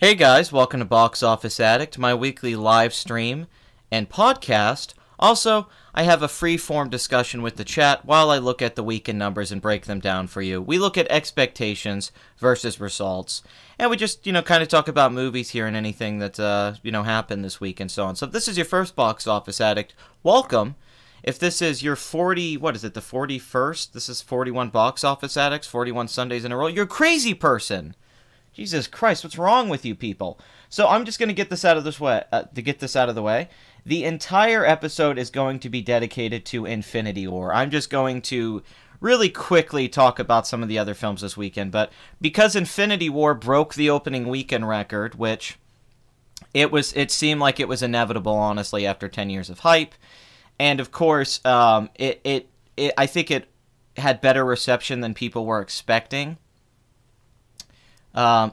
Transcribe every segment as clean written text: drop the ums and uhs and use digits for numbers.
Hey guys, welcome to Box Office Addict, my weekly live stream and podcast. Also, I have a free-form discussion with the chat while I look at the weekend numbers and break them down for you. We look at expectations versus results, and we just, kind of talk about movies here and anything that, happened this week and so on. So if this is your first Box Office Addict, welcome. If this is your the 41st? This is 41 Box Office Addicts, 41 Sundays in a row. You're a crazy person. Jesus Christ, what's wrong with you people? So I'm just going to get this out of the way. The entire episode is going to be dedicated to Infinity War. I'm just going to really quickly talk about some of the other films this weekend, but because Infinity War broke the opening weekend record, which it seemed like it was inevitable, honestly, after 10 years of hype, and of course, I think it had better reception than people were expecting.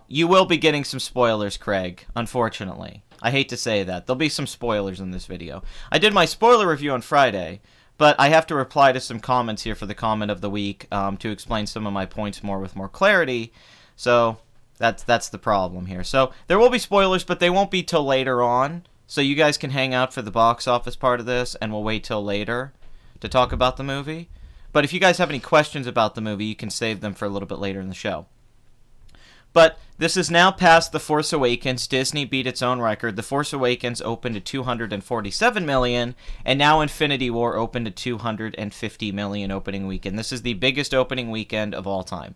You will be getting some spoilers, Craig, unfortunately. I hate to say that. There'll be some spoilers in this video. I did my spoiler review on Friday, but I have to reply to some comments here for the comment of the week to explain some of my points with more clarity. So that's the problem here. So there will be spoilers, but they won't be till later on. So you guys can hang out for the box office part of this, and we'll wait till later to talk about the movie. But if you guys have any questions about the movie, you can save them for a little bit later in the show. But this is now past The Force Awakens. Disney beat its own record. The Force Awakens opened at $247 million, and now Infinity War opened at $250 million opening weekend. This is the biggest opening weekend of all time.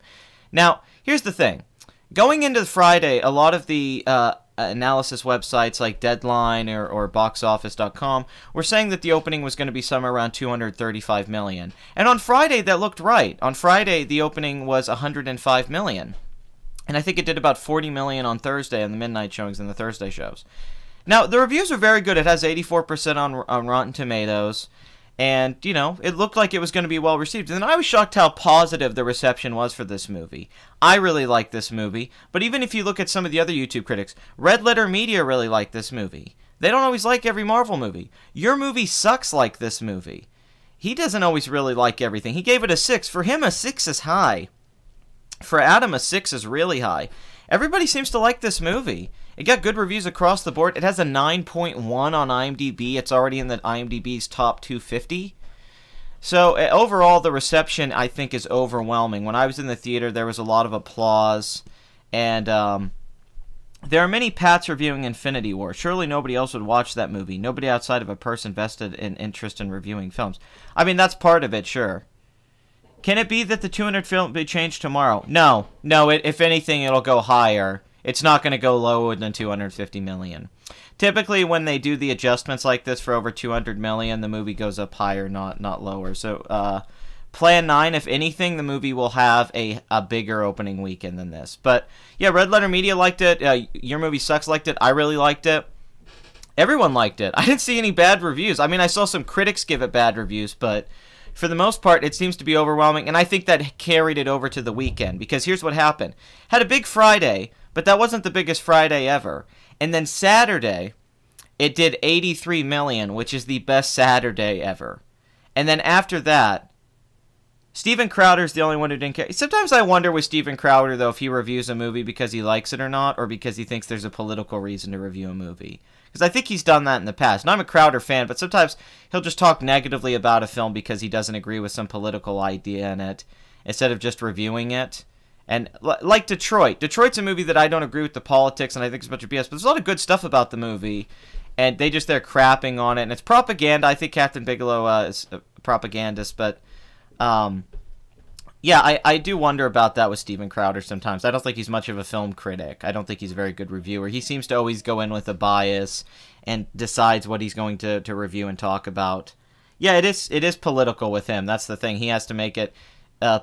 Now, here's the thing. Going into Friday, a lot of the analysis websites like Deadline or BoxOffice.com were saying that the opening was going to be somewhere around $235 million. And on Friday, that looked right. On Friday, the opening was $105 million. And I think it did about $40 million on Thursday on the midnight showings and the Thursday shows. Now, the reviews are very good. It has 84% on Rotten Tomatoes. And, it looked like it was going to be well received. And I was shocked how positive the reception was for this movie. I really like this movie. But even if you look at some of the other YouTube critics, Red Letter Media really like this movie. They don't always like every Marvel movie. Your movie sucks like this movie. He doesn't always really like everything. He gave it a 6. For him, a 6 is high. For Adam, a 6 is really high. Everybody seems to like this movie. It got good reviews across the board. It has a 9.1 on IMDb. It's already in the IMDb's top 250. So overall, the reception, I think, is overwhelming. When I was in the theater, there was a lot of applause. And there are many Pats reviewing Infinity War. Surely nobody else would watch that movie. Nobody outside of a person vested in interest in reviewing films. I mean, that's part of it, sure. Can it be that the 200 film be changed tomorrow? No. If anything, it'll go higher. It's not going to go lower than 250 million. Typically, when they do the adjustments like this for over 200 million, the movie goes up higher, not lower. So, Plan 9, if anything, the movie will have a bigger opening weekend than this. But, yeah, Red Letter Media liked it. Your Movie Sucks liked it. I really liked it. Everyone liked it. I didn't see any bad reviews. I mean, I saw some critics give it bad reviews, but for the most part, it seems to be overwhelming, and I think that carried it over to the weekend, because here's what happened. Had a big Friday, but that wasn't the biggest Friday ever. And then Saturday, it did 83 million, which is the best Saturday ever. And then after that, Steven Crowder's the only one who didn't care. Sometimes I wonder with Steven Crowder, though, if he reviews a movie because he likes it or not, or because he thinks there's a political reason to review a movie. Because I think he's done that in the past. And I'm a Crowder fan, but sometimes he'll just talk negatively about a film because he doesn't agree with some political idea in it, instead of just reviewing it. And like Detroit. Detroit's a movie that I don't agree with the politics, and I think it's a bunch of BS, but there's a lot of good stuff about the movie, and they're crapping on it, and it's propaganda. I think Captain Bigelow is a propagandist, but yeah, I do wonder about that with Steven Crowder sometimes. I don't think he's much of a film critic. I don't think he's a very good reviewer. He seems to always go in with a bias and decides what he's going to review and talk about. Yeah, it is political with him. That's the thing. He has to make it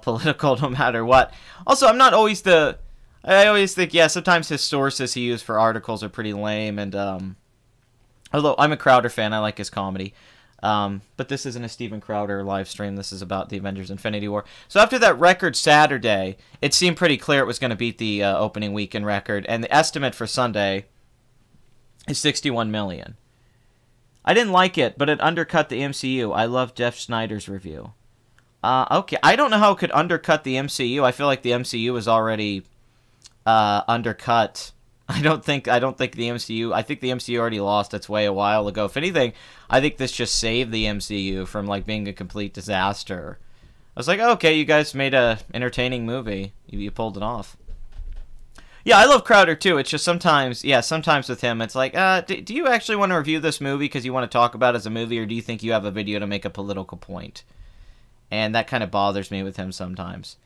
political no matter what. Also, I always think, yeah, sometimes his sources he used for articles are pretty lame, and although I'm a Crowder fan, I like his comedy. But this isn't a Steven Crowder live stream. This is about the Avengers Infinity War. So after that record Saturday, it seemed pretty clear it was going to beat the opening weekend record, and the estimate for Sunday is 61 million. I didn't like it, but it undercut the MCU. I love Jeff Snyder's review. Okay, I don't know how it could undercut the MCU. I feel like the MCU is already undercut I don't think the MCU. I think the MCU already lost its way a while ago. If anything, I think this just saved the MCU from like being a complete disaster. I was like, okay, you guys made a entertaining movie. You pulled it off. Yeah, I love Crowder too. It's just sometimes with him, it's like, do you actually want to review this movie because you want to talk about it as a movie, or do you think you have a video to make a political point? And that kind of bothers me with him sometimes.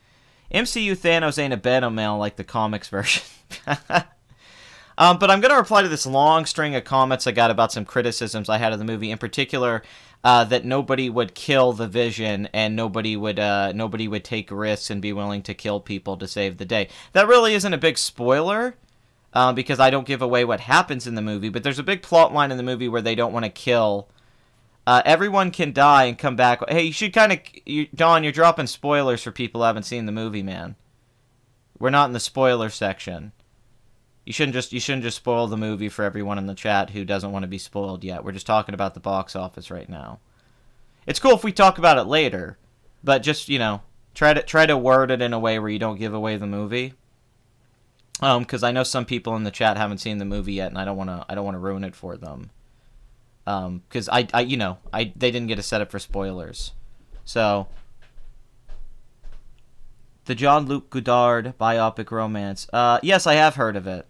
MCU Thanos ain't a beta male like the comics version. But I'm going to reply to this long string of comments I got about some criticisms I had of the movie, in particular that nobody would kill the Vision and nobody would take risks and be willing to kill people to save the day. That really isn't a big spoiler because I don't give away what happens in the movie, but there's a big plot line in the movie where they don't want to kill. Everyone can die and come back. Hey, you should kind of... Don, you're dropping spoilers for people who haven't seen the movie, man. We're not in the spoiler section. You shouldn't just spoil the movie for everyone in the chat who doesn't want to be spoiled yet. We're just talking about the box office right now. It's cool if we talk about it later, but just, you know, try to word it in a way where you don't give away the movie. Because I know some people in the chat haven't seen the movie yet, and I don't want to ruin it for them. Because they didn't get a setup for spoilers. So, the Jean-Luc Godard biopic romance. Yes, I have heard of it.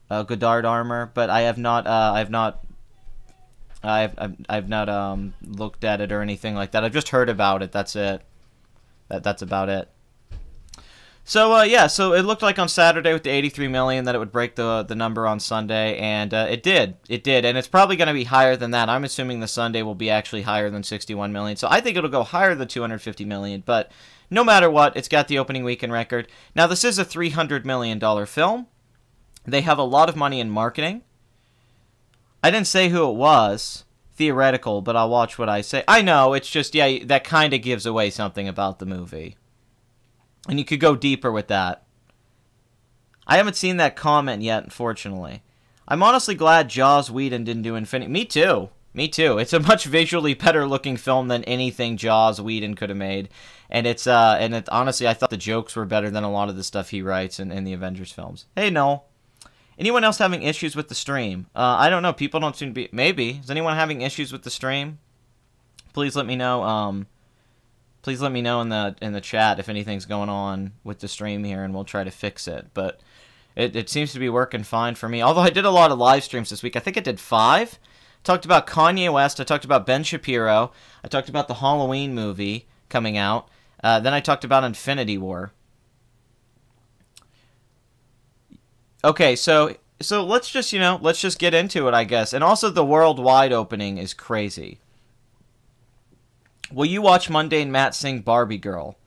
Godard Armor, but I have not. I've not looked at it or anything like that. I've just heard about it. That's it. That's about it. So yeah, so it looked like on Saturday with the 83 million that it would break the number on Sunday, and it did, and it's probably going to be higher than that. I'm assuming the Sunday will be actually higher than 61 million, so I think it'll go higher than 250 million. But no matter what, it's got the opening weekend record. Now this is a $300 million film. They have a lot of money in marketing. I didn't say who it was, theoretical, but I'll watch what I say. I know, it's just, yeah, that kind of gives away something about the movie. And you could go deeper with that. I haven't seen that comment yet, unfortunately. I'm honestly glad Joss Whedon didn't do Infinity. Me too. Me too. It's a much visually better looking film than anything Joss Whedon could have made. And honestly, I thought the jokes were better than a lot of the stuff he writes in the Avengers films. Hey, Noel. Anyone else having issues with the stream? I don't know. People don't seem to be... Maybe. Is anyone having issues with the stream? Please let me know. Please let me know in the chat if anything's going on with the stream here, and we'll try to fix it. But it seems to be working fine for me. Although I did a lot of live streams this week. I think I did 5. Talked about Kanye West. I talked about Ben Shapiro. I talked about the Halloween movie coming out. Then I talked about Infinity War. Okay, so let's just get into it, I guess. And also the worldwide opening is crazy. Will you watch Mundane Matt sing Barbie Girl?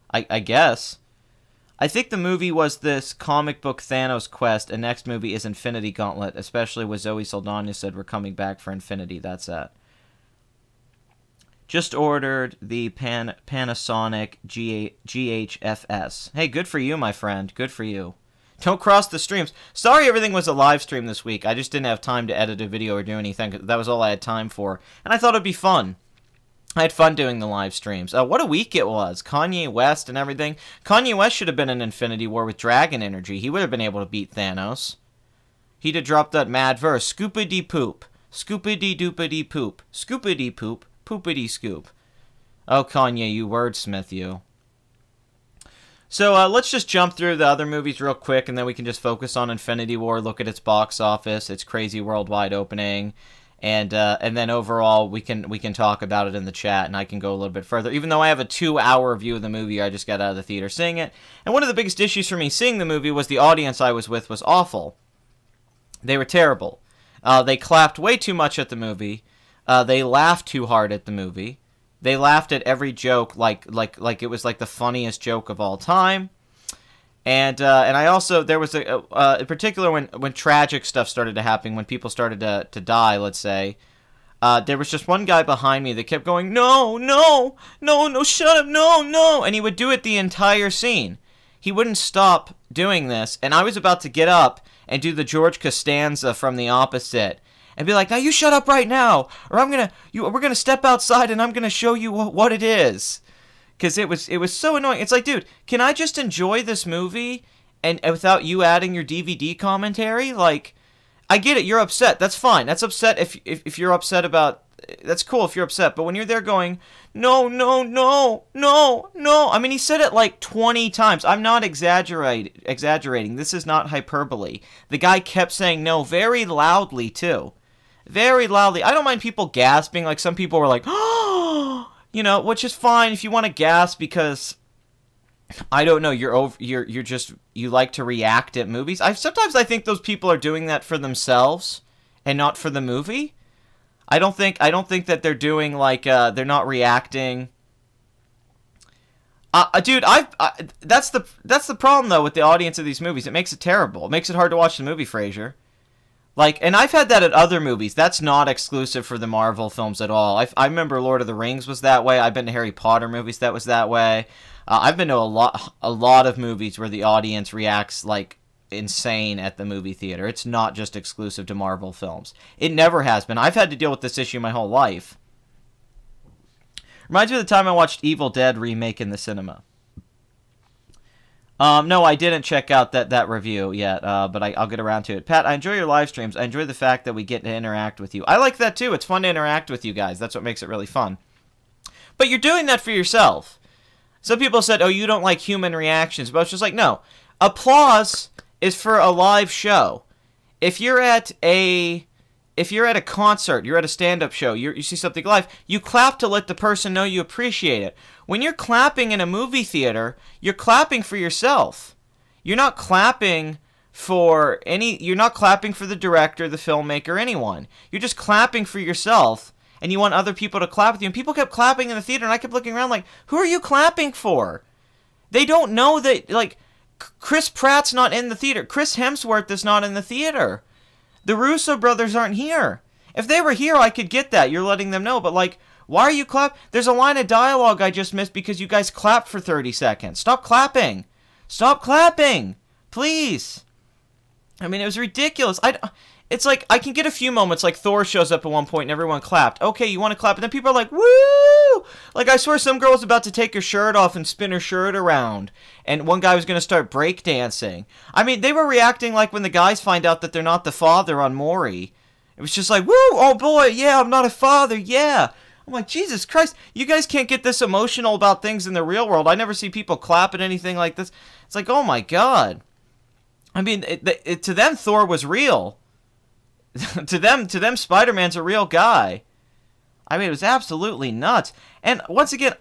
I guess. I think the movie was this comic book Thanos quest, and next movie is Infinity Gauntlet, especially with Zoe Saldana said we're coming back for Infinity. That's it. Just ordered the Panasonic GHFS. Hey, good for you, my friend. Good for you. Don't cross the streams. Sorry everything was a live stream this week. I just didn't have time to edit a video or do anything. That was all I had time for. And I thought it'd be fun. I had fun doing the live streams. What a week it was. Kanye West and everything. Kanye West should have been in Infinity War with Dragon Energy. He would have been able to beat Thanos. He'd have dropped that mad verse. Scoopity poop. Scoopity doopity poop. Scoopity poop. Poopity scoop. Oh, Kanye, you wordsmith, you. So let's just jump through the other movies real quick, and then we can just focus on Infinity War, look at its box office, its crazy worldwide opening, and then overall we can talk about it in the chat, and I can go a little bit further. Even though I have a 2-hour review of the movie, I just got out of the theater seeing it. And one of the biggest issues for me seeing the movie was the audience I was with was awful. They were terrible. They clapped way too much at the movie. They laughed too hard at the movie. They laughed at every joke like it was like the funniest joke of all time. And I also, there was in particular when tragic stuff started to happen, when people started to die, let's say, there was just one guy behind me that kept going, no, no, no, no, shut up, no, no, and he would do it the entire scene. He wouldn't stop doing this, and I was about to get up and do the George Costanza from The Opposite, and be like, now you shut up right now, or we're gonna step outside and I'm gonna show you what it is. Because it was so annoying. It's like, dude, can I just enjoy this movie and without you adding your DVD commentary, like, I get it, you're upset. That's fine. That's upset if you're upset about... That's cool if you're upset, but when you're there going, no, no, no, no, no. I mean, he said it like 20 times. I'm not exaggerating. This is not hyperbole. The guy kept saying no very loudly, too. Very loudly. I don't mind people gasping. Like, some people were like, oh, you know, which is fine if you want to gasp because... I don't know. You're just, you like to react at movies. Sometimes I think those people are doing that for themselves and not for the movie. I don't think that they're doing like they're not reacting. Dude, that's the problem though with the audience of these movies. It makes it terrible. It makes it hard to watch the movie, Frasier. Like, and I've had that at other movies. That's not exclusive for the Marvel films at all. I remember Lord of the Rings was that way. I've been to Harry Potter movies that was that way. I've been to a lot of movies where the audience reacts like insane at the movie theater. It's not just exclusive to Marvel films. It never has been. I've had to deal with this issue my whole life. Reminds me of the time I watched Evil Dead remake in the cinema. No, I didn't check out that review yet, but I'll get around to it. Pat, I enjoy your live streams. I enjoy the fact that we get to interact with you. I like that too. It's fun to interact with you guys. That's what makes it really fun. But you're doing that for yourself. Some people said, oh, you don't like human reactions. But it's just like, no. Applause is for a live show. If you're at a concert, you're at a stand-up show, you see something live, you clap to let the person know you appreciate it. When you're clapping in a movie theater, you're clapping for yourself. You're not clapping for you're not clapping for the director, the filmmaker, anyone. You're just clapping for yourself, and you want other people to clap with you. And people kept clapping in the theater, and I kept looking around like, who are you clapping for? They don't know that, like, Chris Pratt's not in the theater. Chris Hemsworth is not in the theater. The Russo brothers aren't here. If they were here, I could get that. You're letting them know. But, like, why are you clapping? There's a line of dialogue I just missed because you guys clapped for 30 seconds. Stop clapping. Stop clapping. Please. I mean, it was ridiculous. It's like, I can get a few moments, like Thor shows up at one point and everyone clapped. Okay, you want to clap, and then people are like, woo! Like, I swear some girl was about to take her shirt off and spin her shirt around, and one guy was going to start breakdancing. I mean, they were reacting like when the guys find out that they're not the father on Maury. It was just like, woo! Oh boy, yeah, I'm not a father, yeah! I'm like, Jesus Christ, you guys can't get this emotional about things in the real world. I never see people clap at anything like this. It's like, oh my God. I mean, to them, Thor was real. to them, Spider-Man's a real guy. I mean, it was absolutely nuts. And once again,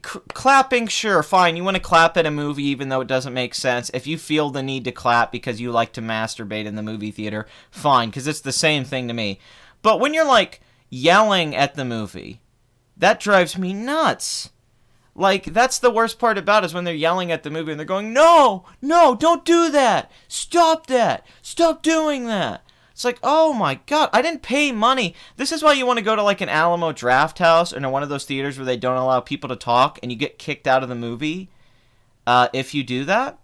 clapping, sure, fine. You want to clap at a movie even though it doesn't make sense. If you feel the need to clap because you like to masturbate in the movie theater, fine, because it's the same thing to me. But when you're, like, yelling at the movie, that drives me nuts. Like, that's the worst part about it, is when they're yelling at the movie and they're going, no, no, don't do that. Stop that. Stop doing that. It's like, oh my God, I didn't pay money. This is why you want to go to like an Alamo Draft House or one of those theaters where they don't allow people to talk and you get kicked out of the movie if you do that.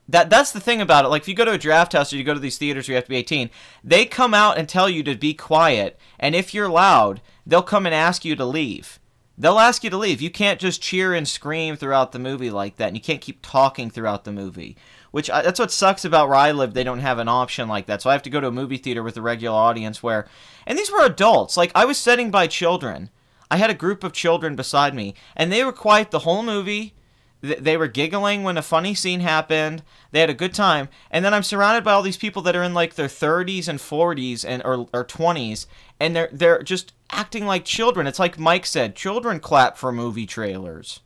That's the thing about it. Like, if you go to a draft house or you go to these theaters where you have to be 18, they come out and tell you to be quiet. And if you're loud, they'll come and ask you to leave. They'll ask you to leave. You can't just cheer and scream throughout the movie like that. And you can't keep talking throughout the movie. That's what sucks about where I live. They don't have an option like that. So I have to go to a movie theater with a regular audience where... And these were adults. Like, I was sitting by children. I had a group of children beside me. And they were quiet the whole movie. They were giggling when a funny scene happened. They had a good time. And then I'm surrounded by all these people that are in like their 30s and 40s or 20s. And they're just acting like children. It's like Mike said, children clap for movie trailers.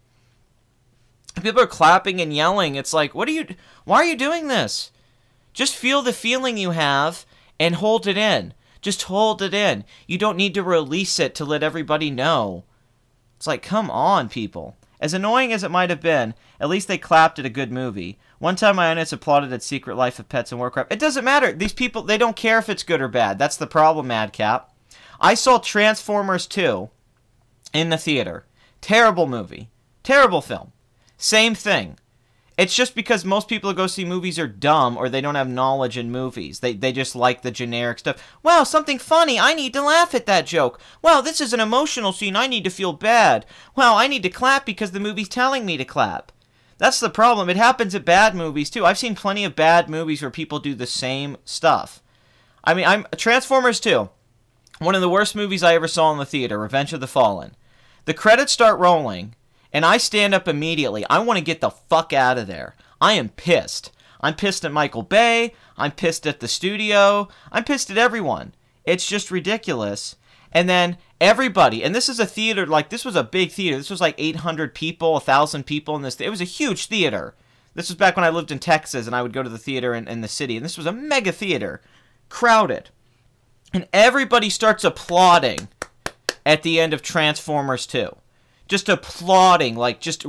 People are clapping and yelling. It's like, why are you doing this? Just feel the feeling you have and hold it in. Just hold it in. You don't need to release it to let everybody know. It's like, come on, people. As annoying as it might have been, at least they clapped at a good movie. One time my audience applauded at Secret Life of Pets and Warcraft. It doesn't matter. These people, they don't care if it's good or bad. That's the problem, Madcap. I saw Transformers 2 in the theater. Terrible movie. Terrible film. Same thing. It's just because most people who go see movies are dumb or they don't have knowledge in movies. They just like the generic stuff. Wow, something funny. I need to laugh at that joke. Wow, this is an emotional scene. I need to feel bad. Wow, I need to clap because the movie's telling me to clap. That's the problem. It happens at bad movies, too. I've seen plenty of bad movies where people do the same stuff. I mean, Transformers 2. One of the worst movies I ever saw in the theater, Revenge of the Fallen. The credits start rolling, and I stand up immediately. I want to get the fuck out of there. I am pissed. I'm pissed at Michael Bay. I'm pissed at the studio. I'm pissed at everyone. It's just ridiculous. And then everybody, and this is a theater, like, this was a big theater. This was like 800 people, 1,000 people in this. It was a huge theater. This was back when I lived in Texas, and I would go to the theater in the city. And this was a mega theater. Crowded. And everybody starts applauding at the end of Transformers 2. Just applauding, like, just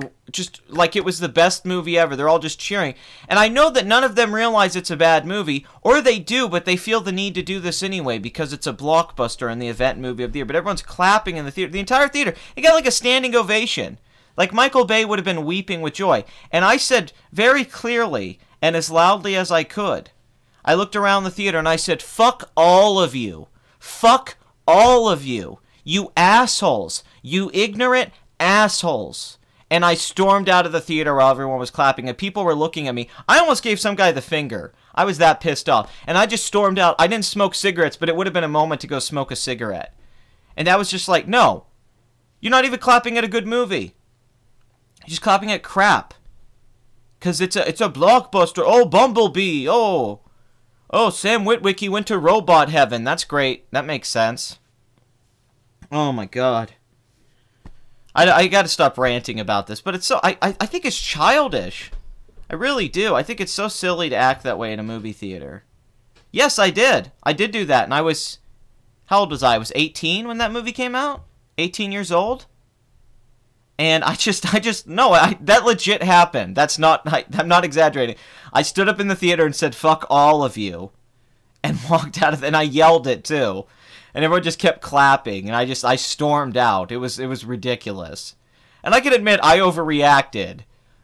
like it was the best movie ever. They're all just cheering. And I know that none of them realize it's a bad movie, or they do, but they feel the need to do this anyway because it's a blockbuster and the event movie of the year. But everyone's clapping in the theater. The entire theater. It got like a standing ovation. Like Michael Bay would have been weeping with joy. And I said very clearly and as loudly as I could, I looked around the theater and I said, fuck all of you. Fuck all of you. You assholes. You ignorant assholes. And I stormed out of the theater while everyone was clapping and people were looking at me. I almost gave some guy the finger. I was that pissed off. And I just stormed out. I didn't smoke cigarettes, but it would have been a moment to go smoke a cigarette. And that was just like, no. You're not even clapping at a good movie. You're just clapping at crap. Because it's a blockbuster. Oh, Bumblebee. Oh, Sam Witwicky went to robot heaven. That's great. That makes sense. Oh, my God. I got to stop ranting about this, but it's so... I think it's childish. I really do. I think it's so silly to act that way in a movie theater. Yes, I did. I did do that, and I was... How old was I? I was 18 when that movie came out? 18 years old? And that legit happened. That's not... I'm not exaggerating. I stood up in the theater and said, fuck all of you. And walked out of... And I yelled it, too. And everyone just kept clapping, and I stormed out. It was ridiculous. And I can admit, I overreacted.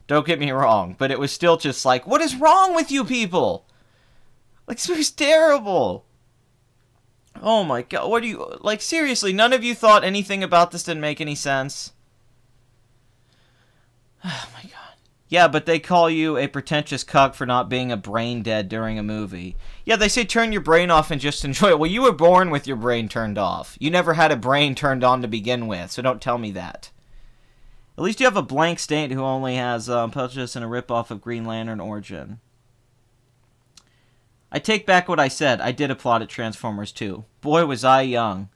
Don't get me wrong. But it was still just like, what is wrong with you people? Like, this movie's terrible. Oh my God. What do you... Like, seriously, none of you thought anything about this didn't make any sense? Oh my God. Yeah, but they call you a pretentious cuck for not being a brain dead during a movie. Yeah, they say turn your brain off and just enjoy it. Well, you were born with your brain turned off. You never had a brain turned on to begin with, so don't tell me that. At least you have a blank state who only has purchase and a ripoff of Green Lantern Origin. I take back what I said. I did applaud at Transformers 2. Boy, was I young.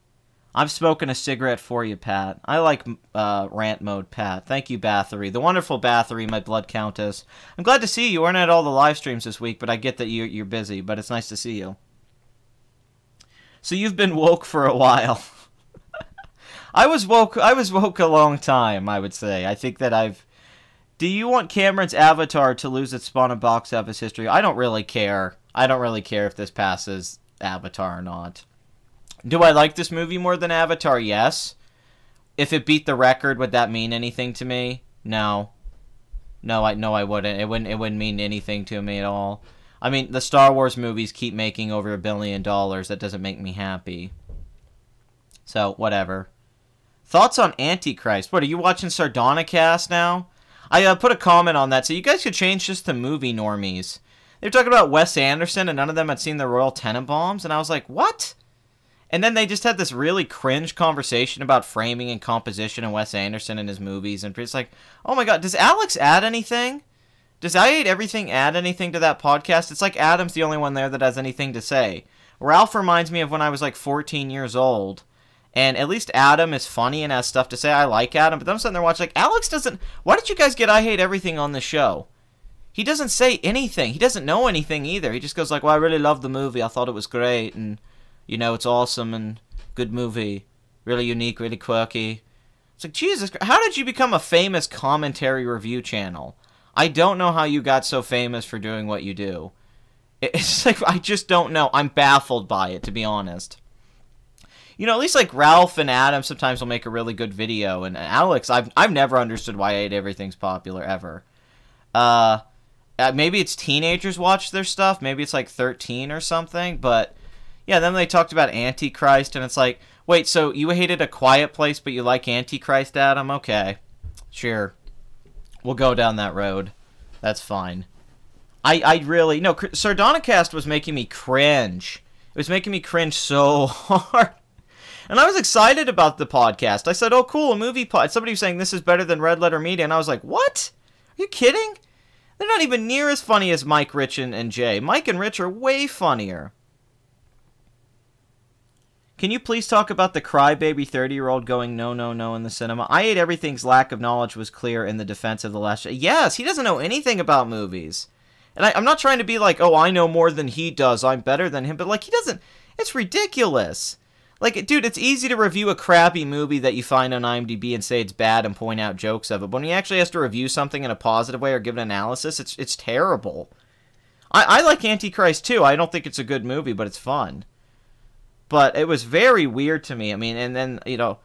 I'm smoking a cigarette for you, Pat. I like rant mode, Pat. Thank you, Bathory. The wonderful Bathory, my blood countess. I'm glad to see you. You weren't at all the live streams this week, but I get that you're busy, but it's nice to see you. So you've been woke for a while. I was woke a long time, I would say. I think that I've... Do you want Cameron's Avatar to lose its spawn in box office history? I don't really care. I don't really care if this passes Avatar or not. Do I like this movie more than Avatar? Yes. If it beat the record, would that mean anything to me? No. No, I wouldn't. It wouldn't mean anything to me at all. I mean, the Star Wars movies keep making over $1 billion. That doesn't make me happy. So, whatever. Thoughts on Antichrist? What, are you watching Sardonicast now? I put a comment on that, so you guys could change this to movie normies. They were talking about Wes Anderson, and none of them had seen the Royal Tenenbaums, and I was like, what? And then they just had this really cringe conversation about framing and composition and Wes Anderson and his movies. And it's like, oh my God, does Alex add anything? Does I Hate Everything add anything to that podcast? It's like Adam's the only one there that has anything to say. Ralph reminds me of when I was like 14 years old. And at least Adam is funny and has stuff to say. I like Adam. But then I'm sitting there watching like, Alex doesn't... Why did you guys get I Hate Everything on the show? He doesn't say anything. He doesn't know anything either. He just goes like, well, I really loved the movie. I thought it was great. And... You know, it's awesome and good movie. Really unique, really quirky. It's like, Jesus, how did you become a famous commentary review channel? I don't know how you got so famous for doing what you do. It's like, I just don't know. I'm baffled by it, to be honest. You know, at least like Ralph and Adam sometimes will make a really good video. And Alex, I've never understood why I Hate Everything's popular, ever. Maybe it's teenagers watch their stuff. Maybe it's like 13 or something, but... Yeah, then they talked about Antichrist, and it's like, wait, so you hated A Quiet Place, but you like Antichrist, Adam? Okay, sure. We'll go down that road. That's fine. I really... No, Sardonicast was making me cringe. It was making me cringe so hard. And I was excited about the podcast. I said, oh, cool, a movie pod. Somebody was saying this is better than Red Letter Media. And I was like, what? Are you kidding? They're not even near as funny as Mike, Rich, and Jay. Mike and Rich are way funnier. Can you please talk about the crybaby 30-year-old going no, no, no in the cinema? I Hate Everything's lack of knowledge was clear in the defense of the last... Yes, he doesn't know anything about movies. And I'm not trying to be like, oh, I know more than he does, I'm better than him. But, like, he doesn't... It's ridiculous. Like, dude, it's easy to review a crappy movie that you find on IMDb and say it's bad and point out jokes of it. But when he actually has to review something in a positive way or give an analysis, it's terrible. I like Antichrist, too. I don't think it's a good movie, but it's fun. But it was very weird to me. I mean, and then, you know,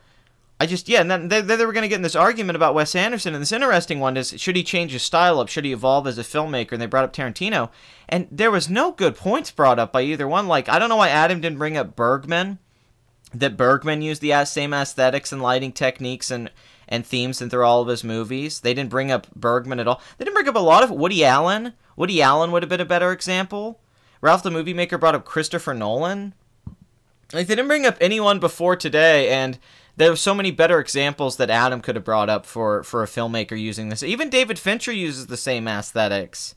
and then they were going to get in this argument about Wes Anderson. And this interesting one is, should he change his style up? Should he evolve as a filmmaker? And they brought up Tarantino. And there was no good points brought up by either one. Like, I don't know why Adam didn't bring up Bergman. That Bergman used the same aesthetics and lighting techniques and themes through all of his movies. They didn't bring up Bergman at all. They didn't bring up a lot of Woody Allen. Woody Allen would have been a better example. Ralph the Movie Maker brought up Christopher Nolan. Like, they didn't bring up anyone before today, and there were so many better examples that Adam could have brought up for a filmmaker using this. Even David Fincher uses the same aesthetics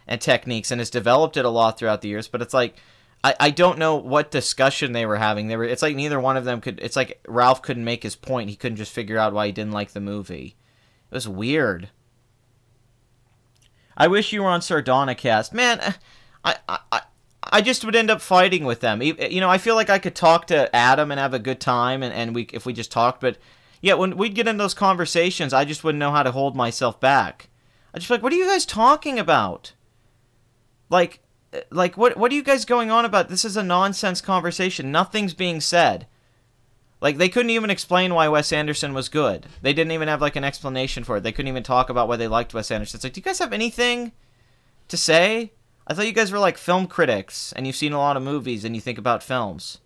and techniques and has developed it a lot throughout the years, but it's like, I don't know what discussion they were having. It's like neither one of them could... It's like Ralph couldn't make his point. He couldn't just figure out why he didn't like the movie. It was weird. I wish you were on Sardonicast. Man, I just would end up fighting with them. You know, I feel like I could talk to Adam and have a good time, if we just talked, but yeah, when we'd get in those conversations, I just wouldn't know how to hold myself back. I'd just be like, what are you guys talking about? Like, what are you guys going on about? This is a nonsense conversation. Nothing's being said. Like, they couldn't even explain why Wes Anderson was good. They didn't even have, like, an explanation for it. They couldn't even talk about why they liked Wes Anderson. It's like, do you guys have anything to say? I thought you guys were, like, film critics, and you've seen a lot of movies, and you think about films.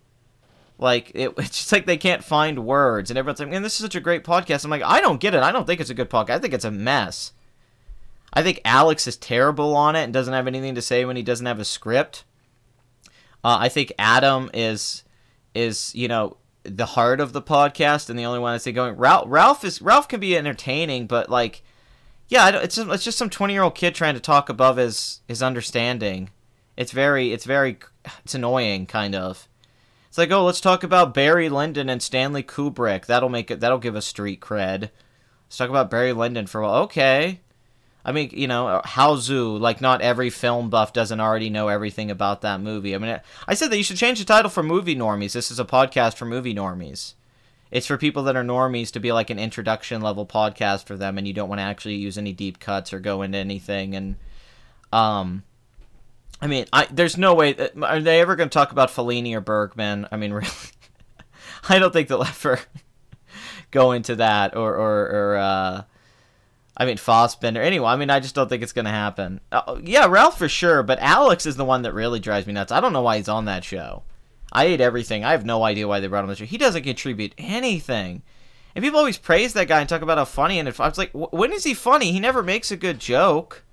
Like, it's just like they can't find words, and everyone's like, man, this is such a great podcast. I'm like, I don't get it. I don't think it's a good podcast. I think it's a mess. I think Alex is terrible on it and doesn't have anything to say when he doesn't have a script. I think Adam is, you know, the heart of the podcast and the only one I see going. Ralph can be entertaining, but like, yeah, it's just some 20-year-old kid trying to talk above his understanding. It's annoying, kind of. It's like, oh, let's talk about Barry Lyndon and Stanley Kubrick. That'll give us street cred. Let's talk about Barry Lyndon for a while. Okay. I mean, you know, Howzu, like, not every film buff doesn't already know everything about that movie. I mean, I said that you should change the title for Movie Normies. This is a podcast for movie normies. It's for people that are normies to be like an introduction-level podcast for them, and you don't want to actually use any deep cuts or go into anything. And, I mean, there's no way... Are they ever going to talk about Fellini or Bergman? I mean, really? I don't think they'll ever go into that, I mean, Fassbender. Anyway, I mean, I just don't think it's going to happen. Yeah, Ralph for sure, but Alex is the one that really drives me nuts. I don't know why he's on that show. I Hate Everything. I have no idea why they brought him on the show. He doesn't contribute anything. And people always praise that guy and talk about how funny. And I was like, when is he funny? He never makes a good joke.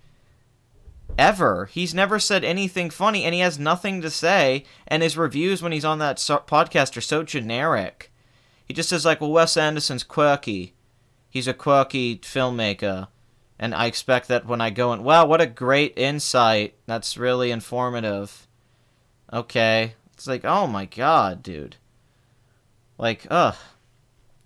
Ever. He's never said anything funny, and he has nothing to say. And his reviews when he's on that podcast are so generic. He just says, like, well, Wes Anderson's quirky. He's a quirky filmmaker, and I expect that when I go in... Wow, what a great insight. That's really informative. Okay. It's like, oh my god, dude. Like, ugh.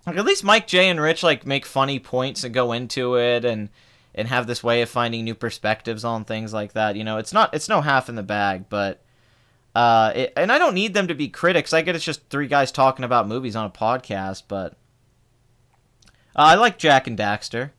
Like, at least Mike, Jay, and Rich, like, make funny points and go into it, and have this way of finding new perspectives on things like that. You know, it's no half in the bag, but... and I don't need them to be critics. I get it's just three guys talking about movies on a podcast, but... I like Jack and Daxter.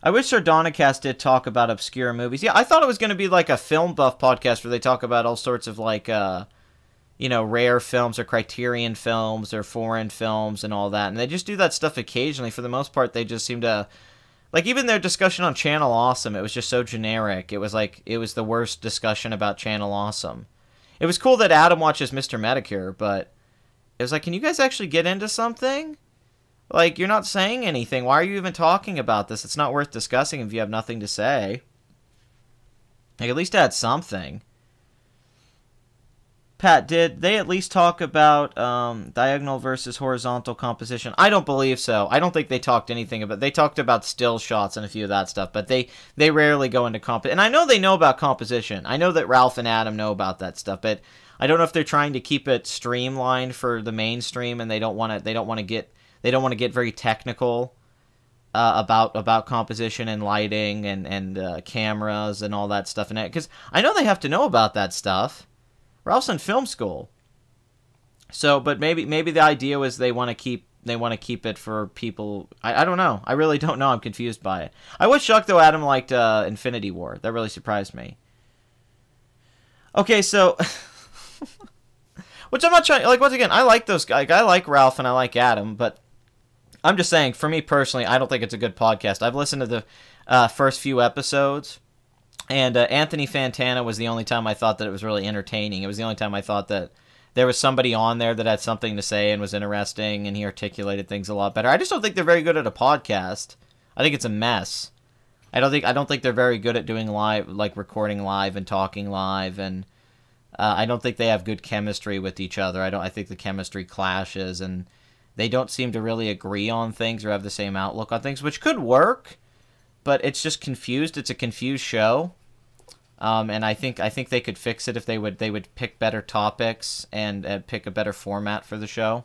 I wish Sardonicast did talk about obscure movies. Yeah, I thought it was going to be like a film buff podcast where they talk about all sorts of like, you know, rare films or Criterion films or foreign films and all that. And they just do that stuff occasionally. For the most part, they just seem to... Like, even their discussion on Channel Awesome, it was just so generic. It was like, it was the worst discussion about Channel Awesome. It was cool that Adam watches Mr. Medicare, but it was like, can you guys actually get into something? Like, you're not saying anything. Why are you even talking about this? It's not worth discussing if you have nothing to say. Like, at least add something. Pat, did they at least talk about diagonal versus horizontal composition? I don't believe so. I don't think they talked anything about... They talked about still shots and a few of that stuff, but they rarely go into composition. And I know they know about composition. I know that Ralph and Adam know about that stuff, but I don't know if they're trying to keep it streamlined for the mainstream, and they don't want to get very technical about composition and lighting and cameras and all that stuff. Because I know they have to know about that stuff. Ralph's in film school. So, but maybe the idea was they want to keep it for people. I don't know. I really don't know. I'm confused by it. I was shocked though Adam liked Infinity War. That really surprised me. Okay, so which I'm not trying, like, once again, I like those guys. I like Ralph and I like Adam, but I'm just saying, for me personally, I don't think it's a good podcast. I've listened to the first few episodes. And Anthony Fantana was the only time I thought that it was really entertaining. It was the only time I thought that there was somebody on there that had something to say and was interesting, and he articulated things a lot better. I just don't think they're very good at a podcast. I think it's a mess. I don't think they're very good at doing live, like recording live and talking live, and I don't think they have good chemistry with each other. I think the chemistry clashes, and they don't seem to really agree on things or have the same outlook on things, which could work. But it's just confused. It's a confused show, and I think they could fix it if they would pick better topics and pick a better format for the show.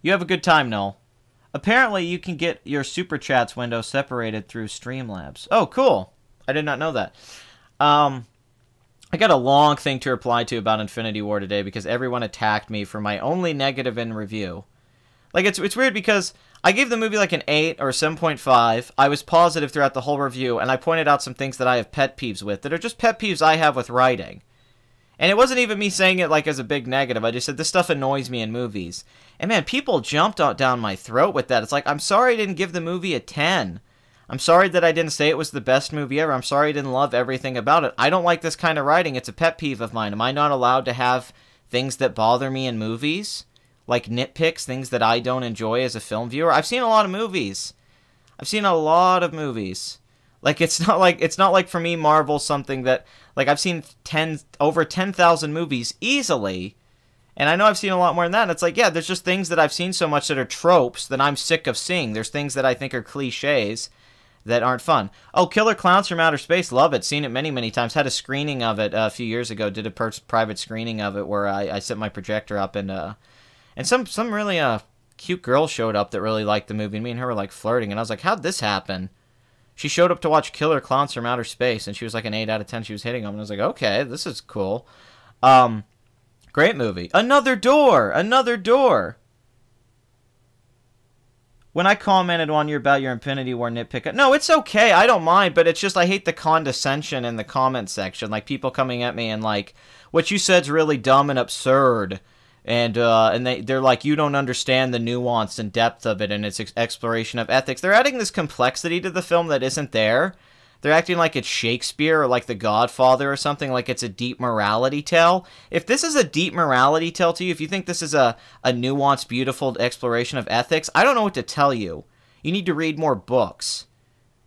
You have a good time, Noel. Apparently, you can get your Super Chats window separated through Streamlabs. Oh, cool! I did not know that. I got a long thing to reply to about Infinity War today because everyone attacked me for my only negative in review. Like, it's weird because I gave the movie like an 8 or 7.5. I was positive throughout the whole review, and I pointed out some things that I have pet peeves with that are just pet peeves I have with writing. And it wasn't even me saying it like as a big negative. I just said this stuff annoys me in movies. And man, people jumped down my throat with that. It's like, I'm sorry I didn't give the movie a 10. I'm sorry that I didn't say it was the best movie ever. I'm sorry I didn't love everything about it. I don't like this kind of writing. It's a pet peeve of mine. Am I not allowed to have things that bother me in movies? Like nitpicks, things that I don't enjoy as a film viewer. I've seen a lot of movies. Like, it's not like for me Marvel's something that, like, I've seen over 10,000 movies easily. And I know I've seen a lot more than that. And it's like, yeah, there's just things that I've seen so much that are tropes that I'm sick of seeing. There's things that I think are cliches that aren't fun. Oh, Killer Clowns from Outer Space, love it. Seen it many, many times. Had a screening of it a few years ago. Did a private screening of it where I set my projector up and some really cute girl showed up that really liked the movie. And me and her were like flirting, and I was like, how'd this happen? She showed up to watch Killer Clowns from Outer Space, and she was like an 8 out of 10. She was hitting them, and I was like, okay, this is cool. Great movie. Another Door. When I commented on about your Infinity War nitpick, no, it's okay. I don't mind, but it's just I hate the condescension in the comment section. Like, people coming at me and like, what you said's really dumb and absurd. And they're like, you don't understand the nuance and depth of it and its exploration of ethics. They're adding this complexity to the film that isn't there. They're acting like it's Shakespeare or like The Godfather or something, like it's a deep morality tale. If this is a deep morality tale to you, if you think this is a nuanced, beautiful exploration of ethics, I don't know what to tell you. You need to read more books.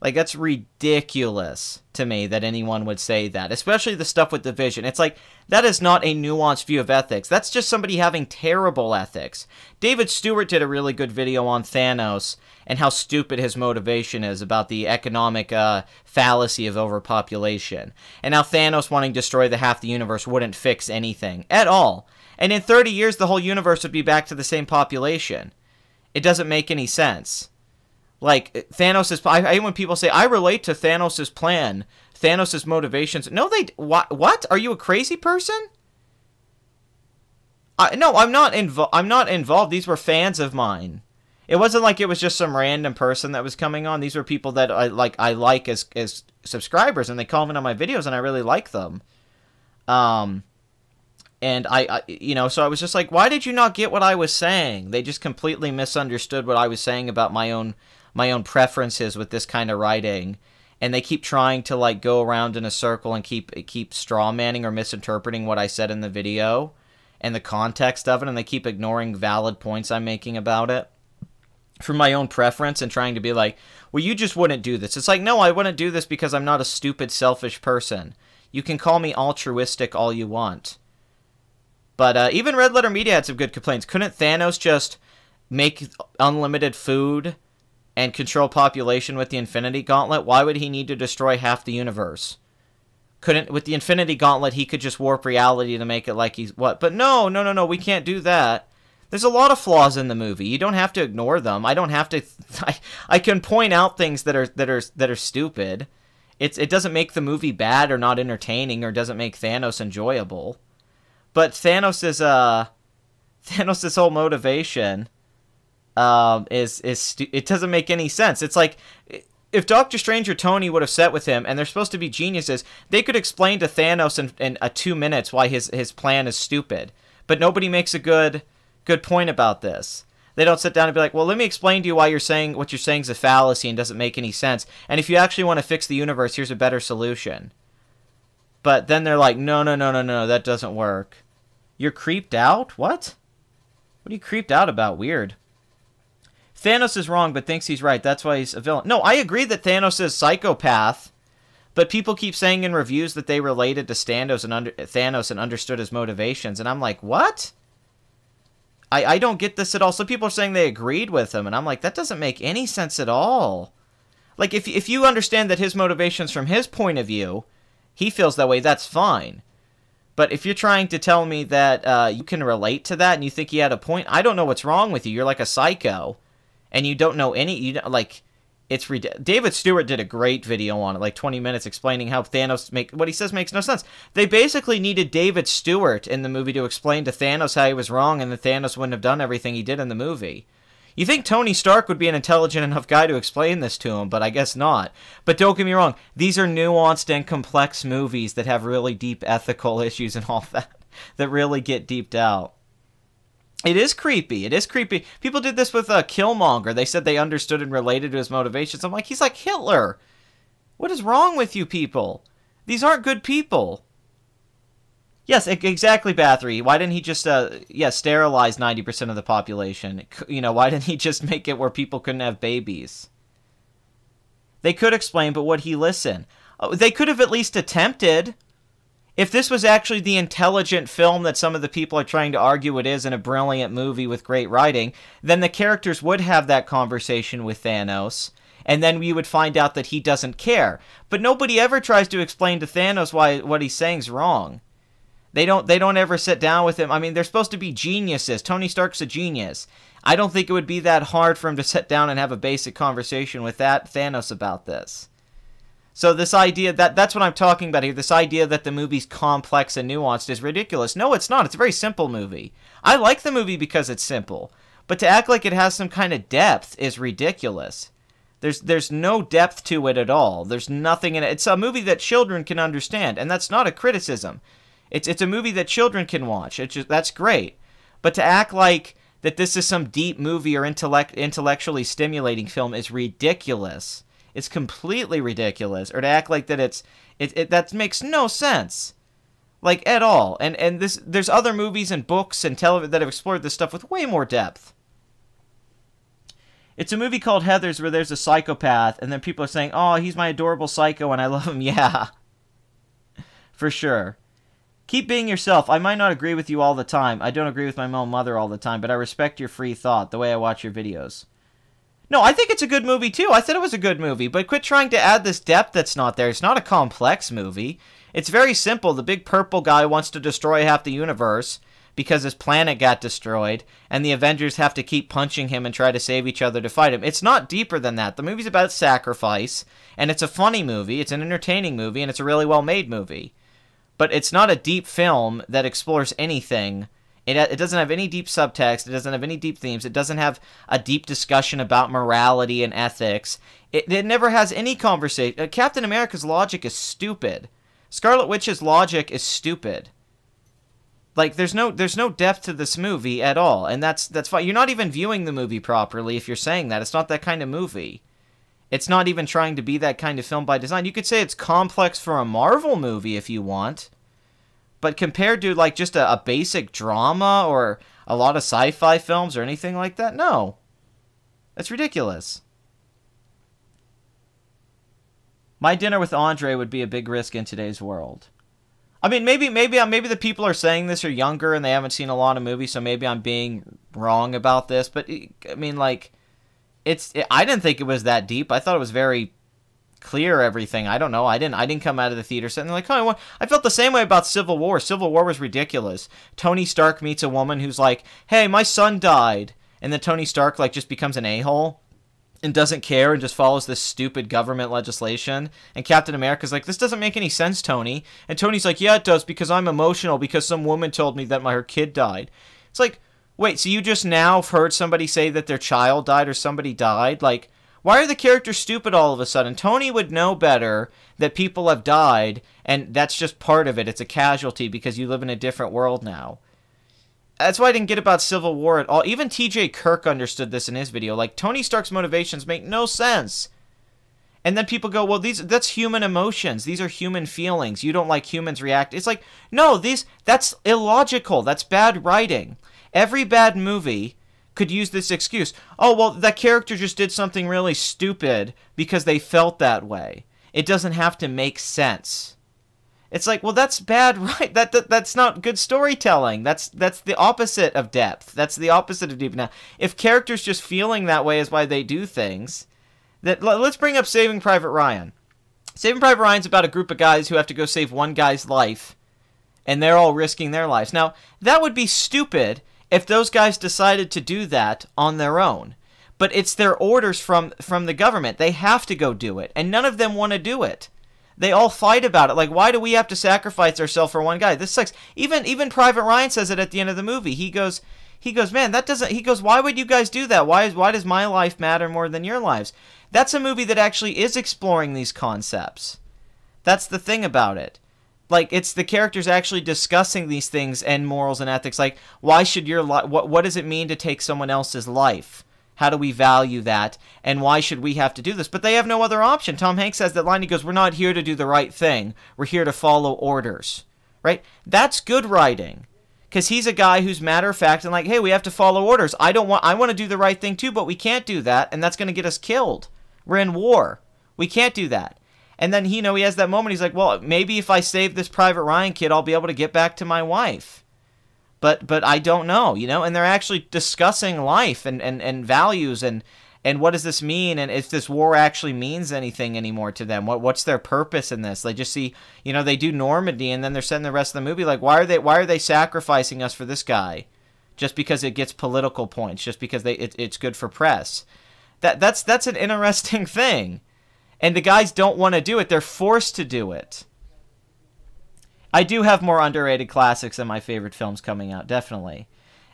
Like, that's ridiculous to me that anyone would say that, especially the stuff with the Vision. It's like, that is not a nuanced view of ethics. That's just somebody having terrible ethics. David Stewart did a really good video on Thanos and how stupid his motivation is about the economic fallacy of overpopulation, and how Thanos wanting to destroy the half the universe wouldn't fix anything at all. And in 30 years, the whole universe would be back to the same population. It doesn't make any sense. Like, Thanos' I hate when people say, I relate to Thanos' plan, Thanos' motivations. No, what? Are you a crazy person? No, I'm not involved. These were fans of mine. It wasn't like it was just some random person that was coming on. These were people that I like as subscribers, and they comment on my videos, and I really like them. And so I was just like, why did you not get what I was saying? They just completely misunderstood what I was saying about my own preferences with this kind of writing, and they keep trying to like go around in a circle and keep straw manning or misinterpreting what I said in the video. and the context of it, and they keep ignoring valid points I'm making about it for my own preference and trying to be like, well, you just wouldn't do this. It's like, no, I wouldn't do this because I'm not a stupid, selfish person. You can call me altruistic all you want. But even Red Letter Media had some good complaints. Couldn't Thanos just make unlimited food and control population with the Infinity Gauntlet? Why would he need to destroy half the universe? Couldn't, with the Infinity Gauntlet, he could just warp reality to make it like he's what? But no, we can't do that. There's a lot of flaws in the movie. You don't have to ignore them. I don't have to. I can point out things that are stupid. It doesn't make the movie bad or not entertaining or doesn't make Thanos enjoyable. But Thanos's whole motivation it doesn't make any sense. It's like if Doctor Strange or Tony would have sat with him, and they're supposed to be geniuses, they could explain to Thanos in 2 minutes why his plan is stupid. But nobody makes a good point about this. They don't sit down and be like, well, let me explain to you why what you're saying is a fallacy and doesn't make any sense. And if you actually want to fix the universe, here's a better solution. But then they're like, no, that doesn't work. You're creeped out? What? What are you creeped out about? Weird. Thanos is wrong, but thinks he's right. That's why he's a villain. No, I agree that Thanos is psychopath, but people keep saying in reviews that they related to Thanos and understood his motivations, and I'm like, what? I don't get this at all. Some people are saying they agreed with him, and I'm like, that doesn't make any sense at all. Like, if you understand that his motivations from his point of view, he feels that way, that's fine. But if you're trying to tell me that you can relate to that and you think he had a point, I don't know what's wrong with you. You're like a psycho, and you don't know David Stewart did a great video on it, like 20 minutes, explaining how Thanos what he says makes no sense. They basically needed David Stewart in the movie to explain to Thanos how he was wrong and that Thanos wouldn't have done everything he did in the movie. You think Tony Stark would be an intelligent enough guy to explain this to him, but I guess not. But don't get me wrong, these are nuanced and complex movies that have really deep ethical issues and all that really get deeped out. It is creepy. It is creepy. People did this with Killmonger. They said they understood and related to his motivations. I'm like, he's like Hitler. What is wrong with you people? These aren't good people. Yes, exactly, Bathory. Why didn't he just, sterilize 90% of the population? Why didn't he just make it where people couldn't have babies? They could explain, but would he listen? They could have at least attempted. If this was actually the intelligent film that some of the people are trying to argue it is in a brilliant movie with great writing, then the characters would have that conversation with Thanos, and then we would find out that he doesn't care. But nobody ever tries to explain to Thanos why what he's saying is wrong. They don't ever sit down with him. I mean, they're supposed to be geniuses. Tony Stark's a genius. I don't think it would be that hard for him to sit down and have a basic conversation with Thanos about this. So this idea, that's what I'm talking about here, this idea that the movie's complex and nuanced is ridiculous. No, it's not. It's a very simple movie. I like the movie because it's simple. But to act like it has some kind of depth is ridiculous. There's no depth to it at all. There's nothing in it. It's a movie that children can understand, and that's not a criticism. It's a movie that children can watch. That's great. But to act like that this is some deep movie or intellectually stimulating film is ridiculous. It's completely ridiculous. Or to act like that that makes no sense. Like, at all. And there's other movies and books and television that have explored this stuff with way more depth. It's a movie called Heathers where there's a psychopath, and then people are saying, oh, he's my adorable psycho and I love him. Yeah. For sure. Keep being yourself. I might not agree with you all the time. I don't agree with my own mother all the time, but I respect your free thought, the way I watch your videos. No, I think it's a good movie, too. I said it was a good movie, but quit trying to add this depth that's not there. It's not a complex movie. It's very simple. The big purple guy wants to destroy half the universe because his planet got destroyed, and the Avengers have to keep punching him and try to save each other to fight him. It's not deeper than that. The movie's about sacrifice, and it's a funny movie, it's an entertaining movie, and it's a really well-made movie. But it's not a deep film that explores anything. It doesn't have any deep subtext. It doesn't have any deep themes. It doesn't have a deep discussion about morality and ethics. It never has any conversation. Captain America's logic is stupid. Scarlet Witch's logic is stupid. Like, there's no depth to this movie at all, and that's fine. You're not even viewing the movie properly if you're saying that. It's not that kind of movie. It's not even trying to be that kind of film by design. You could say it's complex for a Marvel movie if you want, But compared to, like, just a basic drama or a lot of sci-fi films or anything like that, no. That's ridiculous. My dinner with Andre would be a big risk in today's world. I mean, maybe the people are saying this are younger and they haven't seen a lot of movies, so maybe I'm being wrong about this. But, I mean, like, I didn't think it was that deep. I thought it was very clear, everything. I don't know. I didn't come out of the theater saying like, oh, I felt the same way about Civil War. Civil War was ridiculous. Tony Stark meets a woman who's like, hey, my son died. And then Tony Stark, like, just becomes an a-hole and doesn't care and just follows this stupid government legislation. And Captain America's like, this doesn't make any sense, Tony. And Tony's like, yeah, it does, because I'm emotional because some woman told me that her kid died. It's like, wait, so you just now have heard somebody say that their child died or somebody died? Like, why are the characters stupid all of a sudden? Tony would know better that people have died, and that's just part of it. It's a casualty because you live in a different world now. That's why I didn't get about Civil War at all. Even TJ Kirk understood this in his video. Like, Tony Stark's motivations make no sense. And then people go, well, that's human emotions. These are human feelings. You don't like humans react. It's like, no, that's illogical. That's bad writing. Every bad movie could use this excuse. Oh, well, that character just did something really stupid because they felt that way. It doesn't have to make sense. It's like, well, that's bad, right? That's not good storytelling. That's the opposite of depth. That's the opposite of deep. Now, if characters just feeling that way is why they do things, let's bring up Saving Private Ryan. Saving Private Ryan's about a group of guys who have to go save one guy's life, and they're all risking their lives. Now, that would be stupid if those guys decided to do that on their own. But it's their orders from the government. They have to go do it, and none of them want to do it. They all fight about it. Like, why do we have to sacrifice ourselves for one guy? This sucks. Even Private Ryan says it at the end of the movie. He goes, man, that doesn't. He goes, why would you guys do that? Why does my life matter more than your lives? That's a movie that actually is exploring these concepts. That's the thing about it. Like, it's the characters actually discussing these things and morals and ethics. Like, why should your life? What does it mean to take someone else's life? How do we value that? And why should we have to do this? But they have no other option. Tom Hanks has that line. He goes, we're not here to do the right thing. We're here to follow orders. Right? That's good writing. Because he's a guy who's matter of fact and like, hey, we have to follow orders. I want to do the right thing too, but we can't do that. And that's going to get us killed. We're in war. We can't do that. And then, he has that moment. He's like, well, maybe if I save this Private Ryan kid, I'll be able to get back to my wife. But I don't know, and they're actually discussing life and values and what does this mean, and if this war actually means anything anymore to them. What's their purpose in this? They just see, they do Normandy, and then they're setting the rest of the movie like, why are they sacrificing us for this guy? Just because it gets political points, just because it's good for press. That's an interesting thing. And the guys don't want to do it. They're forced to do it. I do have more underrated classics than my favorite films coming out, definitely.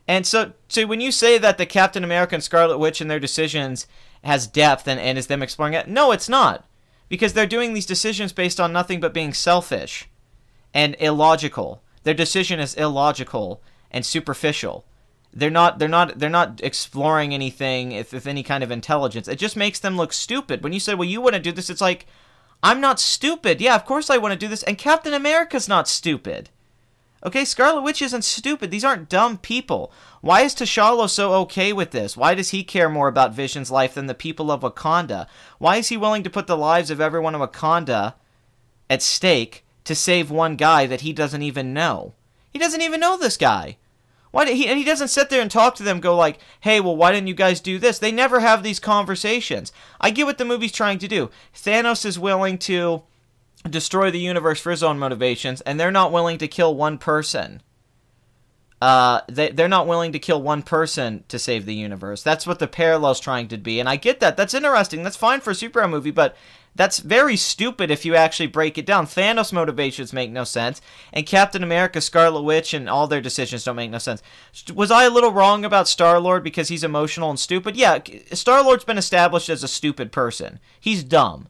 And so when you say that the Captain America and Scarlet Witch and their decisions has depth and is them exploring it, no, it's not. Because they're doing these decisions based on nothing but being selfish and illogical. Their decision is illogical and superficial. They're not exploring anything with any kind of intelligence. It just makes them look stupid. When you say, well, you want to do this, it's like, I'm not stupid. Yeah, of course I want to do this. And Captain America's not stupid. Okay, Scarlet Witch isn't stupid. These aren't dumb people. Why is T'Challa so okay with this? Why does he care more about Vision's life than the people of Wakanda? Why is he willing to put the lives of everyone in Wakanda at stake to save one guy that he doesn't even know? He doesn't even know this guy. And he doesn't sit there and talk to them, go like, hey, well, why didn't you guys do this? They never have these conversations. I get what the movie's trying to do. Thanos is willing to destroy the universe for his own motivations, and they're not willing to kill one person. They're not willing to kill one person to save the universe. That's what the parallel's trying to be, and I get that. That's interesting. That's fine for a superhero movie, but that's very stupid if you actually break it down. Thanos' motivations make no sense, and Captain America, Scarlet Witch, and all their decisions don't make no sense. Was I a little wrong about Star-Lord because he's emotional and stupid? Yeah, Star-Lord's been established as a stupid person. He's dumb.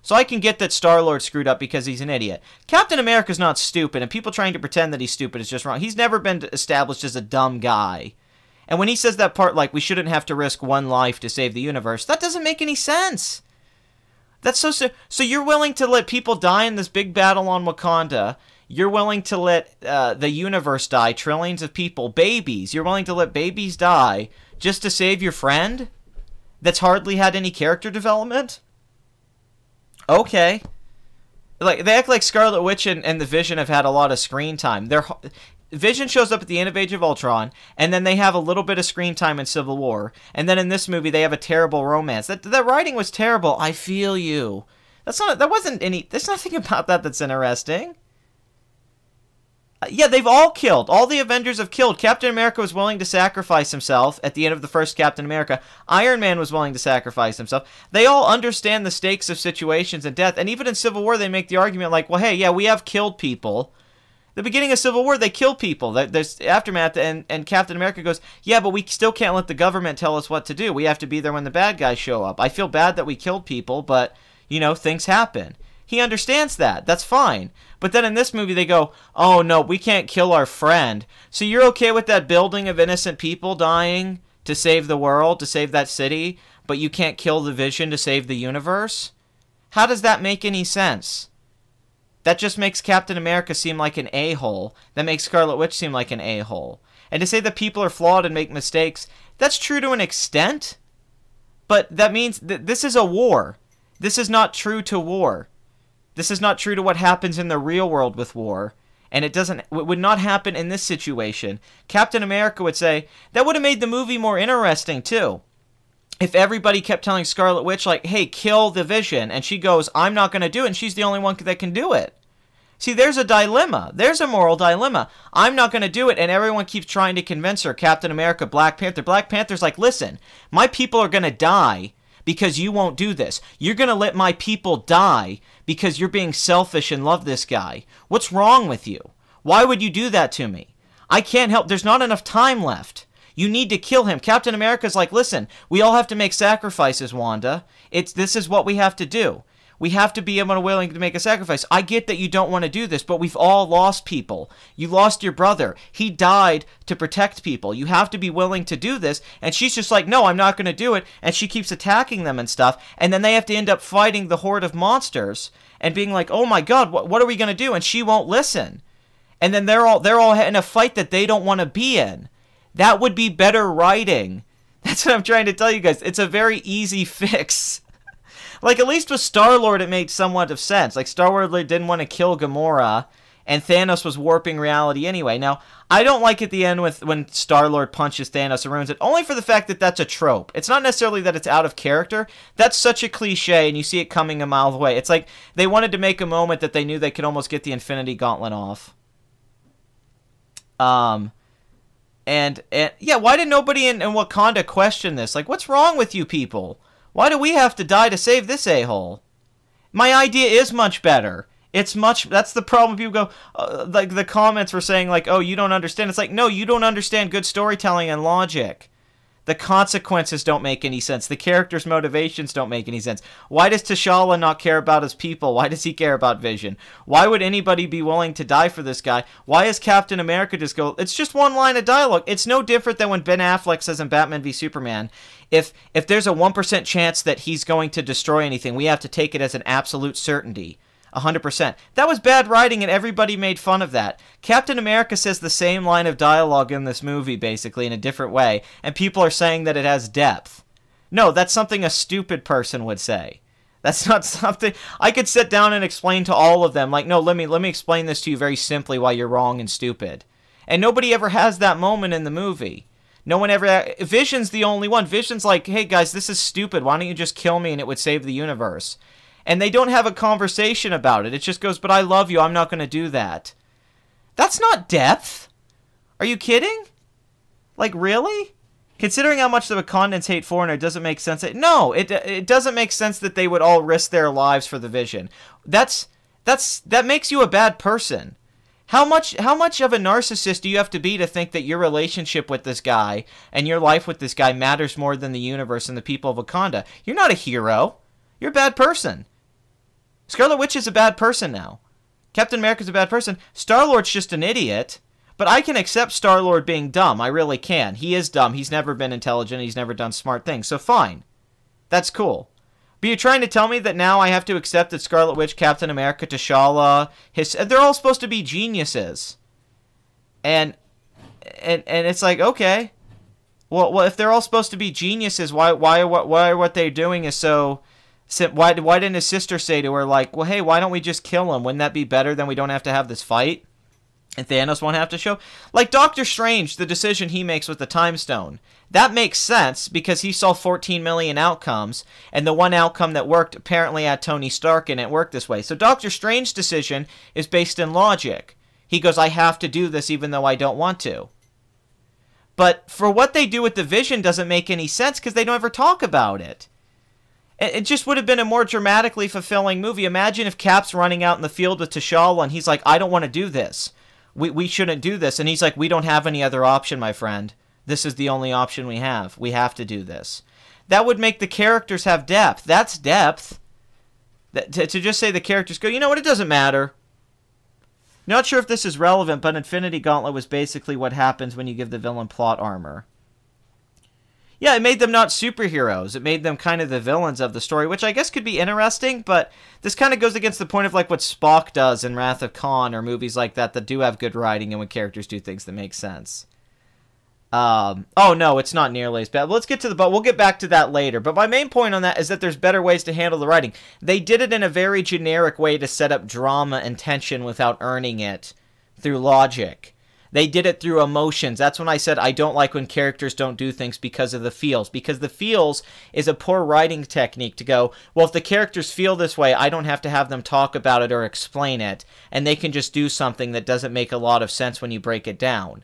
So I can get that Star-Lord screwed up because he's an idiot. Captain America's not stupid, and people trying to pretend that he's stupid is just wrong. He's never been established as a dumb guy. And when he says that part, like, we shouldn't have to risk one life to save the universe, that doesn't make any sense. That's so you're willing to let people die in this big battle on Wakanda. You're willing to let the universe die, trillions of people, babies. You're willing to let babies die just to save your friend that's hardly had any character development? Okay. Like, they act like Scarlet Witch and the Vision have had a lot of screen time. Vision shows up at the end of Age of Ultron, and then they have a little bit of screen time in Civil War. And then in this movie, they have a terrible romance. That writing was terrible. I feel you. There's nothing about that that's interesting. Yeah, they've all killed. All the Avengers have killed. Captain America was willing to sacrifice himself at the end of the first Captain America. Iron Man was willing to sacrifice himself. They all understand the stakes of situations and death. And even in Civil War, they make the argument like, well, hey, yeah, we have killed people. The beginning of Civil War, they kill people. There's aftermath, and Captain America goes, yeah, but we still can't let the government tell us what to do. We have to be there when the bad guys show up. I feel bad that we killed people, but, you know, things happen. He understands that. That's fine. But then in this movie, they go, oh, no, we can't kill our friend. So you're okay with that building of innocent people dying to save the world, to save that city, but you can't kill the Vision to save the universe? How does that make any sense? That just makes Captain America seem like an a-hole. That makes Scarlet Witch seem like an a-hole. And to say that people are flawed and make mistakes, that's true to an extent. But that means that this is a war. This is not true to war. This is not true to what happens in the real world with war. And it would not happen in this situation. Captain America would say, that would have made the movie more interesting too. If everybody kept telling Scarlet Witch, like, hey, kill the Vision, and she goes, I'm not going to do it, and she's the only one that can do it. See, there's a dilemma. There's a moral dilemma. I'm not going to do it, and everyone keeps trying to convince her. Captain America, Black Panther. Black Panther's like, listen, my people are going to die because you won't do this. You're going to let my people die because you're being selfish and love this guy. What's wrong with you? Why would you do that to me? I can't help. There's not enough time left. You need to kill him. Captain America's like, listen, we all have to make sacrifices, Wanda. This is what we have to do. We have to be willing to make a sacrifice. I get that you don't want to do this, but we've all lost people. You lost your brother. He died to protect people. You have to be willing to do this. And she's just like, no, I'm not going to do it. And she keeps attacking them and stuff. And then they have to end up fighting the horde of monsters and being like, oh my God, what are we going to do? And she won't listen. And then they're all in a fight that they don't want to be in. That would be better writing. That's what I'm trying to tell you guys. It's a very easy fix. Like, at least with Star-Lord, it made somewhat of sense. Like, Star-Lord didn't want to kill Gamora, and Thanos was warping reality anyway. Now, I don't like at the end when Star-Lord punches Thanos and ruins it, only for the fact that that's a trope. It's not necessarily that it's out of character. That's such a cliche, and you see it coming a mile away. It's like they wanted to make a moment that they knew they could almost get the Infinity Gauntlet off. And yeah, why did nobody in Wakanda question this? Like, what's wrong with you people? Why do we have to die to save this a-hole? My idea is much better. That's the problem. People go, like, the comments were saying, like, oh, you don't understand. It's like, no, you don't understand good storytelling and logic. The consequences don't make any sense. The characters' motivations don't make any sense. Why does T'Challa not care about his people? Why does he care about Vision? Why would anybody be willing to die for this guy? Why is Captain America just go, it's just one line of dialogue. It's no different than when Ben Affleck says in Batman v Superman, if there's a 1% chance that he's going to destroy anything, we have to take it as an absolute certainty. 100%. That was bad writing, and everybody made fun of that. Captain America says the same line of dialogue in this movie, basically, in a different way, and people are saying that it has depth. No, that's something a stupid person would say. That's not something... I could sit down and explain to all of them, like, no, let me explain this to you very simply why you're wrong and stupid. And nobody ever has that moment in the movie. No one ever... Vision's the only one. Vision's like, hey, guys, this is stupid. Why don't you just kill me and it would save the universe? And they don't have a conversation about it. It just goes, but I love you. I'm not going to do that. That's not depth. Are you kidding? Like, really? Considering how much the Wakandans hate Foreigner, it doesn't make sense. No, it doesn't make sense that they would all risk their lives for the Vision. That makes you a bad person. How much of a narcissist do you have to be to think that your relationship with this guy and your life with this guy matters more than the universe and the people of Wakanda? You're not a hero. You're a bad person. Scarlet Witch is a bad person now. Captain America's a bad person. Star-Lord's just an idiot. But I can accept Star-Lord being dumb. I really can. He is dumb. He's never been intelligent. He's never done smart things. So fine. That's cool. But you're trying to tell me that now I have to accept that Scarlet Witch, Captain America, T'Challa, they're all supposed to be geniuses. And it's like, okay. Well, if they're all supposed to be geniuses, why what they're doing is so... Why didn't his sister say to her, like, well, hey, why don't we just kill him? Wouldn't that be better? Then we don't have to have this fight? And Thanos won't have to show... Like, Doctor Strange, the decision he makes with the Time Stone. That makes sense, because he saw 14 million outcomes, and the one outcome that worked apparently had Tony Stark, and it worked this way. So Doctor Strange's decision is based in logic. He goes, I have to do this even though I don't want to. But for what they do with the Vision doesn't make any sense, because they don't ever talk about it. It just would have been a more dramatically fulfilling movie. Imagine if Cap's running out in the field with T'Challa, and he's like, I don't want to do this. We shouldn't do this. And he's like, we don't have any other option, my friend. This is the only option we have. We have to do this. That would make the characters have depth. That's depth. To just say the characters go, you know what, it doesn't matter. Not sure if this is relevant, but Infinity Gauntlet was basically what happens when you give the villain plot armor. Yeah, it made them not superheroes. It made them kind of the villains of the story, which I guess could be interesting, but this kind of goes against the point of like what Spock does in Wrath of Khan or movies like that do have good writing and when characters do things that make sense. Oh, no, it's not nearly as bad. Let's get to the... But we'll get back to that later. But my main point on that is that there's better ways to handle the writing. They did it in a very generic way to set up drama and tension without earning it through logic. They did it through emotions. That's when I said I don't like when characters don't do things because of the feels. Because the feels is a poor writing technique to go, well, if the characters feel this way, I don't have to have them talk about it or explain it. And they can just do something that doesn't make a lot of sense when you break it down.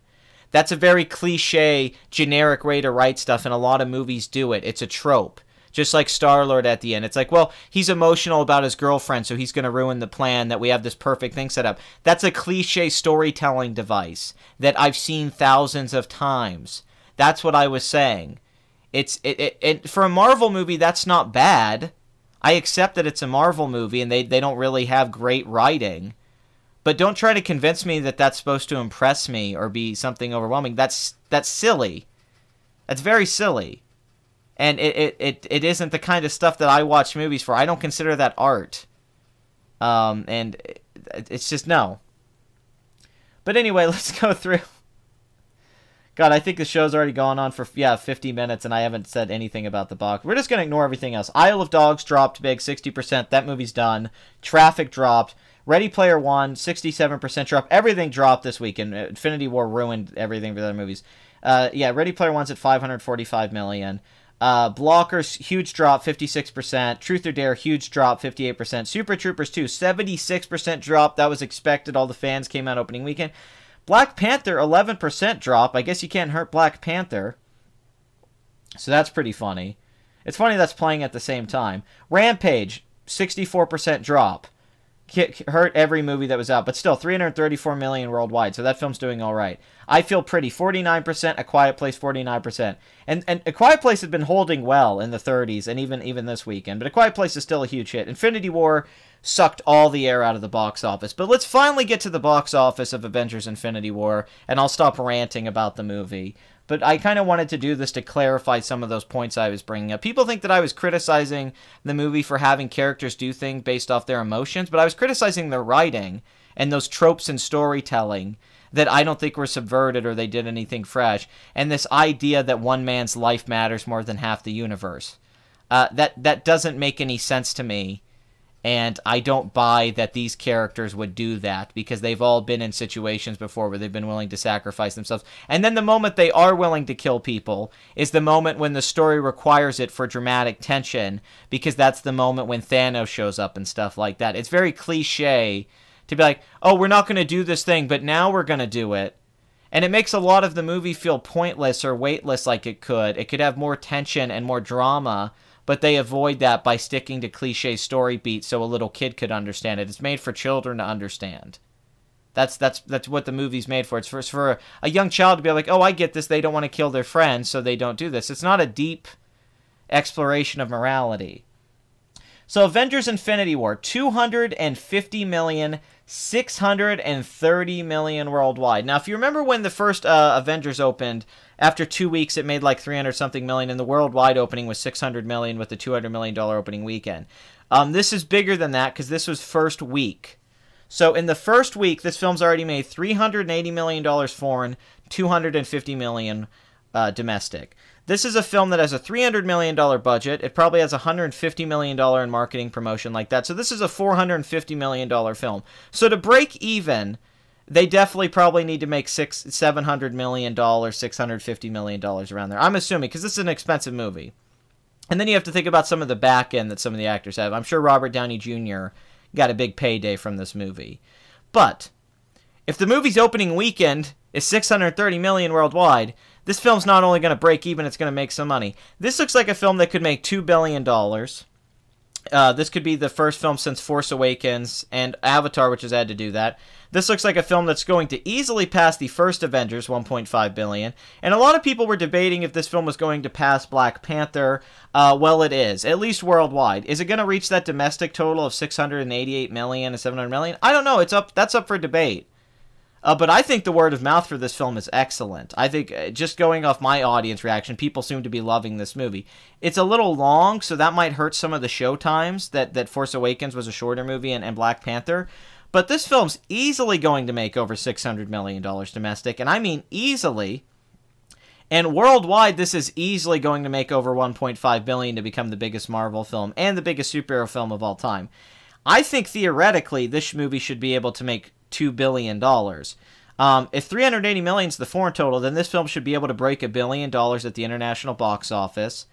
That's a very cliche, generic way to write stuff, and a lot of movies do it. It's a trope. Just like Star-Lord at the end. It's like, well, he's emotional about his girlfriend, so he's going to ruin the plan that we have this perfect thing set up. That's a cliche storytelling device that I've seen thousands of times. That's what I was saying. For a Marvel movie, that's not bad. I accept that it's a Marvel movie, and they don't really have great writing. But don't try to convince me that that's supposed to impress me or be something overwhelming. That's silly. That's very silly. And it isn't the kind of stuff that I watch movies for. I don't consider that art. And it's just no. But anyway, let's go through. God, I think the show's already gone on for, 50 minutes, and I haven't said anything about the box. We're just going to ignore everything else. Isle of Dogs dropped big, 60%. That movie's done. Traffic dropped. Ready Player One, 67% drop. Everything dropped this weekend. Infinity War ruined everything for the other movies. Ready Player One's at $545 million. Blockers, huge drop, 56%. Truth or Dare, huge drop, 58%. Super Troopers 2, 76% drop. That was expected. All the fans came out opening weekend. Black Panther, 11% drop. I guess you can't hurt Black Panther. So that's pretty funny. It's funny that's playing at the same time. Rampage, 64% drop. Hurt every movie that was out, but still 334 million worldwide, so that film's doing all right. I Feel Pretty, 49%, A Quiet Place, 49%. And A Quiet Place had been holding well in the 30s, and even this weekend, but A Quiet Place is still a huge hit. Infinity War sucked all the air out of the box office, but let's finally get to the box office of Avengers Infinity War, and I'll stop ranting about the movie. But I kind of wanted to do this to clarify some of those points I was bringing up. People think that I was criticizing the movie for having characters do things based off their emotions, but I was criticizing their writing and those tropes in storytelling that I don't think were subverted or they did anything fresh, and this idea that one man's life matters more than half the universe. That doesn't make any sense to me. And I don't buy that these characters would do that because they've all been in situations before where they've been willing to sacrifice themselves. And then the moment they are willing to kill people is the moment when the story requires it for dramatic tension, because that's the moment when Thanos shows up and stuff like that. It's very cliche to be like, oh, we're not going to do this thing, but now we're going to do it. And it makes a lot of the movie feel pointless or weightless like it could. It could have more tension and more drama, but they avoid that by sticking to cliche story beats so a little kid could understand it. It's made for children to understand. That's what the movie's made for. It's for a young child to be like, oh, I get this. They don't want to kill their friends, so they don't do this. It's not a deep exploration of morality. So Avengers Infinity War, 250 million, 630 million worldwide. Now, if you remember when the first Avengers opened, after 2 weeks it made like 300 something million, and the worldwide opening was 600 million with the $200 million opening weekend. This is bigger than that because this was first week. So in the first week, this film's already made $380 million foreign, $250 million domestic. This is a film that has a $300 million budget. It probably has $150 million in marketing promotion like that. So this is a $450 million film. So to break even, they definitely probably need to make $700 million, $650 million around there. I'm assuming, because this is an expensive movie. And then you have to think about some of the back end that some of the actors have. I'm sure Robert Downey Jr. got a big payday from this movie. But if the movie's opening weekend is $630 million worldwide, this film's not only going to break even, it's going to make some money. This looks like a film that could make $2 billion. This could be the first film since Force Awakens and Avatar, which has had to do that. This looks like a film that's going to easily pass the first Avengers, $1.5 billion. And a lot of people were debating if this film was going to pass Black Panther. Well, it is, at least worldwide. Is it going to reach that domestic total of $688 million and $700 million? I don't know. That's up for debate. But I think the word of mouth for this film is excellent. I think, just going off my audience reaction, people seem to be loving this movie. It's a little long, so that might hurt some of the show times, that Force Awakens was a shorter movie and Black Panther. But this film's easily going to make over $600 million domestic, and I mean easily. And worldwide, this is easily going to make over $1.5 billion to become the biggest Marvel film and the biggest superhero film of all time. I think, theoretically, this movie should be able to make $2 billion. If 380 million is the foreign total, then this film should be able to break $1 billion at the international box office.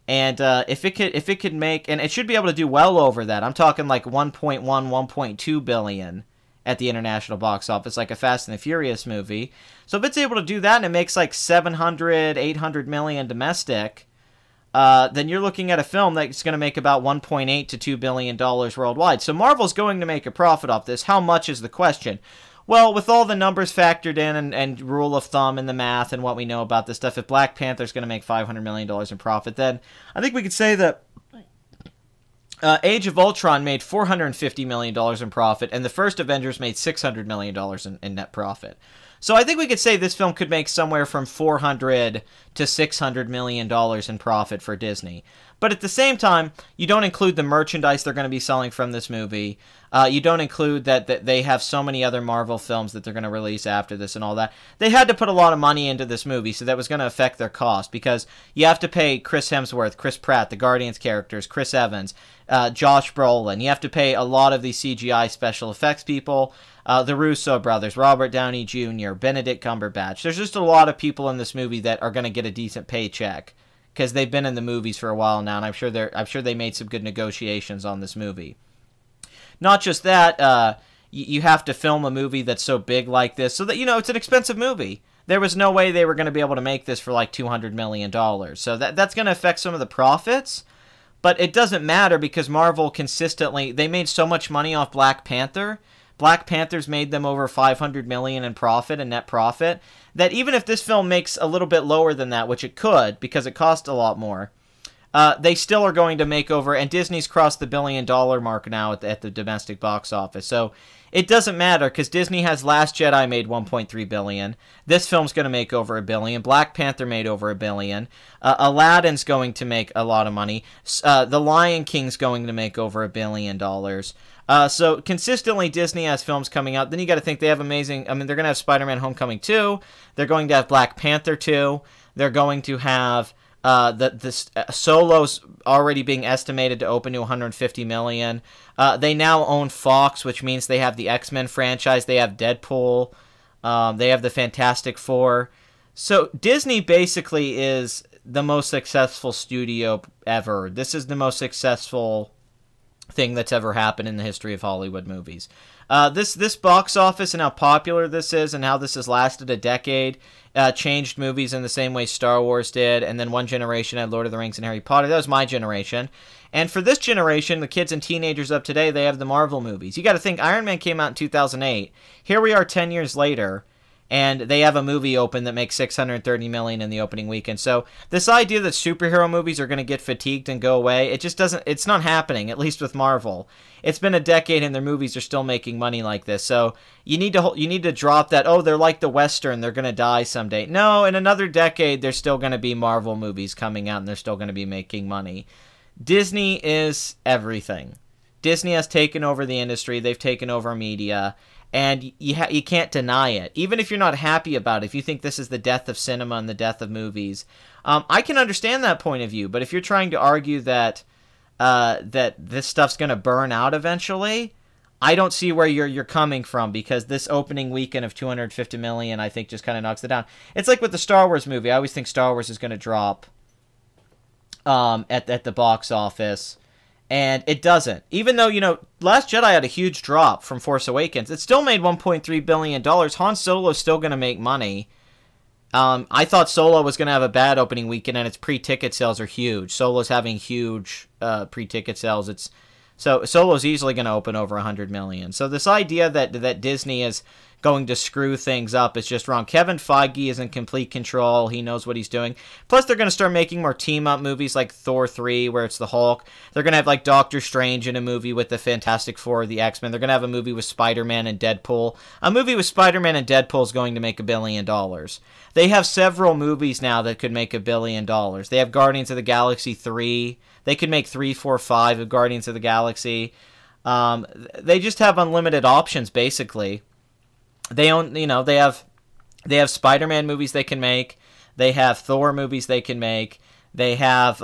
And if it could make, and it should be able to do well over that. I'm talking like 1.1, 1.2 billion at the international box office, like a Fast and the Furious movie. So if it's able to do that and it makes like 700, 800 million domestic, then you're looking at a film that's going to make about $1.8 to $2 billion worldwide. So Marvel's going to make a profit off this. How much is the question? Well, with all the numbers factored in and rule of thumb and the math and what we know about this stuff, if Black Panther's going to make $500 million in profit, then I think we could say that Age of Ultron made $450 million in profit, and the first Avengers made $600 million in net profit. So I think we could say this film could make somewhere from $400 to $600 million in profit for Disney. But at the same time, you don't include the merchandise they're going to be selling from this movie. You don't include that they have so many other Marvel films that they're going to release after this and all that. They had to put a lot of money into this movie, so that was going to affect their cost, because you have to pay Chris Hemsworth, Chris Pratt, the Guardians characters, Chris Evans, Josh Brolin. You have to pay a lot of these CGI special effects people, the Russo brothers, Robert Downey Jr., Benedict Cumberbatch. There's just a lot of people in this movie that are going to get a decent paycheck, because they've been in the movies for a while now, and I'm sure they made some good negotiations on this movie. Not just that, you have to film a movie that's so big like this, so that, it's an expensive movie. There was no way they were going to be able to make this for like $200 million. So that's going to affect some of the profits, but it doesn't matter, because Marvel consistently, they made so much money off Black Panther. Black Panther's made them over $500 million in profit and net profit, that even if this film makes a little bit lower than that, which it could because it cost a lot more, they still are going to make over, and Disney's crossed the $1 billion mark now at the domestic box office. So it doesn't matter, because Disney has Last Jedi made $1.3 billion. This film's going to make over $1 billion. Black Panther made over $1 billion. Aladdin's going to make a lot of money. The Lion King's going to make over $1 billion. So consistently Disney has films coming out. Then you got to think they have amazing, they're going to have Spider-Man Homecoming 2. They're going to have Black Panther 2. They're going to have Solo's already being estimated to open to $150 million. They now own Fox, which means they have the X-Men franchise. They have Deadpool. They have the Fantastic Four. So Disney basically is the most successful studio ever. This is the most successful thing that's ever happened in the history of Hollywood movies. This box office and how popular this is and how this has lasted a decade changed movies in the same way Star Wars did, and then one generation had Lord of the Rings and Harry Potter. That was my generation. And for this generation, the kids and teenagers of today, they have the Marvel movies. You got to think, Iron Man came out in 2008. Here we are 10 years later, and they have a movie open that makes $630 million in the opening weekend. So this idea that superhero movies are going to get fatigued and go away, it just doesn't. It's not happening. At least with Marvel, it's been a decade and their movies are still making money like this. So you need to drop that. Oh, they're like the Western. They're going to die someday. No, in another decade, there's still going to be Marvel movies coming out and they're still going to be making money. Disney is everything. Disney has taken over the industry. They've taken over media. And you can't deny it. Even if you're not happy about it, if you think this is the death of cinema and the death of movies, I can understand that point of view. But if you're trying to argue that that this stuff's going to burn out eventually, I don't see where you're coming from, because this opening weekend of $250 million, I think, just kind of knocks it down. It's like with the Star Wars movie. I always think Star Wars is going to drop at the box office. And it doesn't. Even though, Last Jedi had a huge drop from Force Awakens, it still made $1.3 billion. Han Solo's still going to make money. I thought Solo was going to have a bad opening weekend, and its pre-ticket sales are huge. Solo's having huge pre-ticket sales. So Solo's easily going to open over $100 million. So this idea that Disney is going to screw things up is just wrong. Kevin Feige is in complete control. He knows what he's doing. Plus, they're going to start making more team-up movies like Thor 3, where it's the Hulk. They're going to have like Doctor Strange in a movie with the Fantastic Four, the X-Men. They're going to have a movie with Spider-Man and Deadpool. A movie with Spider-Man and Deadpool is going to make $1 billion. They have several movies now that could make $1 billion. They have Guardians of the Galaxy 3. They could make 3, 4, 5 of Guardians of the Galaxy. They just have unlimited options, basically. They have Spider-Man movies they can make. They have Thor movies they can make. They have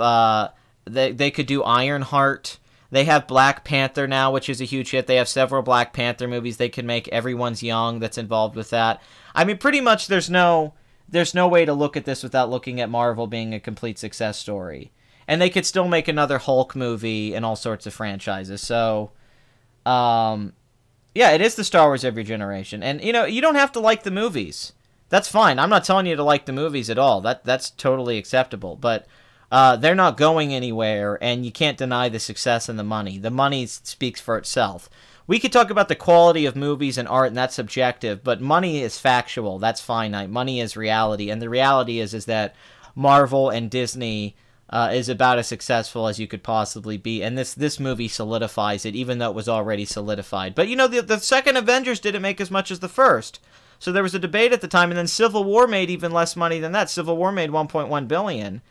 they could do Ironheart. They have Black Panther now, which is a huge hit. They have several Black Panther movies they can make. Everyone's Young that's involved with that. I mean, pretty much there's no way to look at this without looking at Marvel being a complete success story. And they could still make another Hulk movie and all sorts of franchises. So, yeah, it is the Star Wars of your generation. And, you don't have to like the movies. That's fine. I'm not telling you to like the movies at all. That's totally acceptable. But they're not going anywhere, and you can't deny the success and the money. The money speaks for itself. We could talk about the quality of movies and art, and that's subjective, but money is factual. That's finite. Money is reality. And the reality is that Marvel and Disney is about as successful as you could possibly be, and this movie solidifies it, even though it was already solidified. But the second Avengers didn't make as much as the first, so there was a debate at the time, and then Civil War made even less money than that. Civil War made $1.1 billion.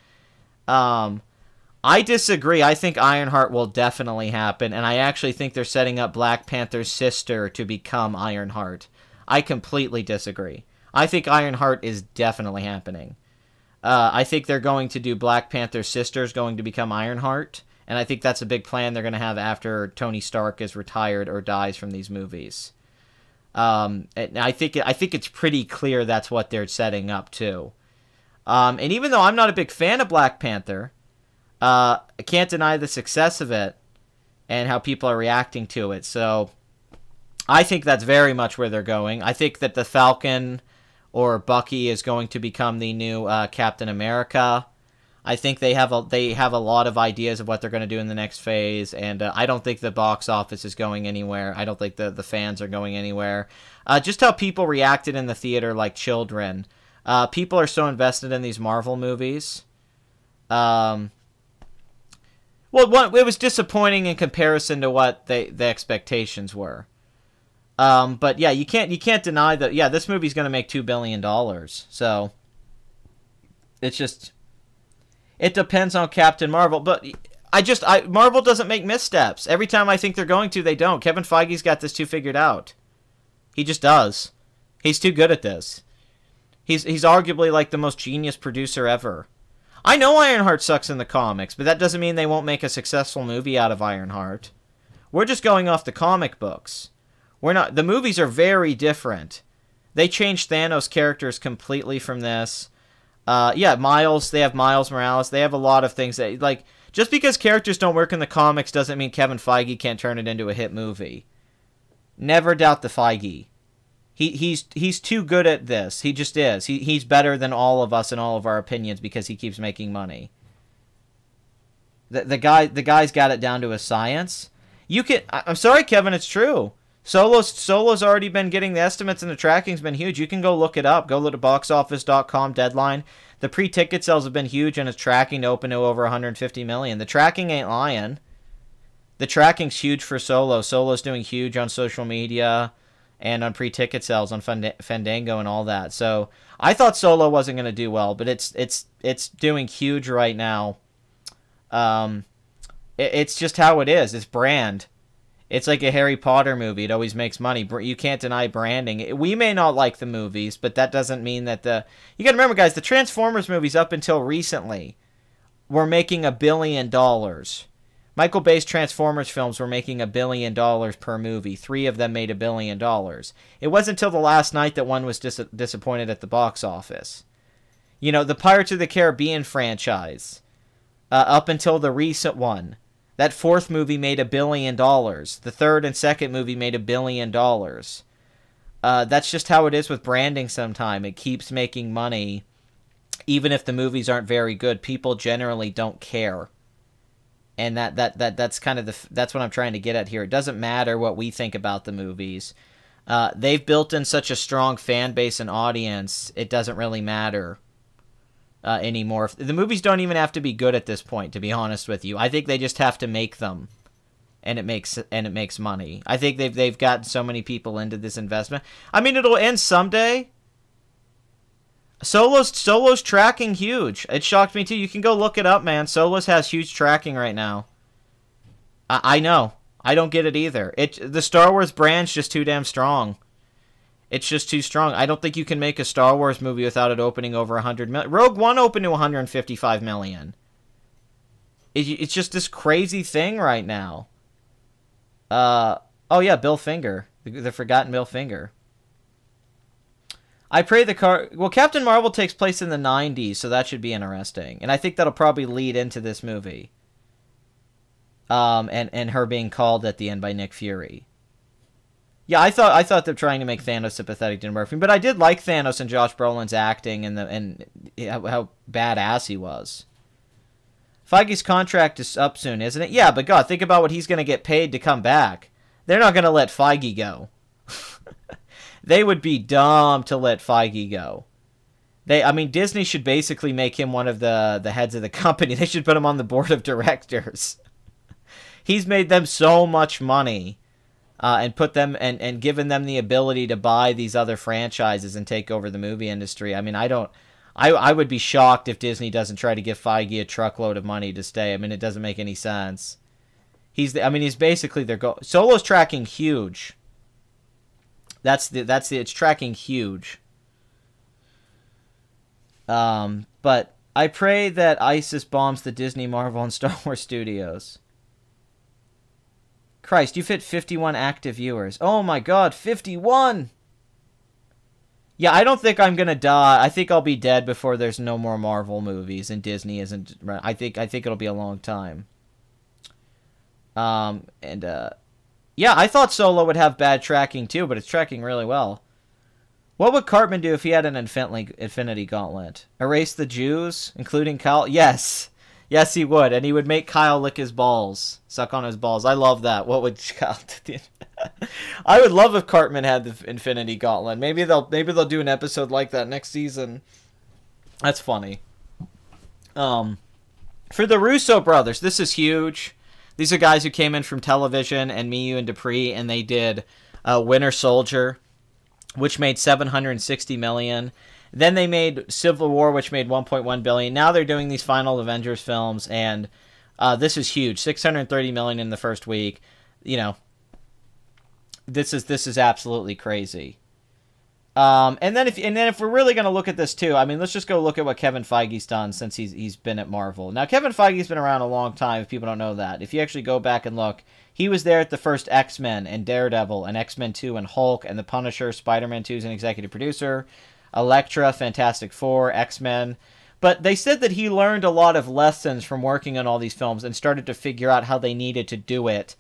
I disagree. I think Ironheart will definitely happen, and I actually think they're setting up Black Panther's sister to become Ironheart. I completely disagree. I think Ironheart is definitely happening. I think they're going to do Black Panther's sister is going to become Ironheart, and I think that's a big plan they're going to have after Tony Stark is retired or dies from these movies. And I think it's pretty clear that's what they're setting up too. And even though I'm not a big fan of Black Panther, I can't deny the success of it and how people are reacting to it. So I think that's very much where they're going. I think that the Falcon or Bucky is going to become the new Captain America. I think they have a lot of ideas of what they're going to do in the next phase, and I don't think the box office is going anywhere. I don't think the fans are going anywhere. Just how people reacted in the theater like children. People are so invested in these Marvel movies. Well, it was disappointing in comparison to what the expectations were. But yeah, you can't deny that. Yeah, this movie's going to make $2 billion. So it's just, it depends on Captain Marvel. But Marvel doesn't make missteps. Every time I think they're going to, they don't. Kevin Feige's got this too figured out. He just does. He's too good at this. He's arguably like the most genius producer ever. I know Ironheart sucks in the comics, but that doesn't mean they won't make a successful movie out of Ironheart. We're just going off the comic books. We're not. The movies are very different. They changed Thanos' characters completely from this. Yeah, Miles. They have Miles Morales. They have a lot of things that, like, just because characters don't work in the comics doesn't mean Kevin Feige can't turn it into a hit movie. Never doubt the Feige. He's too good at this. He just is. He's better than all of us in all of our opinions because he keeps making money. The guy's got it down to a science. I'm sorry, Kevin, it's true. Solo's already been getting the estimates, and the tracking's been huge. You can go look it up. Go look at boxoffice.com deadline. The pre-ticket sales have been huge, and it's tracking to open to over 150 million. The tracking ain't lying. The tracking's huge for Solo. Solo's doing huge on social media and on pre-ticket sales on Fandango and all that. So I thought Solo wasn't going to do well, but it's doing huge right now. It's just how it is. It's brand. It's like a Harry Potter movie. It always makes money. You can't deny branding. We may not like the movies, but that doesn't mean that the... You got to remember, guys, the Transformers movies up until recently were making $1 billion. Michael Bay's Transformers films were making $1 billion per movie. 3 of them made $1 billion. It wasn't until the last night that one was disappointed at the box office. You know, the Pirates of the Caribbean franchise, up until the recent one, that 4th movie made $1 billion. The 3rd and 2nd movie made $1 billion. That's just how it is with branding sometimes. It keeps making money. Even if the movies aren't very good, people generally don't care. And that's kind of that's what I'm trying to get at here. It doesn't matter what we think about the movies. They've built in such a strong fan base and audience, it doesn't really matter anymore. The movies don't even have to be good at this point, to be honest with you. I think they just have to make them, and it makes money. I think they've gotten so many people into this investment. I mean, it'll end someday. Solo's tracking huge. It shocked me too. You can go look it up, man. Solo's has huge tracking right now. I know. I don't get it either. The Star Wars brand's just too damn strong. It's just too strong. I don't think you can make a Star Wars movie without it opening over 100 million. Rogue One opened to 155 million. It's just this crazy thing right now. Oh yeah, Bill Finger. The forgotten Bill Finger. I pray well, Captain Marvel takes place in the 90s, so that should be interesting. And I think that'll probably lead into this movie. And her being called at the end by Nick Fury. Yeah, I thought they're trying to make Thanos sympathetic to Murphy, but I did like Thanos and Josh Brolin's acting and how badass he was. Feige's contract is up soon, isn't it? Yeah, but God, think about what he's going to get paid to come back. They're not going to let Feige go. They would be dumb to let Feige go. I mean, Disney should basically make him one of the heads of the company. They should put him on the board of directors. He's made them so much money, and put them and given them the ability to buy these other franchises and take over the movie industry. I mean, I would be shocked if Disney doesn't try to give Feige a truckload of money to stay. I mean, it doesn't make any sense. He's basically their goal. Solo's tracking huge. It's tracking huge. But I pray that ISIS bombs the Disney, Marvel, and Star Wars studios. Christ, you've hit 51 active viewers. Oh my God, 51! Yeah, I don't think I'm gonna die. I think I'll be dead before there's no more Marvel movies and Disney isn't. I think it'll be a long time. Yeah, I thought Solo would have bad tracking too, but it's tracking really well. What would Cartman do if he had an Infinity Gauntlet? Erase the Jews, including Kyle? Yes. Yes, he would. And he would make Kyle lick his balls. Suck on his balls. I love that. What would Kyle do? I would love if Cartman had the Infinity Gauntlet. Maybe they'll do an episode like that next season. That's funny. For the Russo brothers, this is huge. These are guys who came in from television and Miyu and Dupree, and they did Winter Soldier, which made $760 million. Then they made Civil War, which made $1.1 billion. Now they're doing these final Avengers films, and this is huge. $630 million in the first week. You know, this is absolutely crazy. And then if we're really gonna look at this too, I mean, let's just go look at what Kevin Feige's done since he's been at Marvel. Now, Kevin Feige's been around a long time. If people don't know that, if you actually go back and look, he was there at the first X-Men and Daredevil and X-Men 2 and Hulk and the Punisher. Spider-Man 2 is an executive producer. Elektra, Fantastic Four, X-Men. But they said that he learned a lot of lessons from working on all these films and started to figure out how they needed to do it.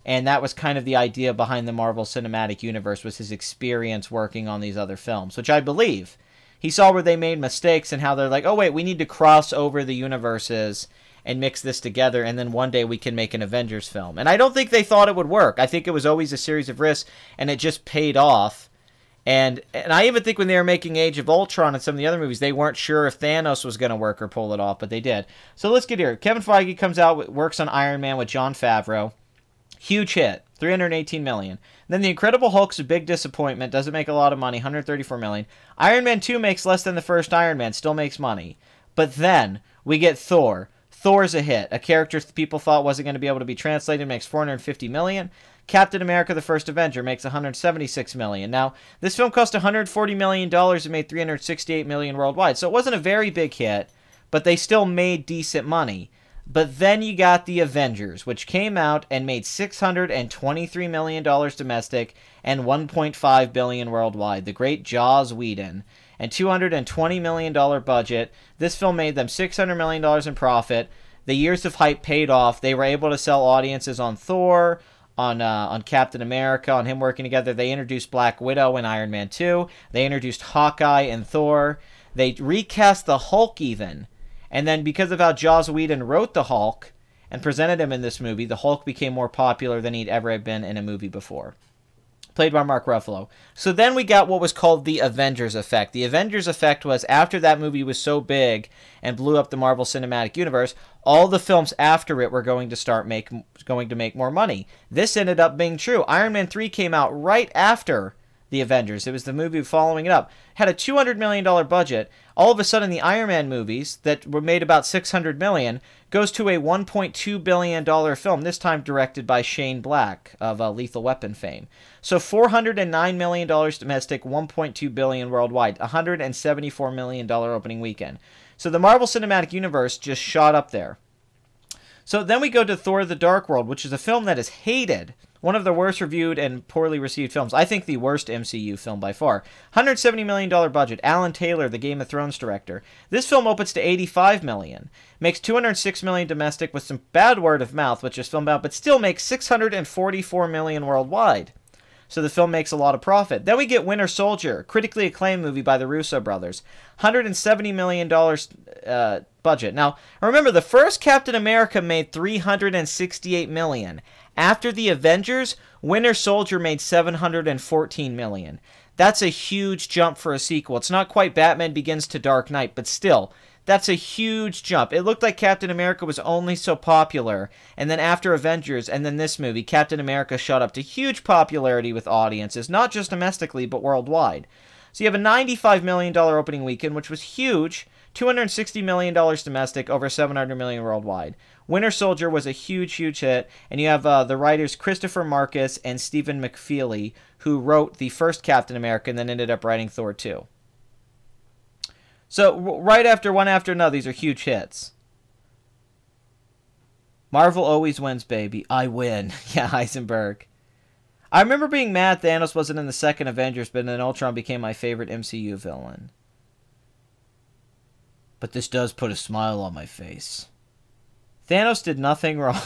And that was kind of the idea behind the Marvel Cinematic Universe, was his experience working on these other films, which I believe. He saw where they made mistakes and how they're like, oh, wait, we need to cross over the universes and mix this together, and then one day we can make an Avengers film. And I don't think they thought it would work. I think it was always a series of risks, and it just paid off. And I even think when they were making Age of Ultron and some of the other movies, they weren't sure if Thanos was going to work or pull it off, but they did. So let's get here. Kevin Feige comes out, works on Iron Man with Jon Favreau. Huge hit, $318 million. Then The Incredible Hulk's a big disappointment, doesn't make a lot of money, $134 million. Iron Man 2 makes less than the first Iron Man, still makes money. But then we get Thor. Thor's a hit, a character people thought wasn't going to be able to be translated, makes $450 million. Captain America: The First Avenger makes $176 million. Now, this film cost $140 million and made $368 million worldwide, so it wasn't a very big hit, but they still made decent money. But then you got The Avengers, which came out and made $623 million domestic and $1.5 billion worldwide. The great Joss Whedon. And $220 million budget. This film made them $600 million in profit. The years of hype paid off. They were able to sell audiences on Thor, on Captain America, on him working together. They introduced Black Widow in Iron Man 2. They introduced Hawkeye and Thor. They recast the Hulk even. And then because of how Joss Whedon wrote the Hulk and presented him in this movie, the Hulk became more popular than he'd ever been in a movie before. Played by Mark Ruffalo. So then we got what was called the Avengers effect. The Avengers effect was after that movie was so big and blew up the Marvel Cinematic Universe, all the films after it were going to make more money. This ended up being true. Iron Man 3 came out right after the Avengers. It was the movie following it up. Had a $200 million budget. All of a sudden, the Iron Man movies that were made about $600 million goes to a $1.2 billion film, this time directed by Shane Black of Lethal Weapon fame. So $409 million domestic, $1.2 billion worldwide, $174 million opening weekend. So the Marvel Cinematic Universe just shot up there. So then we go to Thor: The Dark World, which is a film that is hated. One of the worst reviewed and poorly received films. I think the worst MCU film by far. $170 million budget. Alan Taylor, the Game of Thrones director. This film opens to $85 million. Makes $206 million domestic with some bad word of mouth, which is filmed out, but still makes $644 million worldwide. So the film makes a lot of profit. Then we get Winter Soldier, critically acclaimed movie by the Russo brothers. $170 million budget. Now, remember, the first Captain America made $368 million. After the Avengers, Winter Soldier made $714 million. That's a huge jump for a sequel. It's not quite Batman Begins to Dark Knight, but still, that's a huge jump. It looked like Captain America was only so popular, and then after Avengers, and then this movie, Captain America shot up to huge popularity with audiences, not just domestically, but worldwide. So you have a $95 million opening weekend, which was huge, $260 million domestic, over $700 million worldwide. Winter Soldier was a huge, huge hit, and you have the writers Christopher Marcus and Stephen McFeely, who wrote the first Captain America and then ended up writing Thor 2. So, right after one after another, these are huge hits. Marvel always wins, baby. I win. Yeah, Heisenberg. I remember being mad Thanos wasn't in the second Avengers, but then Ultron became my favorite MCU villain. But this does put a smile on my face. Thanos did nothing wrong.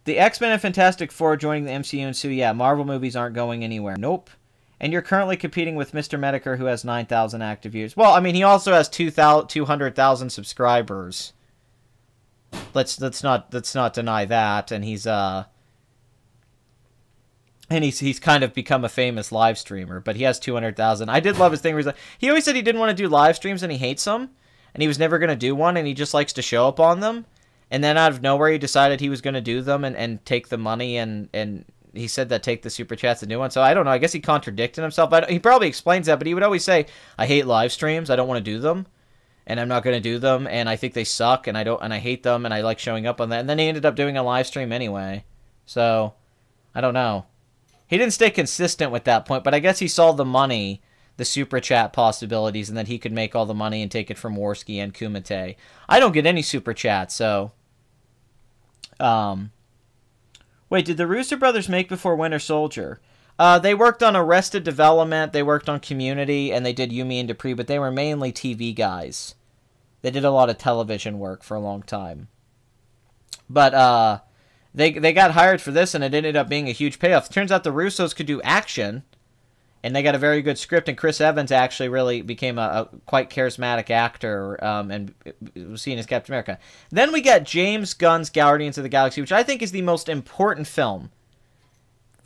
The X-Men and Fantastic Four joining the MCU and so yeah, Marvel movies aren't going anywhere. Nope. And you're currently competing with Mr. Medicare, who has 9,000 active viewers. Well, I mean, he also has 200,000 subscribers. Let's not deny that. And he's kind of become a famous live streamer, but he has 200,000. I did love his thing where he always said he didn't want to do live streams and he hates them, and he was never going to do one, and he just likes to show up on them. And then out of nowhere, he decided he was going to do them and take the money, and he said that take the super chats and do one. So I don't know. I guess he contradicted himself. He probably explains that, but he would always say, "I hate live streams. I don't want to do them, and I'm not going to do them, and I think they suck, and I hate them, and I like showing up on that." And then he ended up doing a live stream anyway. So I don't know. He didn't stay consistent with that point, but I guess he saw the money, the super chat possibilities, and that he could make all the money and take it from Worski and Kumite. I don't get any super chats, so wait, did the Russo brothers make before Winter Soldier? They worked on Arrested Development, they worked on Community, and they did Yumi and Dupree, but they were mainly TV guys. They did a lot of television work for a long time. But they got hired for this, and it ended up being a huge payoff. It turns out the Russos could do action, And they got a very good script, and Chris Evans actually really became a quite charismatic actor, and was seen as Captain America. Then we get James Gunn's Guardians of the Galaxy, which I think is the most important film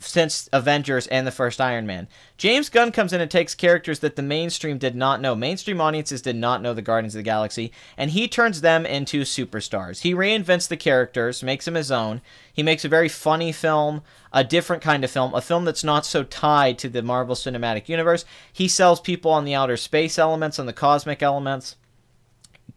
since Avengers and the first Iron Man. James Gunn comes in and takes characters that the mainstream did not know. Mainstream audiences did not know the Guardians of the Galaxy, and he turns them into superstars. He reinvents the characters, makes them his own. He makes a very funny film, a different kind of film, a film that's not so tied to the Marvel Cinematic Universe. He sells people on the outer space elements, on the cosmic elements.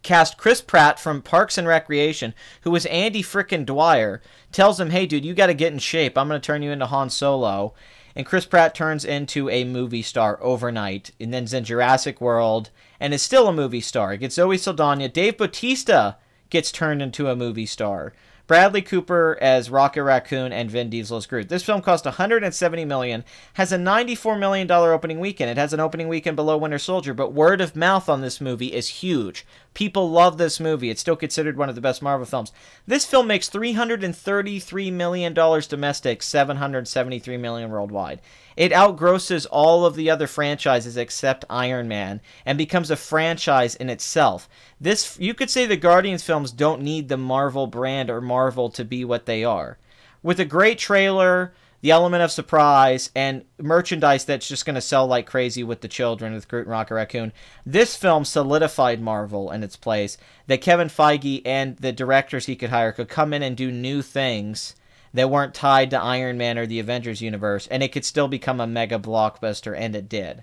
Cast Chris Pratt from Parks and Recreation, who was Andy frickin' Dwyer, tells him, hey, dude, you got to get in shape. I'm going to turn you into Han Solo. And Chris Pratt turns into a movie star overnight, and then's in Jurassic World, and is still a movie star. It gets Zoe Saldana. Dave Bautista gets turned into a movie star. Bradley Cooper as Rocket Raccoon, and Vin Diesel as Groot. This film cost $170 million, has a $94 million opening weekend. It has an opening weekend below Winter Soldier, but word of mouth on this movie is huge. People love this movie. It's still considered one of the best Marvel films. This film makes $333 million domestic, $773 million worldwide. It outgrosses all of the other franchises except Iron Man, and becomes a franchise in itself. This, you could say the Guardians films don't need the Marvel brand or Marvel to be what they are. With a great trailer, the element of surprise, and merchandise that's just going to sell like crazy with the children, with Groot and Rocket Raccoon, this film solidified Marvel in its place, that Kevin Feige and the directors he could hire could come in and do new things that weren't tied to Iron Man or the Avengers universe, and it could still become a mega blockbuster, and it did.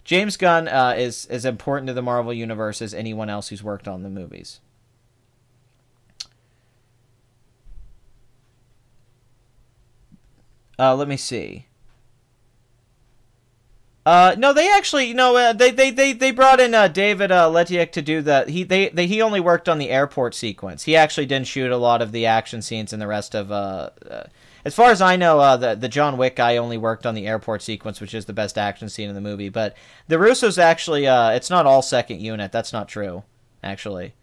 James Gunn is as important to the Marvel universe as anyone else who's worked on the movies. Let me see. No, they actually, they brought in David Letiak to do the. He only worked on the airport sequence. He actually didn't shoot a lot of the action scenes and the rest of. As far as I know, the John Wick guy only worked on the airport sequence, which is the best action scene in the movie. But the Russos actually, it's not all second unit. That's not true, actually.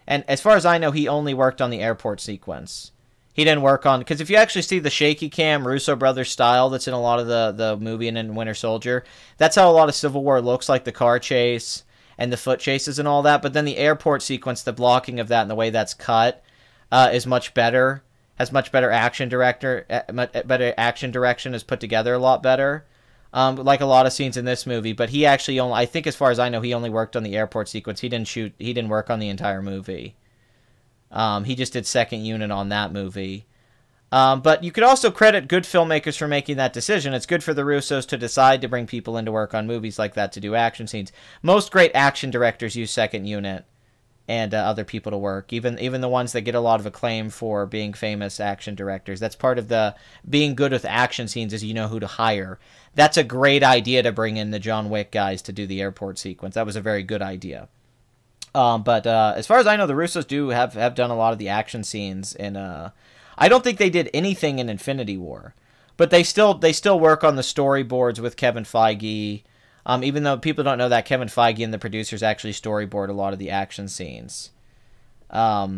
And as far as I know, he only worked on the airport sequence. He didn't work on, because if you actually see the shaky cam Russo brothers style that's in a lot of the movie and in Winter Soldier, that's how a lot of Civil War looks, like the car chase and the foot chases and all that. But then the airport sequence, the blocking of that and the way that's cut is much better. Has much better action better action direction, is put together a lot better. Like a lot of scenes in this movie, but he actually only, I think as far as I know, he only worked on the airport sequence. He didn't work on the entire movie. He just did second unit on that movie. But you could also credit good filmmakers for making that decision. It's good for the Russos to decide to bring people in to work on movies like that to do action scenes. Most great action directors use second unit and other people to work. Even the ones that get a lot of acclaim for being famous action directors. That's part of the being good with action scenes, is you know who to hire. That's a great idea to bring in the John Wick guys to do the airport sequence. That was a very good idea. But as far as I know, the Russos do have done a lot of the action scenes in. I don't think they did anything in Infinity War, but they still work on the storyboards with Kevin Feige. Even though people don't know that, Kevin Feige and the producers actually storyboard a lot of the action scenes. Yeah,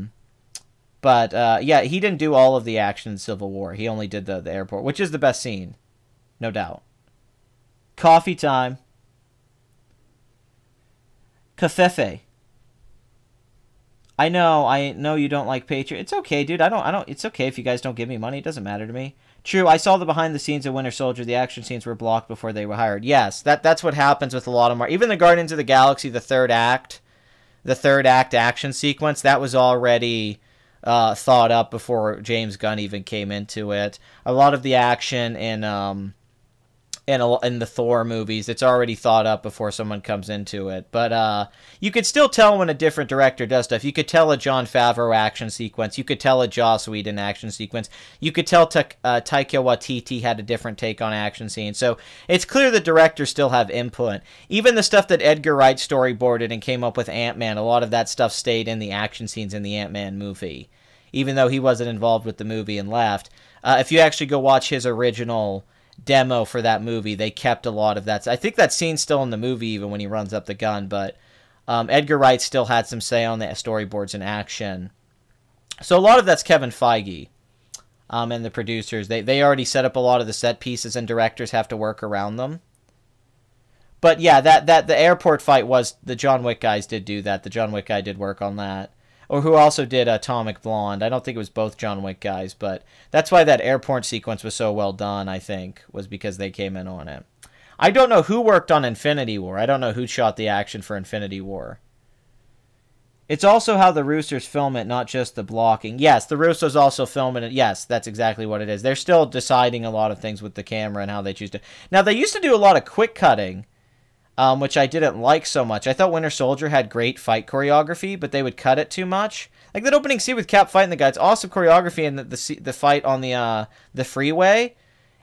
he didn't do all of the action in Civil War. He only did the airport, which is the best scene, no doubt. Coffee time. Cafefe. I know you don't like Patriot. It's okay, dude. I don't. It's okay if you guys don't give me money. It doesn't matter to me. True, I saw the behind the scenes of Winter Soldier. The action scenes were blocked before they were hired. Yes, that's what happens with a lot of even the Guardians of the Galaxy, the third act action sequence, that was already thought up before James Gunn even came into it. A lot of the action in the Thor movies, it's already thought up before someone comes into it. But you could still tell when a different director does stuff. You could tell a Jon Favreau action sequence. You could tell a Joss Whedon action sequence. You could tell Taika Waititi had a different take on action scenes. So it's clear the directors still have input. Even the stuff that Edgar Wright storyboarded and came up with Ant-Man, a lot of that stuff stayed in the action scenes in the Ant-Man movie, even though he wasn't involved with the movie and left. If you actually go watch his original demo for that movie, they kept a lot of that. I think that scene's still in the movie even when he runs up the gun, but Edgar Wright still had some say on the storyboards and action. So a lot of that's Kevin Feige and the producers. They already set up a lot of the set pieces, and directors have to work around them. But yeah, that the airport fight was the John Wick guys did do that. The John Wick guy did work on that. Or who also did Atomic Blonde. I don't think it was both John Wick guys, but that's why that airport sequence was so well done, I think, was because they came in on it. I don't know who worked on Infinity War. I don't know who shot the action for Infinity War. It's also how the Russos film it, not just the blocking. Yes, the Russos also film it. Yes, that's exactly what it is. They're still deciding a lot of things with the camera and how they choose to. Now, they used to do a lot of quick cutting, which I didn't like so much. I thought Winter Soldier had great fight choreography, but they would cut it too much. Like that opening scene with Cap fighting the guy, it's awesome choreography, and the fight on the freeway,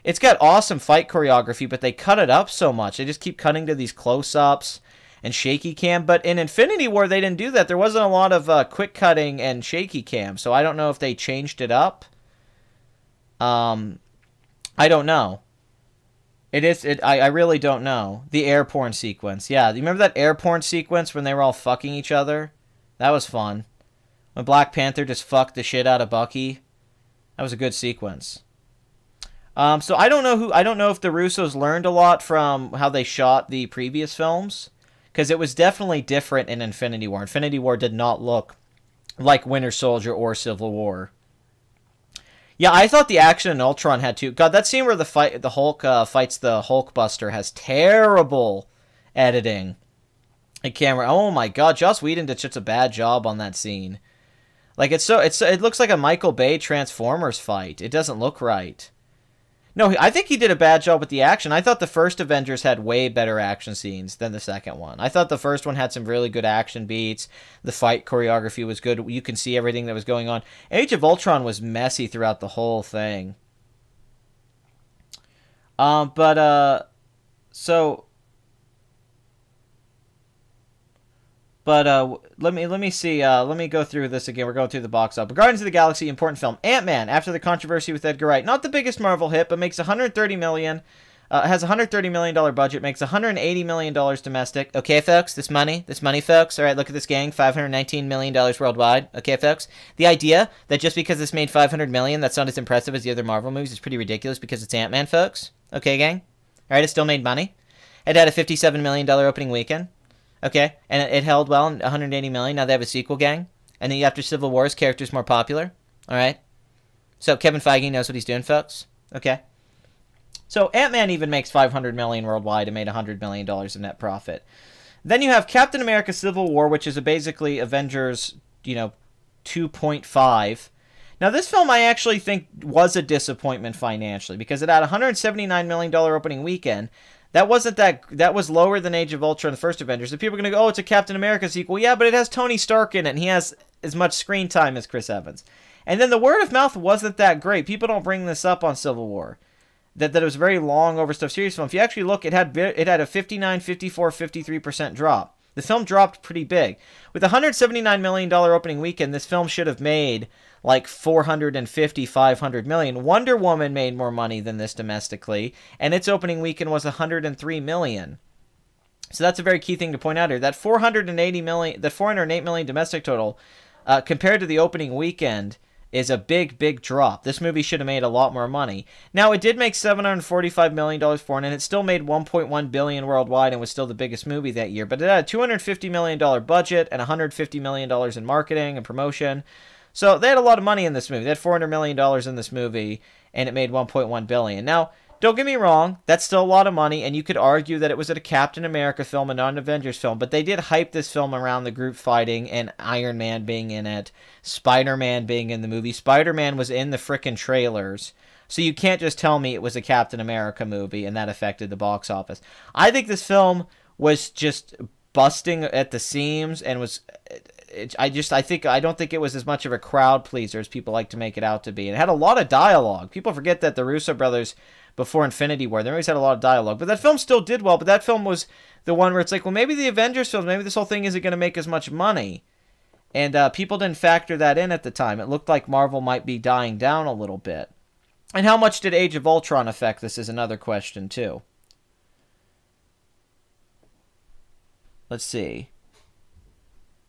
it's got awesome fight choreography, but they cut it up so much. They just keep cutting to these close-ups and shaky cam. But in Infinity War, they didn't do that. There wasn't a lot of quick cutting and shaky cam, so I don't know if they changed it up. I don't know. I really don't know. The air porn sequence. Yeah, you remember that air porn sequence when they were all fucking each other? That was fun. When Black Panther just fucked the shit out of Bucky. That was a good sequence. So I don't know if the Russos learned a lot from how they shot the previous films, because it was definitely different in Infinity War. Infinity War did not look like Winter Soldier or Civil War. Yeah, I thought the action in Ultron had too. God, that scene where the Hulk fights the Hulkbuster has terrible editing and camera. Oh my God, Joss Whedon did such a bad job on that scene. Like it looks like a Michael Bay Transformers fight. It doesn't look right. No, I think he did a bad job with the action. I thought the first Avengers had way better action scenes than the second one. I thought the first one had some really good action beats. The fight choreography was good. You can see everything that was going on. Age of Ultron was messy throughout the whole thing. Let me see. Let me go through this again. We're going through the box office. Guardians of the Galaxy, important film. Ant-Man, after the controversy with Edgar Wright, not the biggest Marvel hit, but makes $130 million. Has a $130 million budget, makes $180 million domestic. Okay, folks, this money, folks. All right, look at this, gang. $519 million worldwide. Okay, folks. The idea that just because this made $500 million, that's not as impressive as the other Marvel movies is pretty ridiculous because it's Ant-Man, folks. Okay, gang. All right, it still made money. It had a $57 million opening weekend. Okay, and it held well, in $180 million. Now they have a sequel, gang. And then after Civil War, his character's more popular. All right? So Kevin Feige knows what he's doing, folks. Okay? So Ant-Man even makes $500 million worldwide and made $100 million of net profit. Then you have Captain America Civil War, which is basically Avengers, 2.5. Now, this film I actually think was a disappointment financially because it had a $179 million opening weekend. That was lower than Age of Ultron, the first Avengers. And people are going to go, oh, it's a Captain America sequel. Yeah, but it has Tony Stark in it, and he has as much screen time as Chris Evans. And then the word of mouth wasn't that great. People don't bring this up on Civil War. That it was very long, overstuffed series film. If you actually look, it had a 59, 54, 53% drop. The film dropped pretty big. With a $179 million opening weekend, this film should have made like 450, 500 million. Wonder Woman made more money than this domestically, and its opening weekend was 103 million. So that's a very key thing to point out here. That 408 million domestic total, compared to the opening weekend, is a big, big drop. This movie should have made a lot more money. Now, it did make $745 million foreign, and it still made $1.1 billion worldwide and was still the biggest movie that year. But it had a $250 million budget and $150 million in marketing and promotion. So they had a lot of money in this movie. They had $400 million in this movie, and it made $1.1 billion. Now, don't get me wrong, that's still a lot of money, and you could argue that it was a Captain America film and not an Avengers film, but they did hype this film around the group fighting and Iron Man being in it, Spider-Man being in the movie. Spider-Man was in the frickin' trailers, so you can't just tell me it was a Captain America movie and that affected the box office. I think this film was just busting at the seams and was... I don't think it was as much of a crowd pleaser as people like to make it out to be. And it had a lot of dialogue. People forget that the Russo brothers, before Infinity War, they always had a lot of dialogue. But that film still did well. But that film was the one where it's like, well, maybe the Avengers films, maybe this whole thing isn't going to make as much money. And people didn't factor that in at the time. It looked like Marvel might be dying down a little bit. And how much did Age of Ultron affect this is another question, too. Let's see.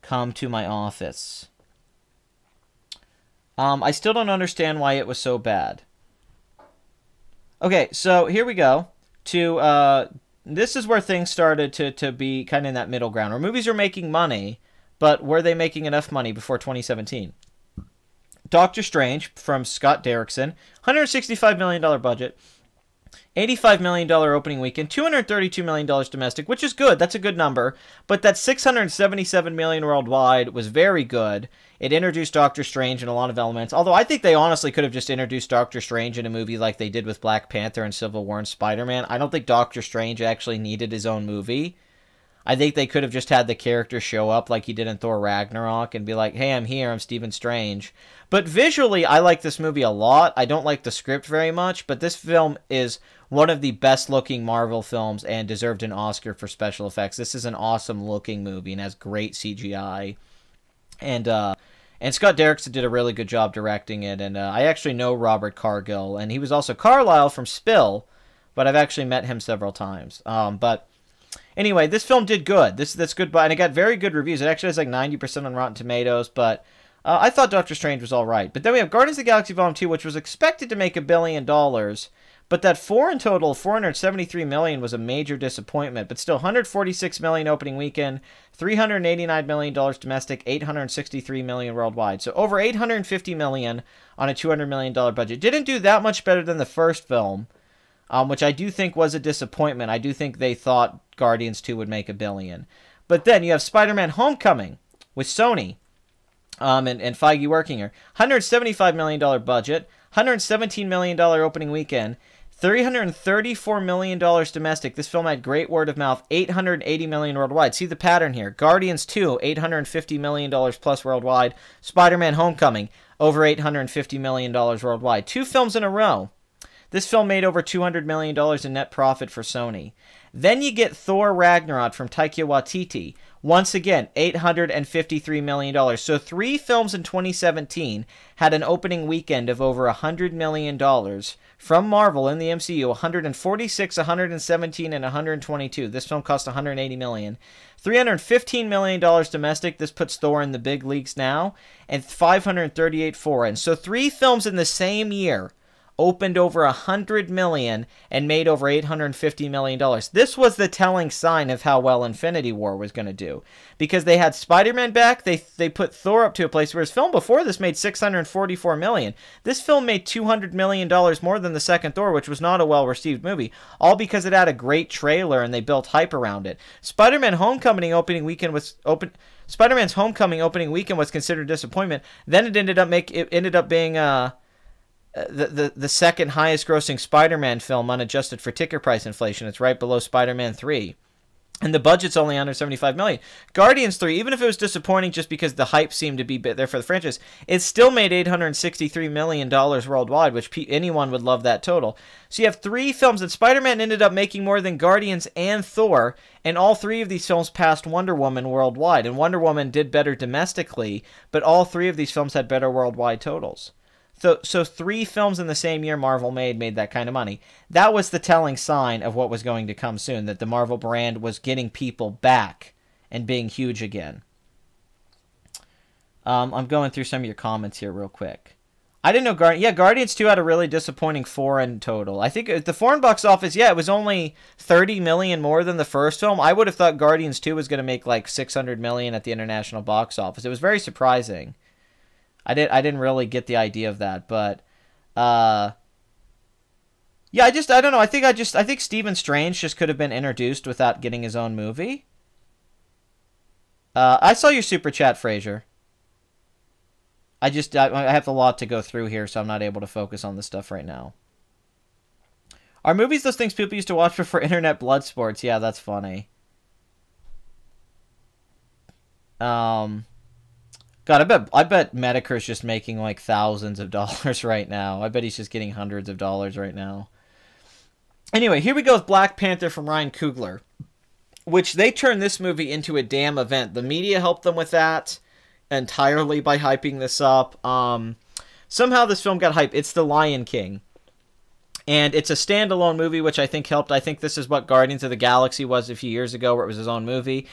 Come to my office. I still don't understand why it was so bad. Okay, so here we go to this is where things started to be kind of in that middle ground, where movies are making money, but were they making enough money before 2017? Doctor Strange from Scott Derrickson, $165 million budget, $85 million opening weekend, $232 million domestic, which is good. That's a good number. But that $677 million worldwide was very good. It introduced Doctor Strange in a lot of elements. Although I think they honestly could have just introduced Doctor Strange in a movie like they did with Black Panther and Civil War and Spider-Man. I don't think Doctor Strange actually needed his own movie. I think they could have just had the character show up like he did in Thor Ragnarok and be like, hey, I'm here, I'm Stephen Strange. But visually, I like this movie a lot. I don't like the script very much, but this film is one of the best-looking Marvel films and deserved an Oscar for special effects. This is an awesome-looking movie and has great CGI. And Scott Derrickson did a really good job directing it. And I actually know Robert Cargill, and he was also Carlisle from Spill, but I've actually met him several times. But anyway, this film did good. That's good, and it got very good reviews. It actually has like 90% on Rotten Tomatoes, but I thought Doctor Strange was all right. But then we have Guardians of the Galaxy Vol. 2, which was expected to make $1 billion, but that in total, $473 million, was a major disappointment. But still, $146 million opening weekend, $389 million domestic, $863 million worldwide. So over $850 million on a $200 million budget. Didn't do that much better than the first film, which I do think was a disappointment. I do think they thought Guardians 2 would make $1 billion. But then you have Spider-Man Homecoming with Sony and Feige working here. $175 million budget, $117 million opening weekend, $334 million domestic. This film had great word of mouth, $880 million worldwide. See the pattern here. Guardians 2, $850 million plus worldwide. Spider-Man Homecoming, over $850 million worldwide. 2 films in a row. This film made over $200 million in net profit for Sony. Then you get Thor Ragnarok from Taika Waititi. Once again, $853 million. So 3 films in 2017 had an opening weekend of over $100 million from Marvel in the MCU. 146, 117, and 122. This film cost $180 million. $315 million domestic. This puts Thor in the big leagues now. And $538 foreign. So 3 films in the same year opened over $100 million and made over $850 million. This was the telling sign of how well Infinity War was going to do. Because they had Spider-Man back, they put Thor up to a place where his film before this made $644 million. This film made $200 million more than the second Thor, which was not a well-received movie, all because it had a great trailer and they built hype around it. Spider-Man's Homecoming opening weekend was considered a disappointment. Then it ended up being the second highest grossing Spider-Man film unadjusted for ticket price inflation. It's right below Spider-Man 3. And the budget's only under $75 million. Guardians 3, even if it was disappointing just because the hype seemed to be there for the franchise, it still made $863 million worldwide, which anyone would love that total. So you have 3 films, and Spider-Man ended up making more than Guardians and Thor, and all 3 of these films passed Wonder Woman worldwide. And Wonder Woman did better domestically, but all 3 of these films had better worldwide totals. So 3 films in the same year Marvel made that kind of money. That was the telling sign of what was going to come soon, that the Marvel brand was getting people back and being huge again. I'm going through some of your comments here real quick. I didn't know Guardians 2 had a really disappointing foreign total. I think the foreign box office, it was only $30 million more than the first film. I would have thought Guardians 2 was going to make like $600 million at the international box office. It was very surprising. I didn't really get the idea of that, but I don't know. I think Stephen Strange just could have been introduced without getting his own movie. I saw your super chat, Fraser. I have a lot to go through here, so I'm not able to focus on this stuff right now. Are movies those things people used to watch before internet blood sports? Yeah, that's funny. God, I bet Medicare's just making like thousands of dollars right now. I bet he's just getting hundreds of dollars right now. Anyway, here we go with Black Panther from Ryan Coogler, which they turned this movie into a damn event. The media helped them with that entirely by hyping this up. Somehow this film got hyped. It's The Lion King. And it's a standalone movie, which I think helped. I think this is what Guardians of the Galaxy was a few years ago, where it was his own movie.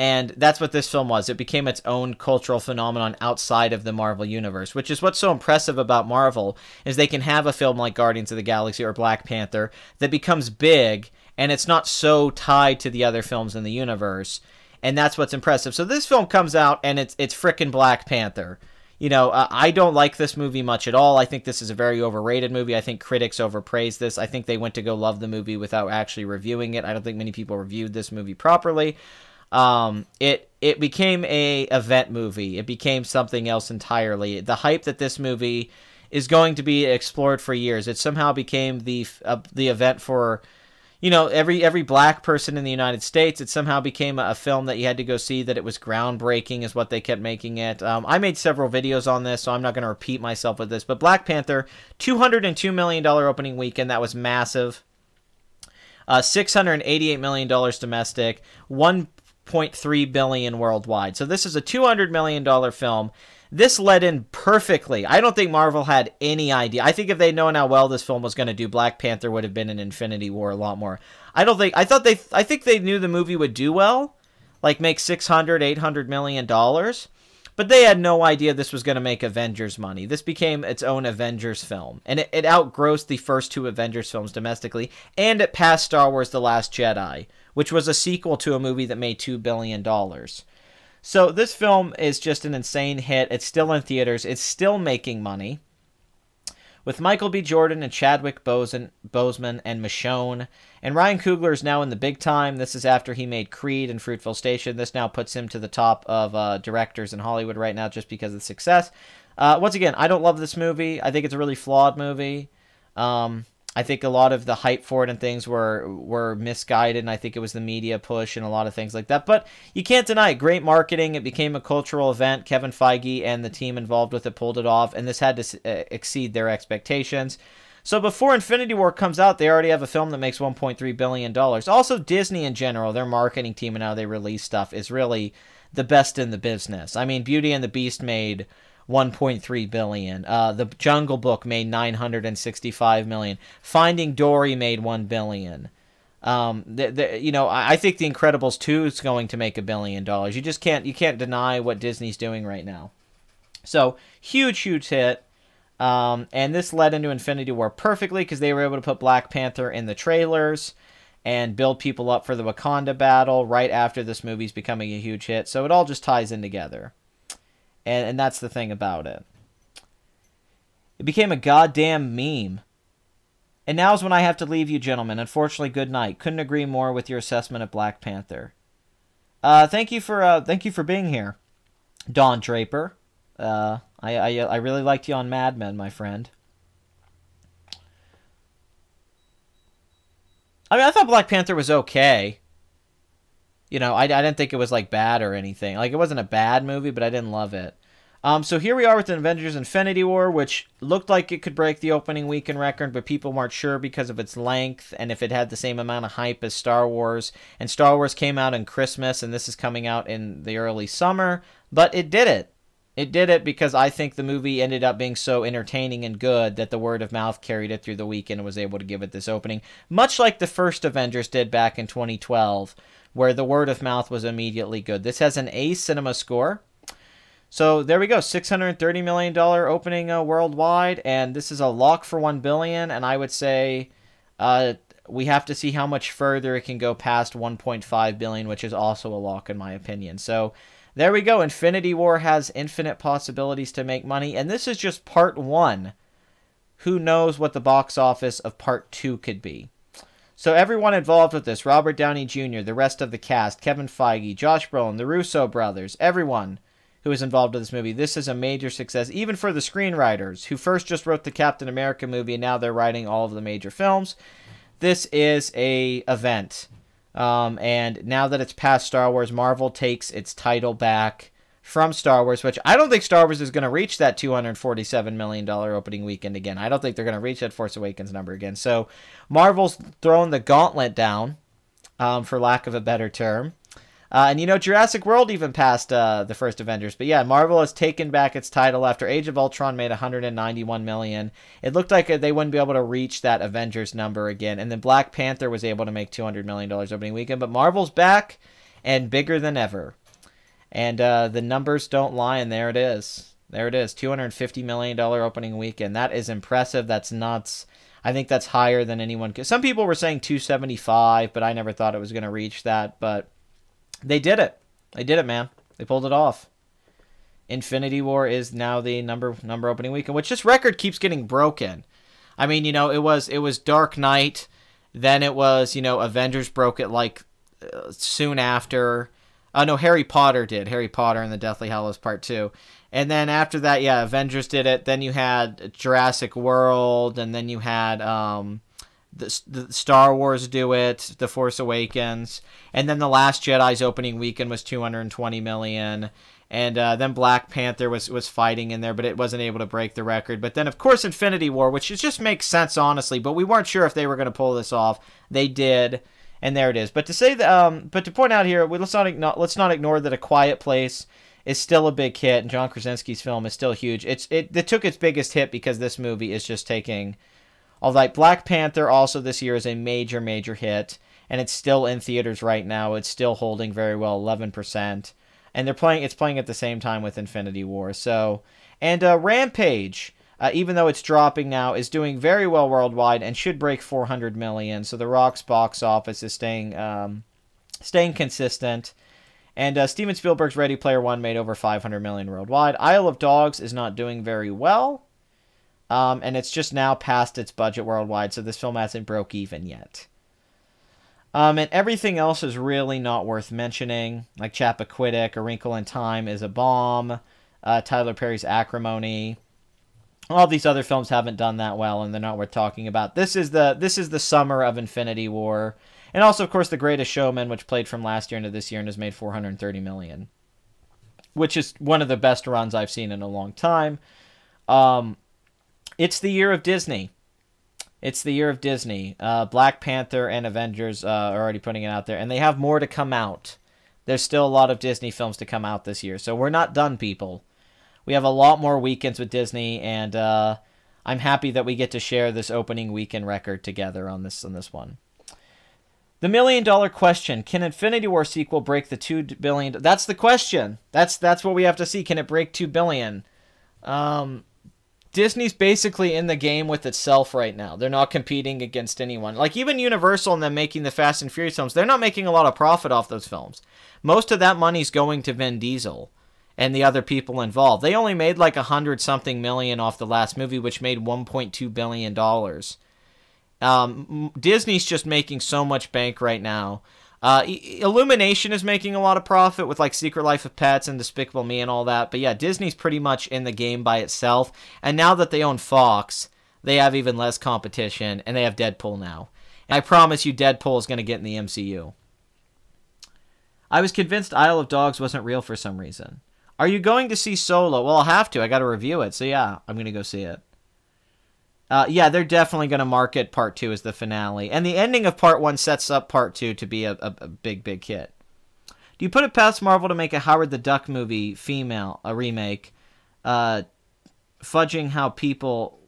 And that's what this film was. It became its own cultural phenomenon outside of the Marvel Universe, which is what's so impressive about Marvel, is they can have a film like Guardians of the Galaxy or Black Panther that becomes big and it's not so tied to the other films in the universe, and that's what's impressive. So this film comes out, and it's frickin' Black Panther. You know, I don't like this movie much at all. I think this is a very overrated movie. I think critics overpraise this. I think they went to go love the movie without actually reviewing it. I don't think many people reviewed this movie properly. It became a event movie. It became something else entirely. The hype that this movie is going to be explored for years. It somehow became the event for, you know, every black person in the United States. It somehow became a film that you had to go see, that it was groundbreaking is what they kept making it. I made several videos on this, so I'm not going to repeat myself with this. But Black Panther, $202 million opening weekend. That was massive. $688 million domestic, $1.3 billion worldwide. So this is a $200 million film. This led in perfectly. I don't think Marvel had any idea. I think if they'd known how well this film was going to do, Black Panther would have been in Infinity War a lot more. I think they knew the movie would do well, like make $600-800 million, but they had no idea this was going to make Avengers money. This became its own Avengers film, and it outgrossed the first two Avengers films domestically, and it passed Star Wars: The Last Jedi, which was a sequel to a movie that made $2 billion. So this film is just an insane hit. It's still in theaters. It's still making money. With Michael B. Jordan and Chadwick Boseman and Michonne. And Ryan Coogler is now in the big time. This is after he made Creed and Fruitvale Station. This now puts him to the top of directors in Hollywood right now just because of the success. Once again, I don't love this movie. I think it's a really flawed movie. I think a lot of the hype for it and things were misguided, and I think it was the media push and a lot of things like that. But you can't deny it. Great marketing. It became a cultural event. Kevin Feige and the team involved with it pulled it off, and this had to exceed their expectations. So before Infinity War comes out, they already have a film that makes $1.3 billion. Also, Disney in general, their marketing team and how they release stuff is really the best in the business. I mean, Beauty and the Beast made $1.3 billion. The Jungle Book made $965 million. Finding Dory made $1 billion. I think The Incredibles 2 is going to make $1 billion. You can't deny what Disney's doing right now. So huge hit. And this led into Infinity War perfectly because they were able to put Black Panther in the trailers and build people up for the Wakanda battle right after this movie's becoming a huge hit. So it all just ties in together. And that's the thing about it. It became a goddamn meme. And now's when I have to leave you, gentlemen. Unfortunately, good night. Couldn't agree more with your assessment of Black Panther. Thank you for being here, Don Draper. I really liked you on Mad Men, my friend. I mean, I thought Black Panther was okay. You know, I didn't think it was, like, bad or anything. Like, it wasn't a bad movie, but I didn't love it. So here we are with Avengers Infinity War, which looked like it could break the opening weekend record, but people weren't sure because of its length and if it had the same amount of hype as Star Wars. And Star Wars came out in Christmas, and this is coming out in the early summer. But it did it. It did it because I think the movie ended up being so entertaining and good that the word of mouth carried it through the weekend and was able to give it this opening. Much like the first Avengers did back in 2012, where the word of mouth was immediately good. This has an A cinema score. So there we go, $630 million opening worldwide, and this is a lock for $1 billion, and I would say we have to see how much further it can go past $1.5 billion, which is also a lock in my opinion. So there we go, Infinity War has infinite possibilities to make money, and this is just part one. Who knows what the box office of part two could be. So everyone involved with this, Robert Downey Jr., the rest of the cast, Kevin Feige, Josh Brolin, the Russo brothers, everyone who is involved with this movie. This is a major success, even for the screenwriters, who first just wrote the Captain America movie, and now they're writing all of the major films. This is a event. And now that it's past Star Wars, Marvel takes its title back from Star Wars, which I don't think Star Wars is going to reach that $247 million opening weekend again. I don't think they're going to reach that Force Awakens number again. So Marvel's thrown the gauntlet down, for lack of a better term. And, you know, Jurassic World even passed the first Avengers. But, yeah, Marvel has taken back its title after Age of Ultron made $191 million. It looked like they wouldn't be able to reach that Avengers number again. And then Black Panther was able to make $200 million opening weekend. But Marvel's back and bigger than ever. And the numbers don't lie, and there it is. There it is, $250 million opening weekend. That is impressive. That's nuts. I think that's higher than anyone could. Some people were saying 275, but I never thought it was going to reach that. But they did it. They did it, man. They pulled it off. Infinity War is now the number opening weekend, which this record keeps getting broken. I mean, you know, it was Dark Knight, then it was, you know, Avengers broke it like soon after. No, Harry Potter did. Harry Potter and the Deathly Hallows Part 2. And then after that, yeah, Avengers did it. Then you had Jurassic World, and then you had the Star Wars do it, The Force Awakens. And then The Last Jedi's opening weekend was $220 million. And then Black Panther was fighting in there, but it wasn't able to break the record. But then, of course, Infinity War, which just makes sense, honestly. But we weren't sure if they were going to pull this off. They did, and there it is. But to say that, but to point out here, let's not ignore that A Quiet Place is still a big hit, and John Krasinski's film is still huge. It took its biggest hit because this movie is just taking. Although Black Panther also this year is a major hit, and it's still in theaters right now. It's still holding very well, 11%. And it's playing at the same time with Infinity War. So, and Rampage, even though it's dropping now, is doing very well worldwide and should break 400 million. So The Rock's box office is staying consistent. And Steven Spielberg's Ready Player One made over 500 million worldwide. Isle of Dogs is not doing very well, and it's just now past its budget worldwide. So this film hasn't broke even yet. And everything else is really not worth mentioning, like Chappaquiddick, A Wrinkle in Time is a bomb, Tyler Perry's Acrimony. All these other films haven't done that well, and they're not worth talking about. This is the summer of Infinity War, and also, of course, The Greatest Showman, which played from last year into this year and has made 430 million, which is one of the best runs I've seen in a long time. It's the year of Disney. It's the year of Disney. Black Panther and Avengers are already putting it out there, and they have more to come out. There's still a lot of Disney films to come out this year, so we're not done, people. We have a lot more weekends with Disney, and I'm happy that we get to share this opening weekend record together on this one. The $1 million question: can Infinity War sequel break the $2 billion? That's the question. That's what we have to see. Can it break $2 billion? Disney's basically in the game with itself right now. They're not competing against anyone. Like, even Universal and them making the Fast and Furious films, they're not making a lot of profit off those films. Most of that money's going to Vin Diesel and the other people involved. They only made like 100-something million off the last movie, which made $1.2 billion. Disney's just making so much bank right now. Illumination is making a lot of profit with like Secret Life of Pets and Despicable Me and all that. But yeah, Disney's pretty much in the game by itself. And now that they own Fox, they have even less competition, and they have Deadpool now. And I promise you, Deadpool is going to get in the MCU. I was convinced Isle of Dogs wasn't real for some reason. Are you going to see Solo? Well, I'll have to. I got to review it. So yeah, I'm going to go see it. Yeah, they're definitely going to market Part 2 as the finale. And the ending of Part 1 sets up Part 2 to be a big hit. Do you put it past Marvel to make a Howard the Duck movie, a remake, fudging how people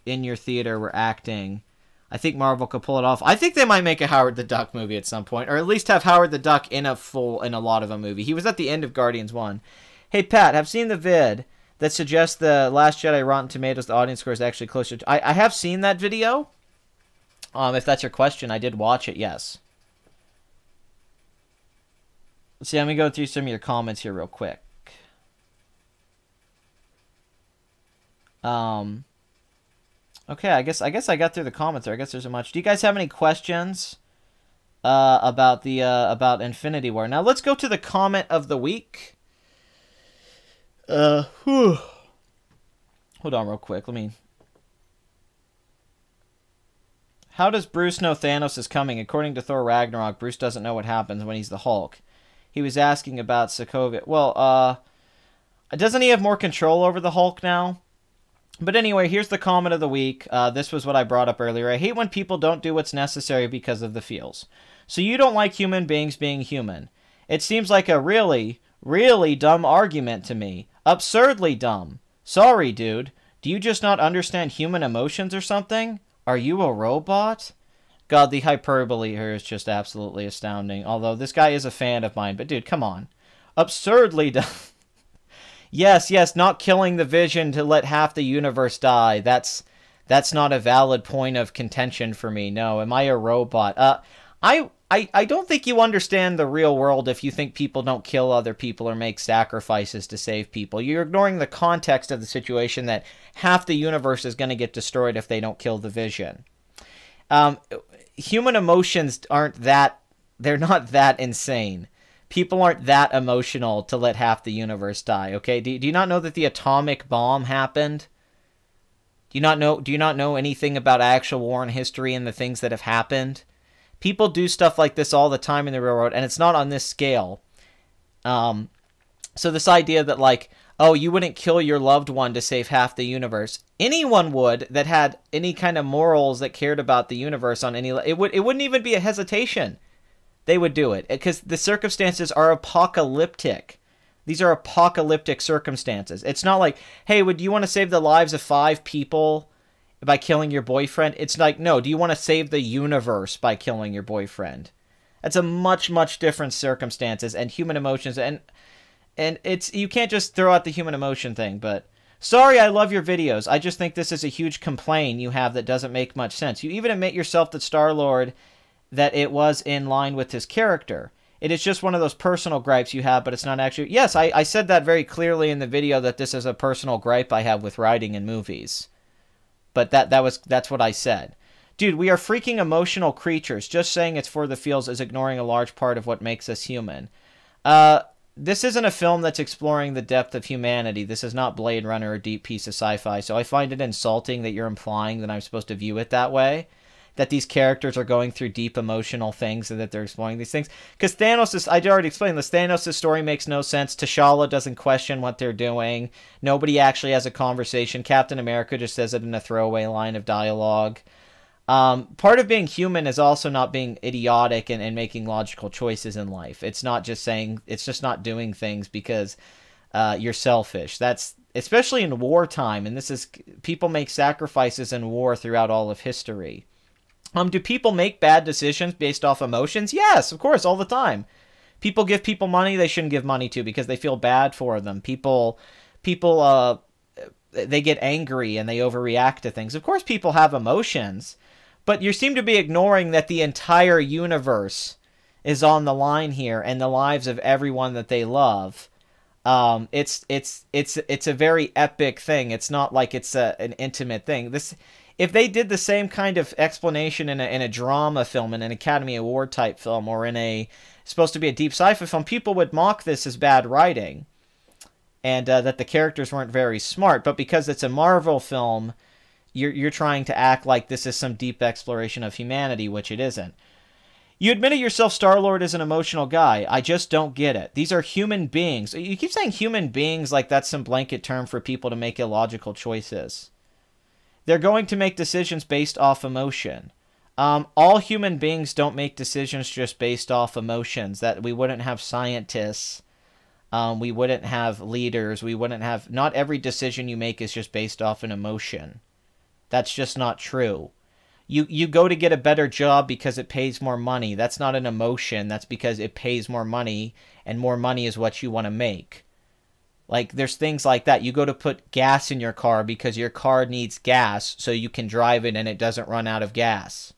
in your theater were acting? I think Marvel could pull it off. I think they might make a Howard the Duck movie at some point, or at least have Howard the Duck in a lot of a movie. He was at the end of Guardians 1. Hey, Pat, have seen the vid that suggests the Last Jedi Rotten Tomatoes, the audience score is actually closer to... I have seen that video. If that's your question, I did watch it, yes. Let's see, let me go through some of your comments here real quick. Okay, I guess I got through the comments there. I guess there's so much. Do you guys have any questions about Infinity War? Now, let's go to the comment of the week. Hold on real quick. How does Bruce know Thanos is coming? According to Thor Ragnarok, Bruce doesn't know what happens when he's the Hulk. He was asking about Sokovia. Well, doesn't he have more control over the Hulk now? But anyway, here's the comment of the week. This was what I brought up earlier. I hate when people don't do what's necessary because of the feels. So you don't like human beings being human. It seems like a really dumb argument to me. Absurdly dumb. Sorry, dude. Do you just not understand human emotions or something? Are you a robot? God, the hyperbole here is just absolutely astounding. Although this guy is a fan of mine. But dude, come on. Absurdly dumb. Yes, yes, not killing the Vision to let half the universe die. That's not a valid point of contention for me. No, am I a robot? I don't think you understand the real world if you think people don't kill other people or make sacrifices to save people. You're ignoring the context of the situation that half the universe is going to get destroyed if they don't kill the Vision. Human emotions aren't that... They're not that insane. People aren't that emotional to let half the universe die, okay? Do you not know that the atomic bomb happened? Do you not know anything about actual war and history and the things that have happened? People do stuff like this all the time in the real world, and it's not on this scale. So this idea that, like, oh, you wouldn't kill your loved one to save half the universe. Anyone would that had any kind of morals that cared about the universe on any... It wouldn't even be a hesitation. They would do it because the circumstances are apocalyptic. These are apocalyptic circumstances. It's not like, hey, would you want to save the lives of 5 people by killing your boyfriend? It's like, no, do you want to save the universe by killing your boyfriend? That's a much, much different circumstances and human emotions. And it's, you can't just throw out the human emotion thing, but sorry, I love your videos. I just think this is a huge complaint you have that doesn't make much sense. You even admit yourself that Star-Lord, that it was in line with his character. It is just one of those personal gripes you have, but it's not actually... Yes, I said that very clearly in the video, that this is a personal gripe I have with writing in movies. But that's what I said. Dude, we are freaking emotional creatures. Just saying it's for the feels is ignoring a large part of what makes us human. This isn't a film that's exploring the depth of humanity. This is not Blade Runner or a deep piece of sci-fi, so I find it insulting that you're implying that I'm supposed to view it that way. That these characters are going through deep emotional things and that they're exploring these things. Because Thanos is... I already explained this. Thanos' story makes no sense. T'Challa doesn't question what they're doing. Nobody actually has a conversation. Captain America just says it in a throwaway line of dialogue. Part of being human is also not being idiotic and making logical choices in life. It's not just saying... It's just not doing things because you're selfish. That's... Especially in wartime. And this is... People make sacrifices in war throughout all of history. Do people make bad decisions based off emotions? Yes, of course, all the time. People give people money they shouldn't give money to because they feel bad for them. People, they get angry and they overreact to things. Of course, people have emotions, but you seem to be ignoring that the entire universe is on the line here and the lives of everyone that they love. It's a very epic thing. It's not like it's an intimate thing. If they did the same kind of explanation in a drama film, in an Academy Award type film, or in a supposed to be a deep sci-fi film, people would mock this as bad writing, and that the characters weren't very smart. But because it's a Marvel film, you're trying to act like this is some deep exploration of humanity, which it isn't. You admitted yourself Star-Lord is an emotional guy. I just don't get it. These are human beings. You keep saying human beings like that's some blanket term for people to make illogical choices. They're going to make decisions based off emotion. All human beings don't make decisions just based off emotions. That we wouldn't have scientists. We wouldn't have leaders. We wouldn't have... Not every decision you make is just based off an emotion. That's just not true. You go to get a better job because it pays more money. That's not an emotion. That's because it pays more money, and more money is what you want to make. Like, there's things like that. You go to put gas in your car because your car needs gas so you can drive it and it doesn't run out of gas.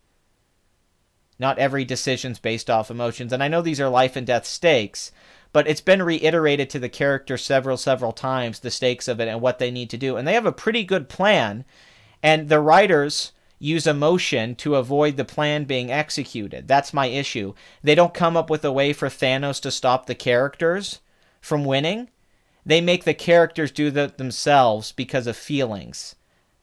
Not every decision's based off emotions. And I know these are life and death stakes, but it's been reiterated to the character several times, the stakes of it and what they need to do. And they have a pretty good plan, and the writers use emotion to avoid the plan being executed. That's my issue. They don't come up with a way for Thanos to stop the characters from winning. They make the characters do that themselves because of feelings.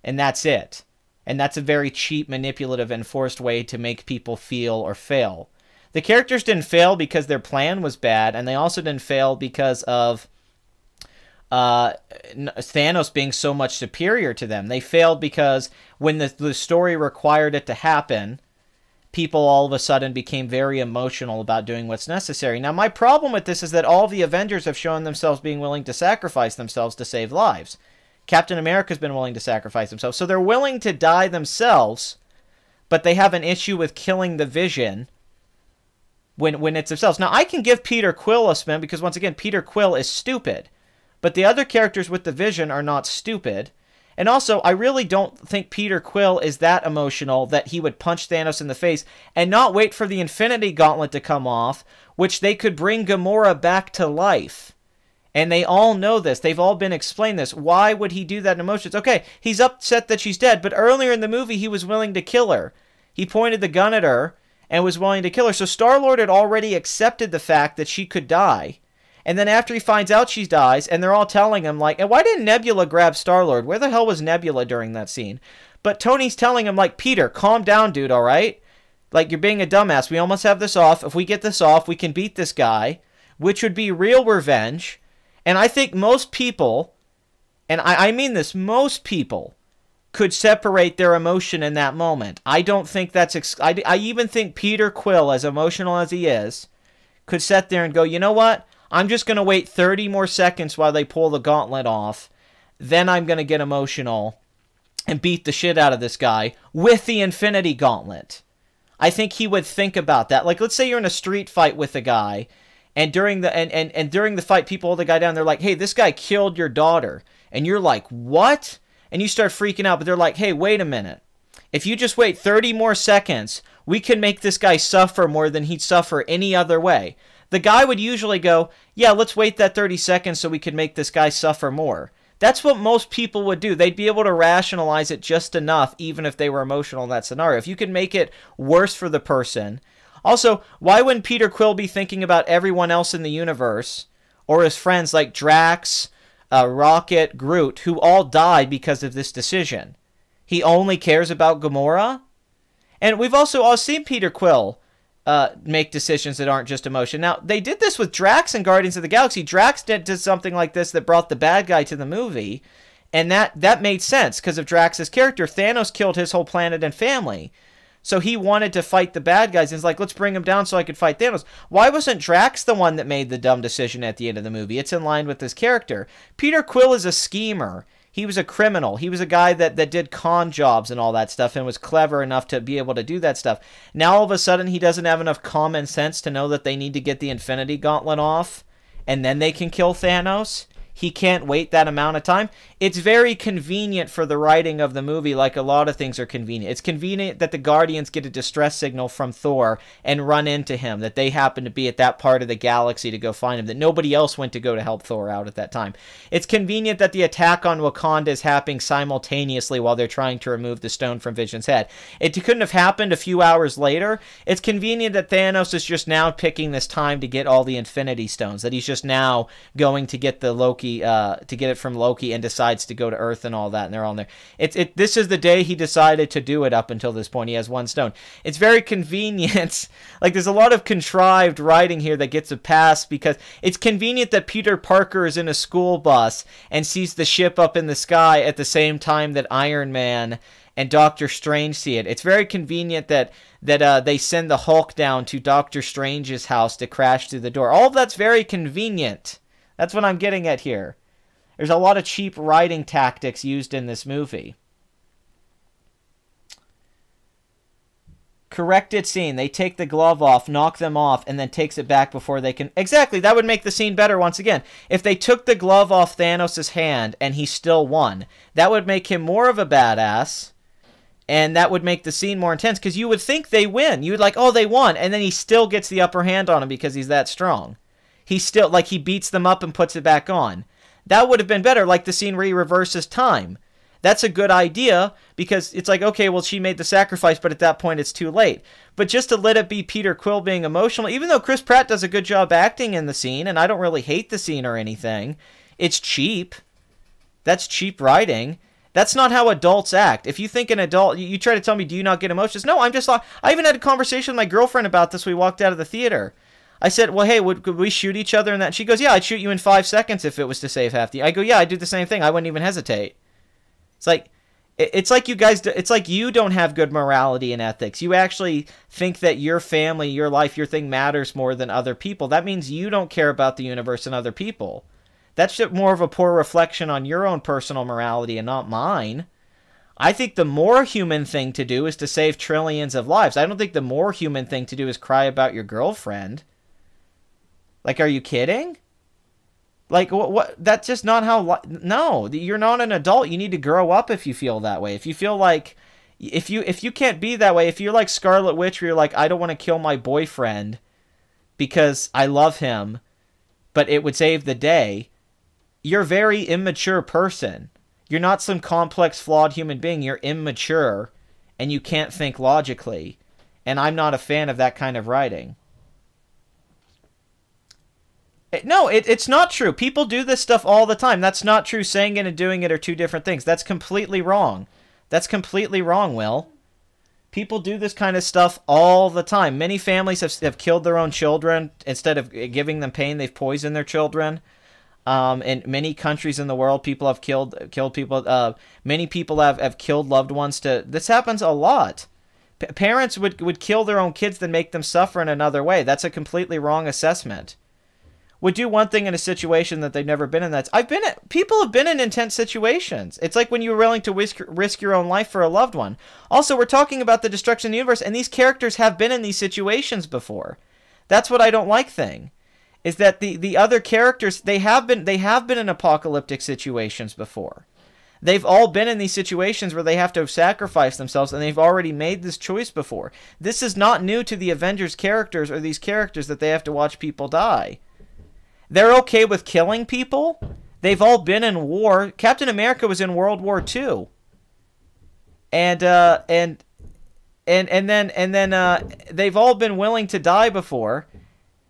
And that's it. And that's a very cheap, manipulative, and forced way to make people feel or fail. The characters didn't fail because their plan was bad, and they also didn't fail because of Thanos being so much superior to them. They failed because when the story required it to happen, people all of a sudden became very emotional about doing what's necessary. Now, my problem with this is that all the Avengers have shown themselves being willing to sacrifice themselves to save lives. Captain America's been willing to sacrifice himself. So they're willing to die themselves, but they have an issue with killing the Vision when it's themselves. Now, I can give Peter Quill a spin because, once again, Peter Quill is stupid. But the other characters with the Vision are not stupid. And also, I really don't think Peter Quill is that emotional that he would punch Thanos in the face and not wait for the Infinity Gauntlet to come off, which they could bring Gamora back to life. And they all know this. They've all been explained this. Why would he do that in emotions? Okay, he's upset that she's dead, but earlier in the movie, he was willing to kill her. He pointed the gun at her and was willing to kill her. So Star-Lord had already accepted the fact that she could die. And then after he finds out she dies, and they're all telling him, like, and why didn't Nebula grab Star-Lord? Where the hell was Nebula during that scene? But Tony's telling him, like, Peter, calm down, dude, all right? Like, you're being a dumbass. We almost have this off. If we get this off, we can beat this guy, which would be real revenge. And I think most people, and I mean this, most people could separate their emotion in that moment. I don't think that's... I even think Peter Quill, as emotional as he is, could sit there and go, you know what? I'm just going to wait 30 more seconds while they pull the gauntlet off. Then I'm going to get emotional and beat the shit out of this guy with the Infinity Gauntlet. I think he would think about that. Like, let's say you're in a street fight with a guy, and during the and during the fight, people hold the guy down. They're like, hey, this guy killed your daughter. And you're like, what? And you start freaking out. But they're like, hey, wait a minute. If you just wait 30 more seconds, we can make this guy suffer more than he'd suffer any other way. The guy would usually go, yeah, let's wait that 30 seconds so we can make this guy suffer more. That's what most people would do. They'd be able to rationalize it just enough, even if they were emotional in that scenario. If you can make it worse for the person. Also, why wouldn't Peter Quill be thinking about everyone else in the universe, or his friends like Drax, Rocket, Groot, who all died because of this decision? He only cares about Gamora? And we've also all seen Peter Quill make decisions that aren't just emotion. Now, they did this with Drax in Guardians of the Galaxy. Drax did something like this that brought the bad guy to the movie, and that made sense because of Drax's character. Thanos killed his whole planet and family, so he wanted to fight the bad guys, and he's like, let's bring him down so I could fight Thanos. Why wasn't Drax the one that made the dumb decision at the end of the movie? It's in line with his character. Peter Quill is a schemer. He was a criminal. He was a guy that did con jobs and all that stuff and was clever enough to be able to do that stuff. Now, all of a sudden, he doesn't have enough common sense to know that they need to get the Infinity Gauntlet off, and then they can kill Thanos. He can't wait that amount of time. It's very convenient for the writing of the movie, like a lot of things are convenient. It's convenient that the Guardians get a distress signal from Thor and run into him, that they happen to be at that part of the galaxy to go find him, that nobody else went to go to help Thor out at that time. It's convenient that the attack on Wakanda is happening simultaneously while they're trying to remove the stone from Vision's head. It couldn't have happened a few hours later. It's convenient that Thanos is just now picking this time to get all the Infinity Stones, that he's just now going to get the Loki, to get it from Loki, and decides to go to Earth and all that, and they're on there. This is the day he decided to do it. Up until this point, he has one stone. It's very convenient. Like, there's a lot of contrived writing here that gets a pass because it's convenient that Peter Parker is in a school bus and sees the ship up in the sky at the same time that Iron Man and Doctor Strange see it. It's very convenient that they send the Hulk down to Doctor Strange's house to crash through the door. All of that's very convenient. That's what I'm getting at here. There's a lot of cheap writing tactics used in this movie. Corrected scene. They take the glove off, knock them off, and then takes it back before they can... Exactly, that would make the scene better once again. If they took the glove off Thanos' hand and he still won, that would make him more of a badass, and that would make the scene more intense, because you would think they win. You would like, oh, they won, and then he still gets the upper hand on him because he's that strong. He still, like, he beats them up and puts it back on. That would have been better, like the scene where he reverses time. That's a good idea, because it's like, okay, well, she made the sacrifice, but at that point it's too late. But just to let it be Peter Quill being emotional, even though Chris Pratt does a good job acting in the scene, and I don't really hate the scene or anything, it's cheap. That's cheap writing. That's not how adults act. If you think an adult, you try to tell me, do you not get emotions? No, I'm just like, I even had a conversation with my girlfriend about this. We walked out of the theater. I said, well, hey, could we shoot each other in that? She goes, yeah, I'd shoot you in 5 seconds if it was to save half the... I go, yeah, I'd do the same thing. I wouldn't even hesitate. It's like you guys, it's like you don't have good morality and ethics. You actually think that your family, your life, your thing matters more than other people. That means you don't care about the universe and other people. That's just more of a poor reflection on your own personal morality and not mine. I think the more human thing to do is to save trillions of lives. I don't think the more human thing to do is cry about your girlfriend. Like, are you kidding? Like, what? That's just not how... No, you're not an adult. You need to grow up if you feel that way. If you feel like... If you can't be that way, if you're like Scarlet Witch, where you're like, I don't want to kill my boyfriend because I love him, but it would save the day, you're a very immature person. You're not some complex, flawed human being. You're immature, and you can't think logically. And I'm not a fan of that kind of writing. No, it's not true. People do this stuff all the time. That's not true. Saying it and doing it are two different things. That's completely wrong. That's completely wrong, Will. People do this kind of stuff all the time. Many families have killed their own children. Instead of giving them pain, they've poisoned their children. In many countries in the world, people have killed people. Many people have killed loved ones. This happens a lot. Parents would kill their own kids than make them suffer in another way. That's a completely wrong assessment. Would do one thing in a situation that they've never been in. People have been in intense situations. It's like when you're willing to risk your own life for a loved one. Also, we're talking about the destruction of the universe, and these characters have been in these situations before. That's what I don't like thing. Is that the other characters, they have been in apocalyptic situations before. They've all been in these situations where they have to sacrifice themselves, and they've already made this choice before. This is not new to the Avengers characters or these characters that they have to watch people die. They're okay with killing people. They've all been in war. Captain America was in World War II. And then they've all been willing to die before.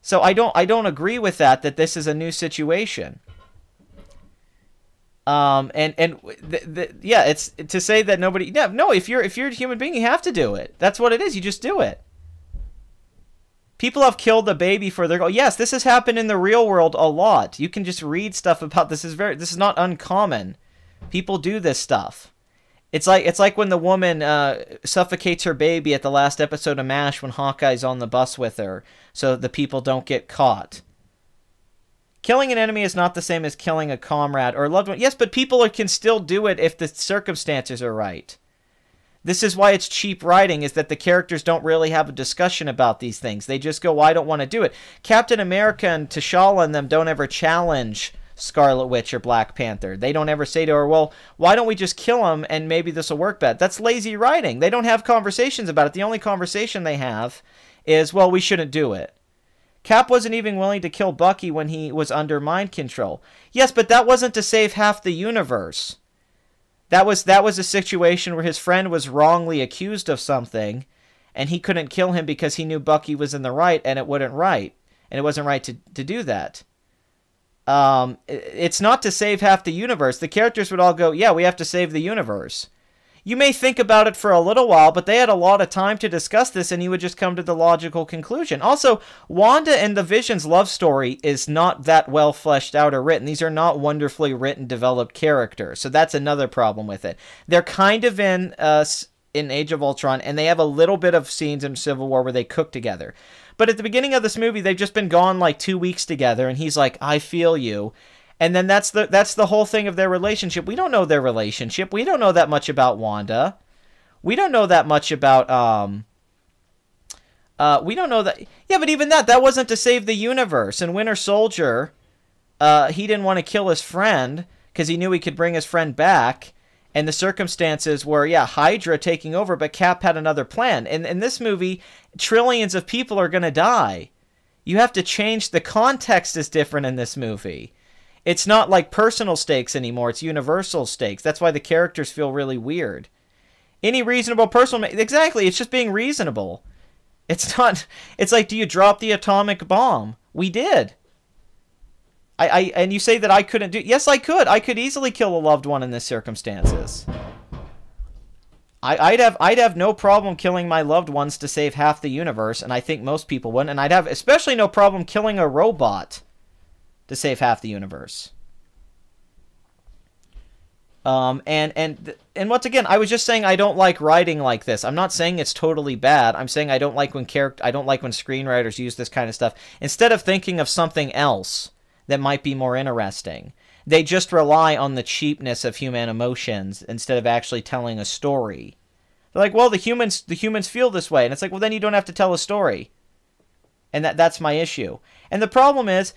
So I don't agree with that this is a new situation. Yeah, it's to say that nobody... Yeah, no, if you're a human being, you have to do it. That's what it is. You just do it. People have killed a baby for their... Yes, this has happened in the real world a lot. You can just read stuff about this. This is not uncommon. People do this stuff. It's like when the woman suffocates her baby at the last episode of MASH when Hawkeye's on the bus with her, so the people don't get caught. Killing an enemy is not the same as killing a comrade or a loved one. Yes, but people can still do it if the circumstances are right. This is why it's cheap writing, is that the characters don't really have a discussion about these things. They just go, well, I don't want to do it. Captain America and T'Challa and them don't ever challenge Scarlet Witch or Black Panther. They don't ever say to her, well, why don't we just kill him and maybe this will work better? That's lazy writing. They don't have conversations about it. The only conversation they have is, well, we shouldn't do it. Cap wasn't even willing to kill Bucky when he was under mind control. Yes, but that wasn't to save half the universe. That was a situation where his friend was wrongly accused of something, and he couldn't kill him because he knew Bucky was in the right, and it wasn't right to do that. It's not to save half the universe. The characters would all go, yeah, we have to save the universe. You may think about it for a little while, but they had a lot of time to discuss this, and you would just come to the logical conclusion. Also, Wanda and the Vision's love story is not that well fleshed out or written. These are not wonderfully written, developed characters, so that's another problem with it. They're kind of in Age of Ultron, and they have a little bit of scenes in Civil War where they cook together. But at the beginning of this movie, they've just been gone like 2 weeks together, and he's like, I feel you. And then that's the whole thing of their relationship. We don't know their relationship. We don't know that much about Wanda. We don't know that much about, we don't know that... Yeah, but even that wasn't to save the universe. In Winter Soldier, he didn't want to kill his friend because he knew he could bring his friend back. And the circumstances were, yeah, Hydra taking over, but Cap had another plan. And in this movie, trillions of people are going to die. You have to change... The context is different in this movie. It's not like personal stakes anymore. It's universal stakes. That's why the characters feel really weird. Any reasonable person... Exactly. It's just being reasonable. It's not... It's like, do you drop the atomic bomb? We did. And you say that I couldn't do... Yes, I could. I could easily kill a loved one in this circumstances. I'd have no problem killing my loved ones to save half the universe, and I think most people wouldn't. And I'd have especially no problem killing a robot to save half the universe. And once again, I was just saying I don't like writing like this. I'm not saying it's totally bad. I'm saying I don't like when screenwriters use this kind of stuff. Instead of thinking of something else that might be more interesting, they just rely on the cheapness of human emotions instead of actually telling a story. They're like, well, the humans feel this way. And it's like, well, then you don't have to tell a story. And that's my issue. And the problem is,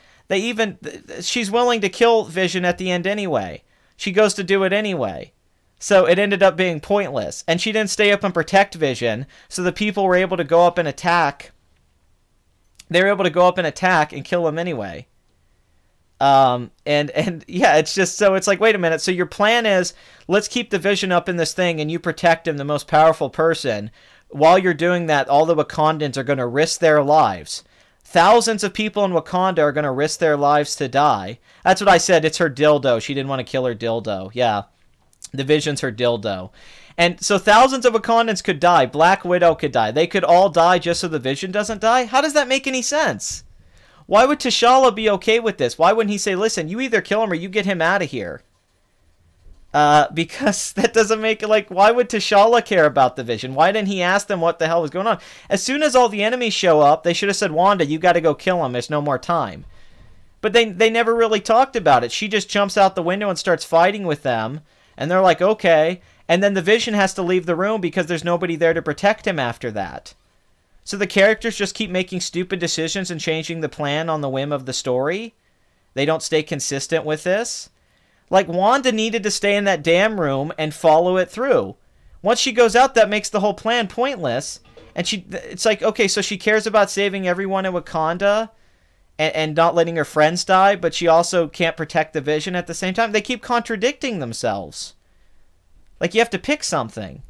She's willing to kill Vision at the end anyway. She goes to do it anyway. So it ended up being pointless. And she didn't stay up and protect Vision, so the people were able to go up and attack. They were able to go up and attack and kill him anyway. And yeah, it's just, so it's like, wait a minute. So your plan is, let's keep the Vision up in this thing and you protect him, the most powerful person. While you're doing that, all the Wakandans are going to risk their lives. Thousands of people in Wakanda are going to risk their lives to die. That's what I said. It's her dildo. She didn't want to kill her dildo. Yeah. The Vision's her dildo. And so thousands of Wakandans could die. Black Widow could die. They could all die just so the Vision doesn't die? How does that make any sense? Why would T'Challa be okay with this? Why wouldn't he say, listen, you either kill him or you get him out of here? Because that doesn't make it, like, why would T'Challa care about the Vision? Why didn't he ask them what the hell was going on? As soon as all the enemies show up, they should have said, Wanda, you got to go kill him. There's no more time. But they never really talked about it. She just jumps out the window and starts fighting with them. And they're like, okay. And then the Vision has to leave the room because there's nobody there to protect him after that. So the characters just keep making stupid decisions and changing the plan on the whim of the story. They don't stay consistent with this. Like, Wanda needed to stay in that damn room and follow it through. Once she goes out, that makes the whole plan pointless. And it's like, okay, so she cares about saving everyone in Wakanda and not letting her friends die, but she also can't protect the Vision at the same time. They keep contradicting themselves. Like, you have to pick something.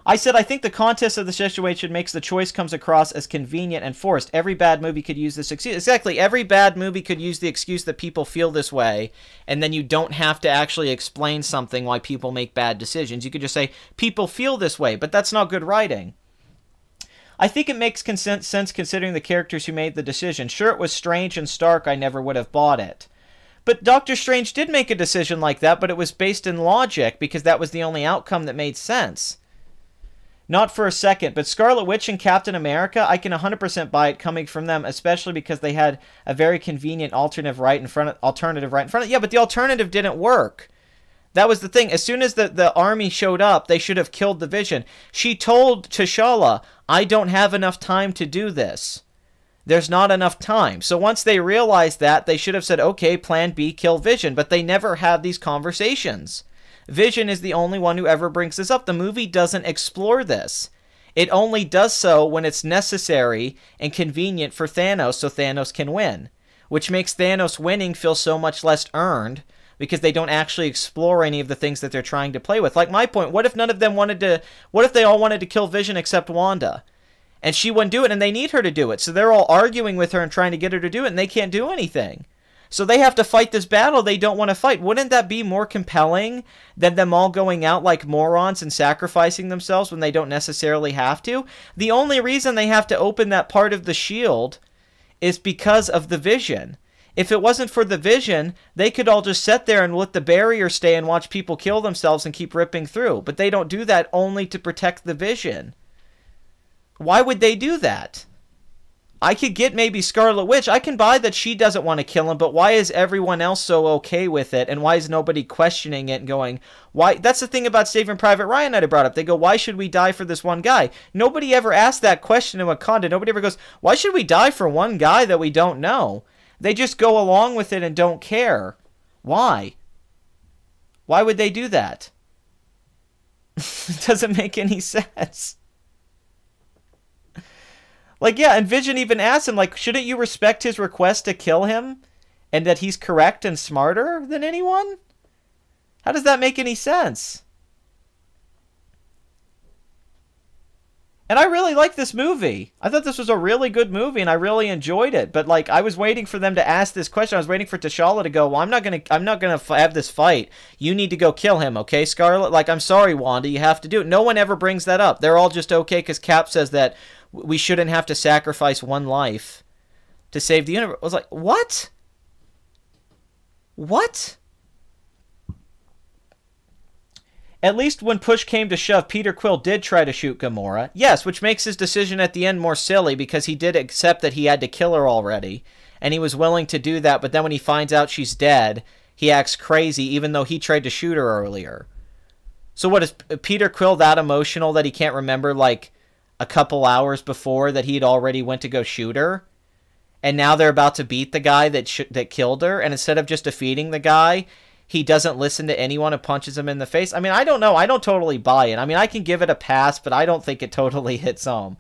I said, I think the context of the situation makes the choice comes across as convenient and forced. Every bad movie could use this excuse. Exactly. Every bad movie could use the excuse that people feel this way, and then you don't have to actually explain something why people make bad decisions. You could just say, people feel this way, but that's not good writing. I think it makes sense considering the characters who made the decision. Sure, it was strange and stark. I never would have bought it. But Doctor Strange did make a decision like that, but it was based in logic because that was the only outcome that made sense. Not for a second, but Scarlet Witch and Captain America, I can 100% buy it coming from them, especially because they had a very convenient alternative right in front of. Yeah, but the alternative didn't work. That was the thing. As soon as the army showed up, they should have killed the Vision. She told T'Challa, I don't have enough time to do this. There's not enough time. So once they realized that, they should have said, okay, plan B, kill Vision. But they never have these conversations. Vision is the only one who ever brings this up. The movie doesn't explore this. It only does so when it's necessary and convenient for Thanos so Thanos can win. Which makes Thanos winning feel so much less earned because they don't actually explore any of the things that they're trying to play with. Like my point, what if none of them wanted to... What if they all wanted to kill Vision except Wanda? And she wouldn't do it, and they need her to do it. So they're all arguing with her and trying to get her to do it, and they can't do anything. So they have to fight this battle they don't want to fight. Wouldn't that be more compelling than them all going out like morons and sacrificing themselves when they don't necessarily have to? The only reason they have to open that part of the shield is because of the Vision. If it wasn't for the Vision, they could all just sit there and let the barrier stay and watch people kill themselves and keep ripping through. But they don't do that only to protect the Vision. Why would they do that? I could get maybe Scarlet Witch. I can buy that she doesn't want to kill him, but why is everyone else so okay with it? And why is nobody questioning it and going, why? That's the thing about Saving Private Ryan that I brought up. They go, why should we die for this one guy? Nobody ever asked that question in Wakanda. Nobody ever goes, why should we die for one guy that we don't know? They just go along with it and don't care. Why? Why would they do that? It doesn't make any sense. Like, yeah, and Vision even asked him, like, shouldn't you respect his request to kill him? And that he's correct and smarter than anyone? How does that make any sense? And I really like this movie. I thought this was a really good movie, and I really enjoyed it. But, like, I was waiting for them to ask this question. I was waiting for T'Challa to go, well, I'm not gonna have this fight. You need to go kill him, okay, Scarlet? Like, I'm sorry, Wanda, you have to do it. No one ever brings that up. They're all just okay because Cap says that we shouldn't have to sacrifice one life to save the universe. I was like, what? What? At least when push came to shove, Peter Quill did try to shoot Gamora. Yes, which makes his decision at the end more silly because he did accept that he had to kill her already. And he was willing to do that, but then when he finds out she's dead, he acts crazy even though he tried to shoot her earlier. So what, is Peter Quill that emotional that he can't remember, like, a couple hours before that he'd already went to go shoot her? and now they're about to beat the guy that killed her, and instead of just defeating the guy, he doesn't listen to anyone and punches him in the face. I mean, I don't know. I don't totally buy it. I mean, I can give it a pass, but I don't think it totally hits home.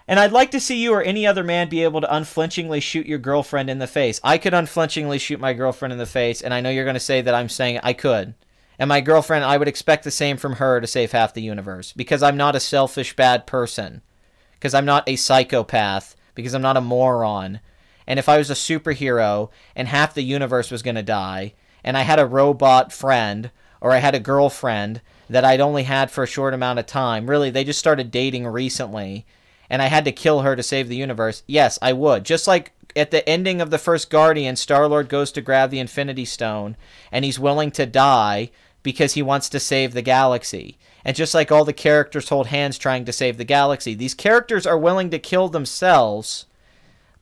And I'd like to see you or any other man be able to unflinchingly shoot your girlfriend in the face. I could unflinchingly shoot my girlfriend in the face, and I know you're going to say that I'm saying I could. And my girlfriend, I would expect the same from her to save half the universe, because I'm not a selfish, bad person. Because I'm not a psychopath. Because I'm not a moron. And if I was a superhero and half the universe was going to die, and I had a robot friend, or I had a girlfriend that I'd only had for a short amount of time, really, they just started dating recently, and I had to kill her to save the universe, yes, I would. Just like at the ending of the first Guardian, Star-Lord goes to grab the Infinity Stone, and he's willing to die because he wants to save the galaxy. And just like all the characters hold hands trying to save the galaxy, these characters are willing to kill themselves,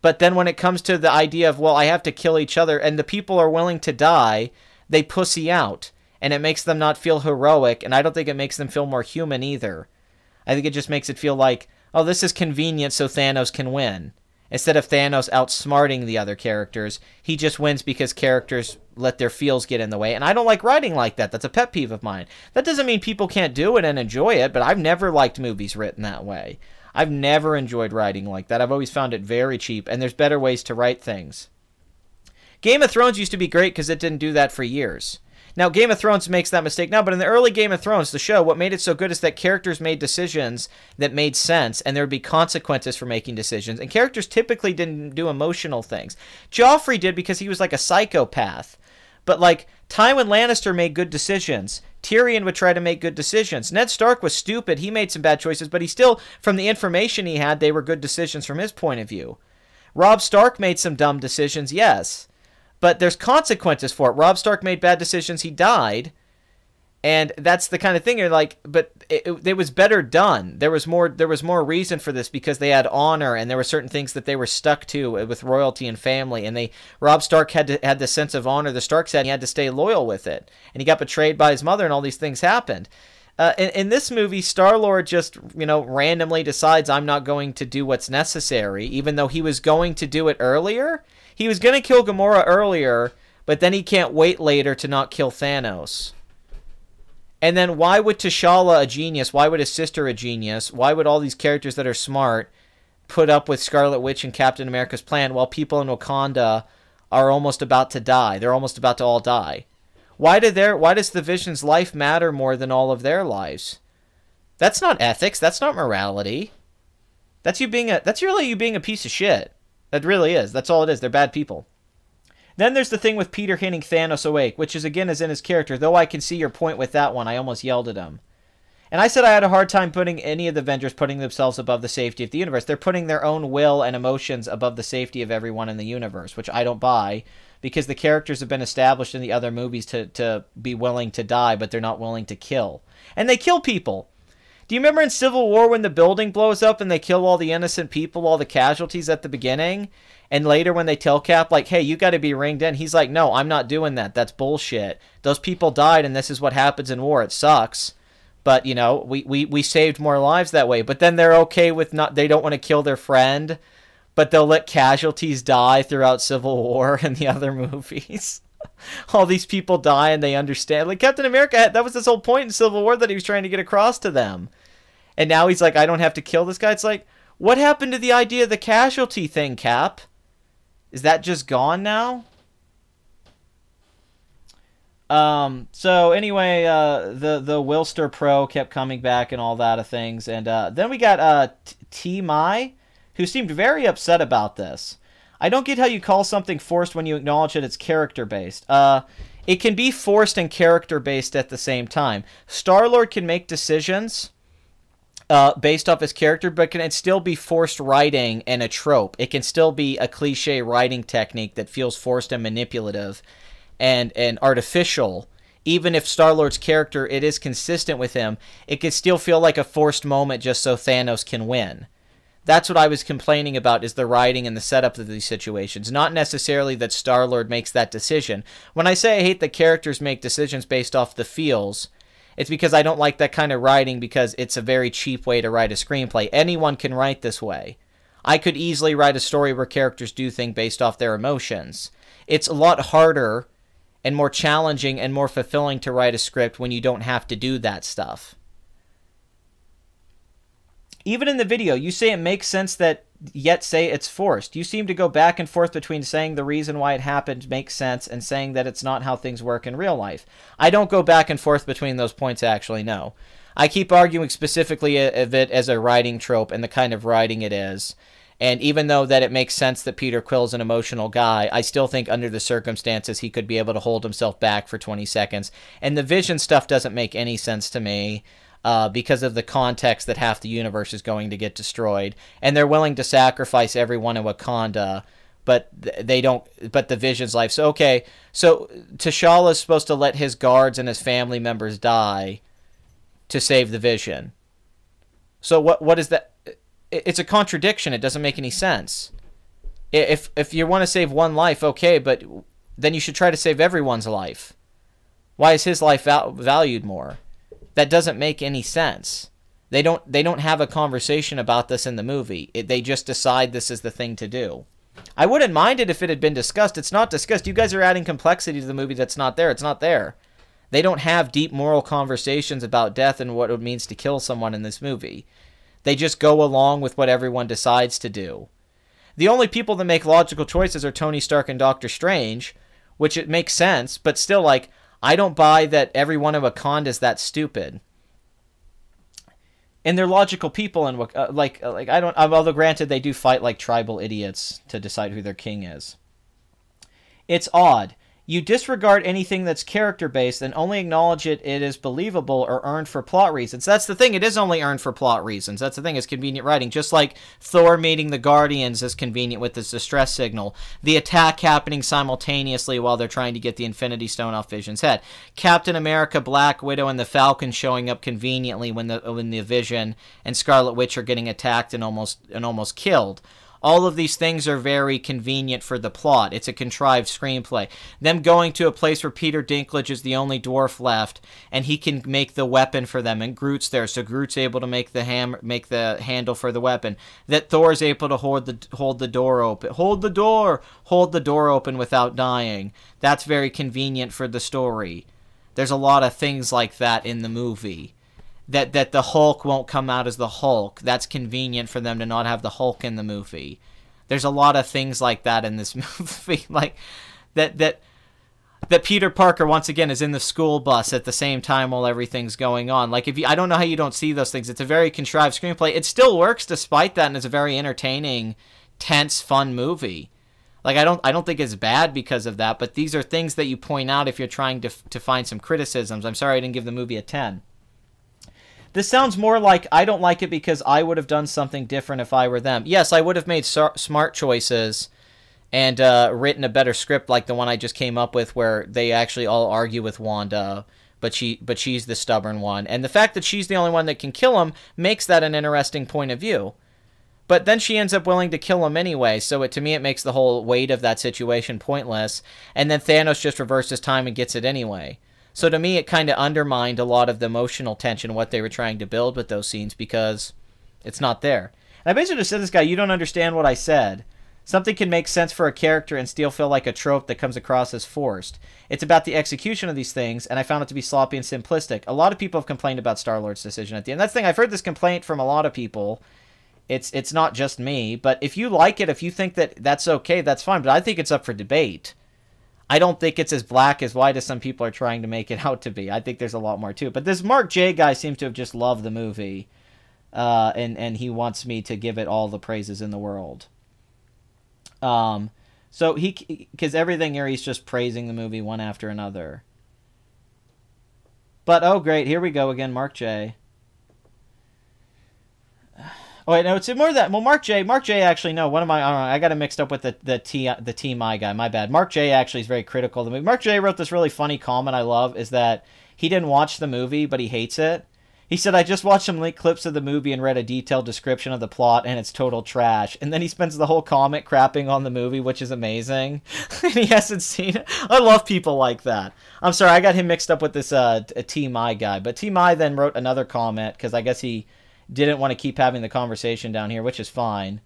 but then when it comes to the idea of, well, I have to kill each other, and the people are willing to die, they pussy out, and it makes them not feel heroic, and I don't think it makes them feel more human either. I think it just makes it feel like, oh, this is convenient so Thanos can win. Instead of Thanos outsmarting the other characters, he just wins because characters let their feels get in the way. And I don't like writing like that. That's a pet peeve of mine. That doesn't mean people can't do it and enjoy it, but I've never liked movies written that way. I've never enjoyed writing like that. I've always found it very cheap, and there's better ways to write things. Game of Thrones used to be great because it didn't do that for years. Now, Game of Thrones makes that mistake now, but in the early Game of Thrones, the show, what made it so good is that characters made decisions that made sense, and there would be consequences for making decisions, and characters typically didn't do emotional things. Joffrey did because he was like a psychopath, but like Tywin Lannister made good decisions. Tyrion would try to make good decisions. Ned Stark was stupid. He made some bad choices, but he still, from the information he had, they were good decisions from his point of view. Robb Stark made some dumb decisions, yes. But there's consequences for it. Robb Stark made bad decisions. He died. And that's the kind of thing you're like, but it was better done. There was more reason for this because they had honor, and there were certain things that they were stuck to with royalty and family. And Robb Stark had the sense of honor the Starks had, and he had to stay loyal with it. And he got betrayed by his mother, and all these things happened. In this movie, Star-Lord just, randomly decides, I'm not going to do what's necessary, even though he was going to do it earlier. He was going to kill Gamora earlier, but then he can't wait later to not kill Thanos. And then why would T'Challa, a genius, why would his sister, a genius, why would all these characters that are smart put up with Scarlet Witch and Captain America's plan while people in Wakanda are almost about to die? They're almost about to all die. Why does the Vision's life matter more than all of their lives? That's not ethics. That's not morality. That's really you being a piece of shit. That really is. That's all it is. They're bad people. Then there's the thing with Peter hitting Thanos awake, which is again is in his character. Though I can see your point with that one, I almost yelled at him. And I said I had a hard time putting any of the Avengers putting themselves above the safety of the universe. They're putting their own will and emotions above the safety of everyone in the universe, which I don't buy, because the characters have been established in the other movies to be willing to die, but they're not willing to kill. And they kill people. Do you remember in Civil War when the building blows up and they kill all the innocent people, all the casualties at the beginning? And later when they tell Cap, like, hey, you got to be ringed in, he's like, no, I'm not doing that. That's bullshit. Those people died, and this is what happens in war. It sucks. But, we saved more lives that way. But then they're okay with they don't want to kill their friend, but they'll let casualties die throughout Civil War and the other movies. All these people die and they understand. Like Captain America, that was his whole point in Civil War that he was trying to get across to them. And now he's like, I don't have to kill this guy. It's like, what happened to the idea of the casualty thing, Cap? Is that just gone now? So anyway, the Wilster Pro kept coming back and all that of things. And then we got T. Mai, who seemed very upset about this. I don't get how you call something forced when you acknowledge that it's character-based. It can be forced and character-based at the same time. Star-Lord can make decisions based off his character, but can it still be forced writing and a trope? It can still be a cliche writing technique that feels forced and manipulative and artificial. Even if Star-Lord's character, it is consistent with him, it could still feel like a forced moment just so Thanos can win. That's what I was complaining about, is the writing and the setup of these situations. Not necessarily that Star-Lord makes that decision. When I say I hate that characters make decisions based off the feels, it's because I don't like that kind of writing, because it's a very cheap way to write a screenplay. Anyone can write this way. I could easily write a story where characters do things based off their emotions. It's a lot harder and more challenging and more fulfilling to write a script when you don't have to do that stuff. Even in the video, you say it makes sense that yet say it's forced. You seem to go back and forth between saying the reason why it happened makes sense and saying that it's not how things work in real life. I don't go back and forth between those points, actually, no. I keep arguing specifically of it as a writing trope and the kind of writing it is. And even though that it makes sense that Peter Quill's an emotional guy, I still think under the circumstances he could be able to hold himself back for 20 seconds. And the Vision stuff doesn't make any sense to me because of the context that half the universe is going to get destroyed. And they're willing to sacrifice everyone in Wakanda, but they don't. But the Vision's life. So, okay, so T'Challa's supposed to let his guards and his family members die to save the Vision. So what is that? It's a contradiction. It doesn't make any sense. If you want to save one life, okay, but then you should try to save everyone's life. Why is his life valued more? That doesn't make any sense. They don't have a conversation about this in the movie. They just decide this is the thing to do. I wouldn't mind it if it had been discussed. It's not discussed. You guys are adding complexity to the movie that's not there. It's not there. They don't have deep moral conversations about death and what it means to kill someone in this movie. They just go along with what everyone decides to do. The only people that make logical choices are Tony Stark and Doctor Strange, which it makes sense, but still, like, I don't buy that everyone in Wakanda is that stupid. And they're logical people, and I don't. Although granted, they do fight like tribal idiots to decide who their king is. It's odd. You disregard anything that's character-based and only acknowledge it is believable or earned for plot reasons. That's the thing. It is only earned for plot reasons. That's the thing. It's convenient writing. Just like Thor meeting the Guardians is convenient with his distress signal. The attack happening simultaneously while they're trying to get the Infinity Stone off Vision's head. Captain America, Black Widow, and the Falcon showing up conveniently when the Vision and Scarlet Witch are getting attacked and almost killed. All of these things are very convenient for the plot. It's a contrived screenplay. Them going to a place where Peter Dinklage is the only dwarf left, and he can make the weapon for them, and Groot's there, so Groot's able to make the handle for the weapon. That Thor's able to hold the door open. Hold the door open without dying. That's very convenient for the story. There's a lot of things like that in the movie. That the Hulk won't come out as the Hulk. That's convenient for them to not have the Hulk in the movie. There's a lot of things like that in this movie. Like, that Peter Parker, once again, is in the school bus at the same time while everything's going on. Like, I don't know how you don't see those things. It's a very contrived screenplay. It still works despite that, and it's a very entertaining, tense, fun movie. Like, I don't think it's bad because of that, but these are things that you point out if you're trying to find some criticisms. I'm sorry I didn't give the movie a 10. This sounds more like I don't like it because I would have done something different if I were them. Yes, I would have made smart choices and written a better script like the one I just came up with where they actually all argue with Wanda, but she's the stubborn one. And the fact that she's the only one that can kill him makes that an interesting point of view. But then she ends up willing to kill him anyway, so to me it makes the whole weight of that situation pointless. And then Thanos just reverses time and gets it anyway. So to me, it kind of undermined a lot of the emotional tension, what they were trying to build with those scenes, because it's not there. And I basically just said to this guy, you don't understand what I said. Something can make sense for a character and still feel like a trope that comes across as forced. It's about the execution of these things, and I found it to be sloppy and simplistic. A lot of people have complained about Star-Lord's decision at the end. That's the thing, I've heard this complaint from a lot of people. It's not just me, but if you like it, if you think that that's okay, that's fine, but I think it's up for debate. I don't think it's as black as white as some people are trying to make it out to be. I think there's a lot more to it. But this Mark J. guy seems to have just loved the movie. And he wants me to give it all the praises in the world. So because everything here, he's just praising the movie one after another. But, oh great, here we go again, Mark J. Oh wait, no, it's more that. Well, Mark J actually, no, one of my, I got it mixed up with the Team I guy. My bad. Mark J actually is very critical of the movie. Mark J wrote this really funny comment I love, is that he didn't watch the movie, but he hates it. He said, I just watched some linked clips of the movie and read a detailed description of the plot, and it's total trash. And then he spends the whole comment crapping on the movie, which is amazing. And he hasn't seen it. I love people like that. I'm sorry, I got him mixed up with this Team I guy. But Team I then wrote another comment, because I guess he didn't want to keep having the conversation down here, which is fine.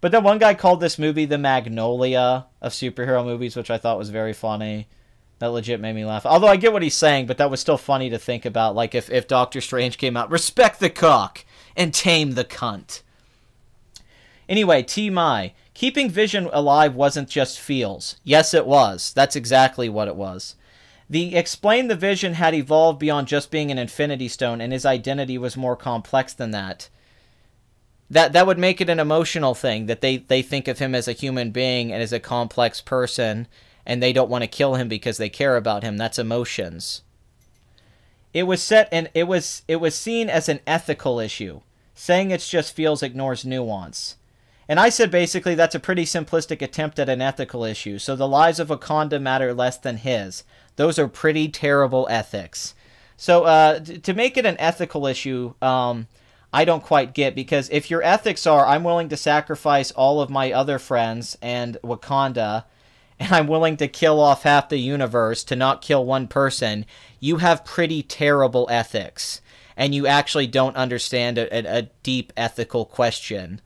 But then one guy called this movie the Magnolia of superhero movies, which I thought was very funny. That legit made me laugh. Although I get what he's saying, but that was still funny to think about. Like if Doctor Strange came out, respect the cock and tame the cunt. Anyway, T-My. Keeping Vision alive wasn't just feels. Yes, it was. That's exactly what it was. Explained the Vision had evolved beyond just being an Infinity Stone, and his identity was more complex than that. That would make it an emotional thing, that they think of him as a human being and as a complex person, and they don't want to kill him because they care about him. That's emotions. It was set and it was seen as an ethical issue. Saying it's just feels ignores nuance. And I said basically that's a pretty simplistic attempt at an ethical issue. So the lives of Wakanda matter less than his. Those are pretty terrible ethics. So to make it an ethical issue, I don't quite get, because if your ethics are, I'm willing to sacrifice all of my other friends and Wakanda, and I'm willing to kill off half the universe to not kill one person, you have pretty terrible ethics. And you actually don't understand a deep ethical question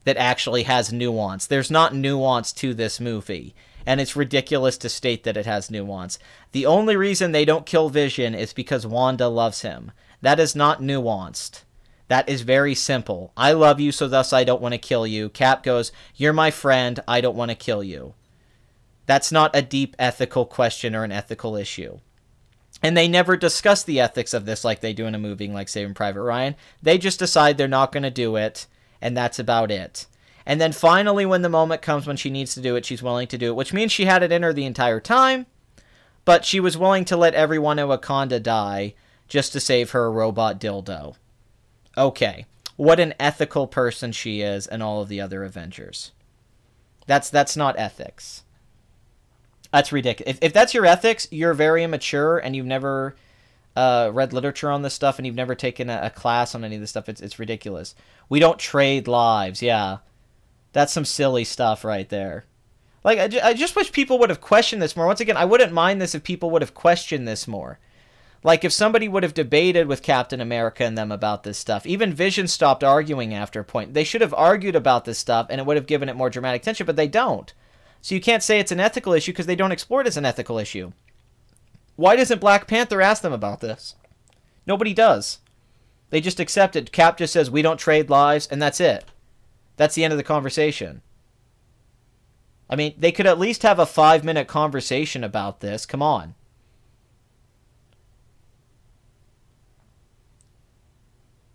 that actually has nuance. There's not nuance to this movie. And it's ridiculous to state that it has nuance. The only reason they don't kill Vision is because Wanda loves him. That is not nuanced. That is very simple. I love you, so thus I don't want to kill you. Cap goes, you're my friend, I don't want to kill you. That's not a deep ethical question or an ethical issue. And they never discuss the ethics of this like they do in a movie like Saving Private Ryan. They just decide they're not going to do it, and that's about it. And then finally, when the moment comes when she needs to do it, she's willing to do it, which means she had it in her the entire time, but she was willing to let everyone in Wakanda die just to save her robot dildo. Okay, what an ethical person she is, and all of the other Avengers. That's not ethics. That's ridiculous. If that's your ethics, you're very immature, and you've never read literature on this stuff, and you've never taken a class on any of this stuff. It's ridiculous. We don't trade lives. Yeah, that's some silly stuff right there. Like, I just wish people would have questioned this more. Once again, I wouldn't mind this if people would have questioned this more. Like, if somebody would have debated with Captain America and them about this stuff. Even Vision stopped arguing after a point. They should have argued about this stuff, and it would have given it more dramatic tension, but they don't. So you can't say it's an ethical issue because they don't explore it as an ethical issue. Why doesn't Black Panther ask them about this? Nobody does. They just accept it. Cap just says, we don't trade lives, and that's it. That's the end of the conversation. I mean, they could at least have a 5-minute conversation about this. Come on.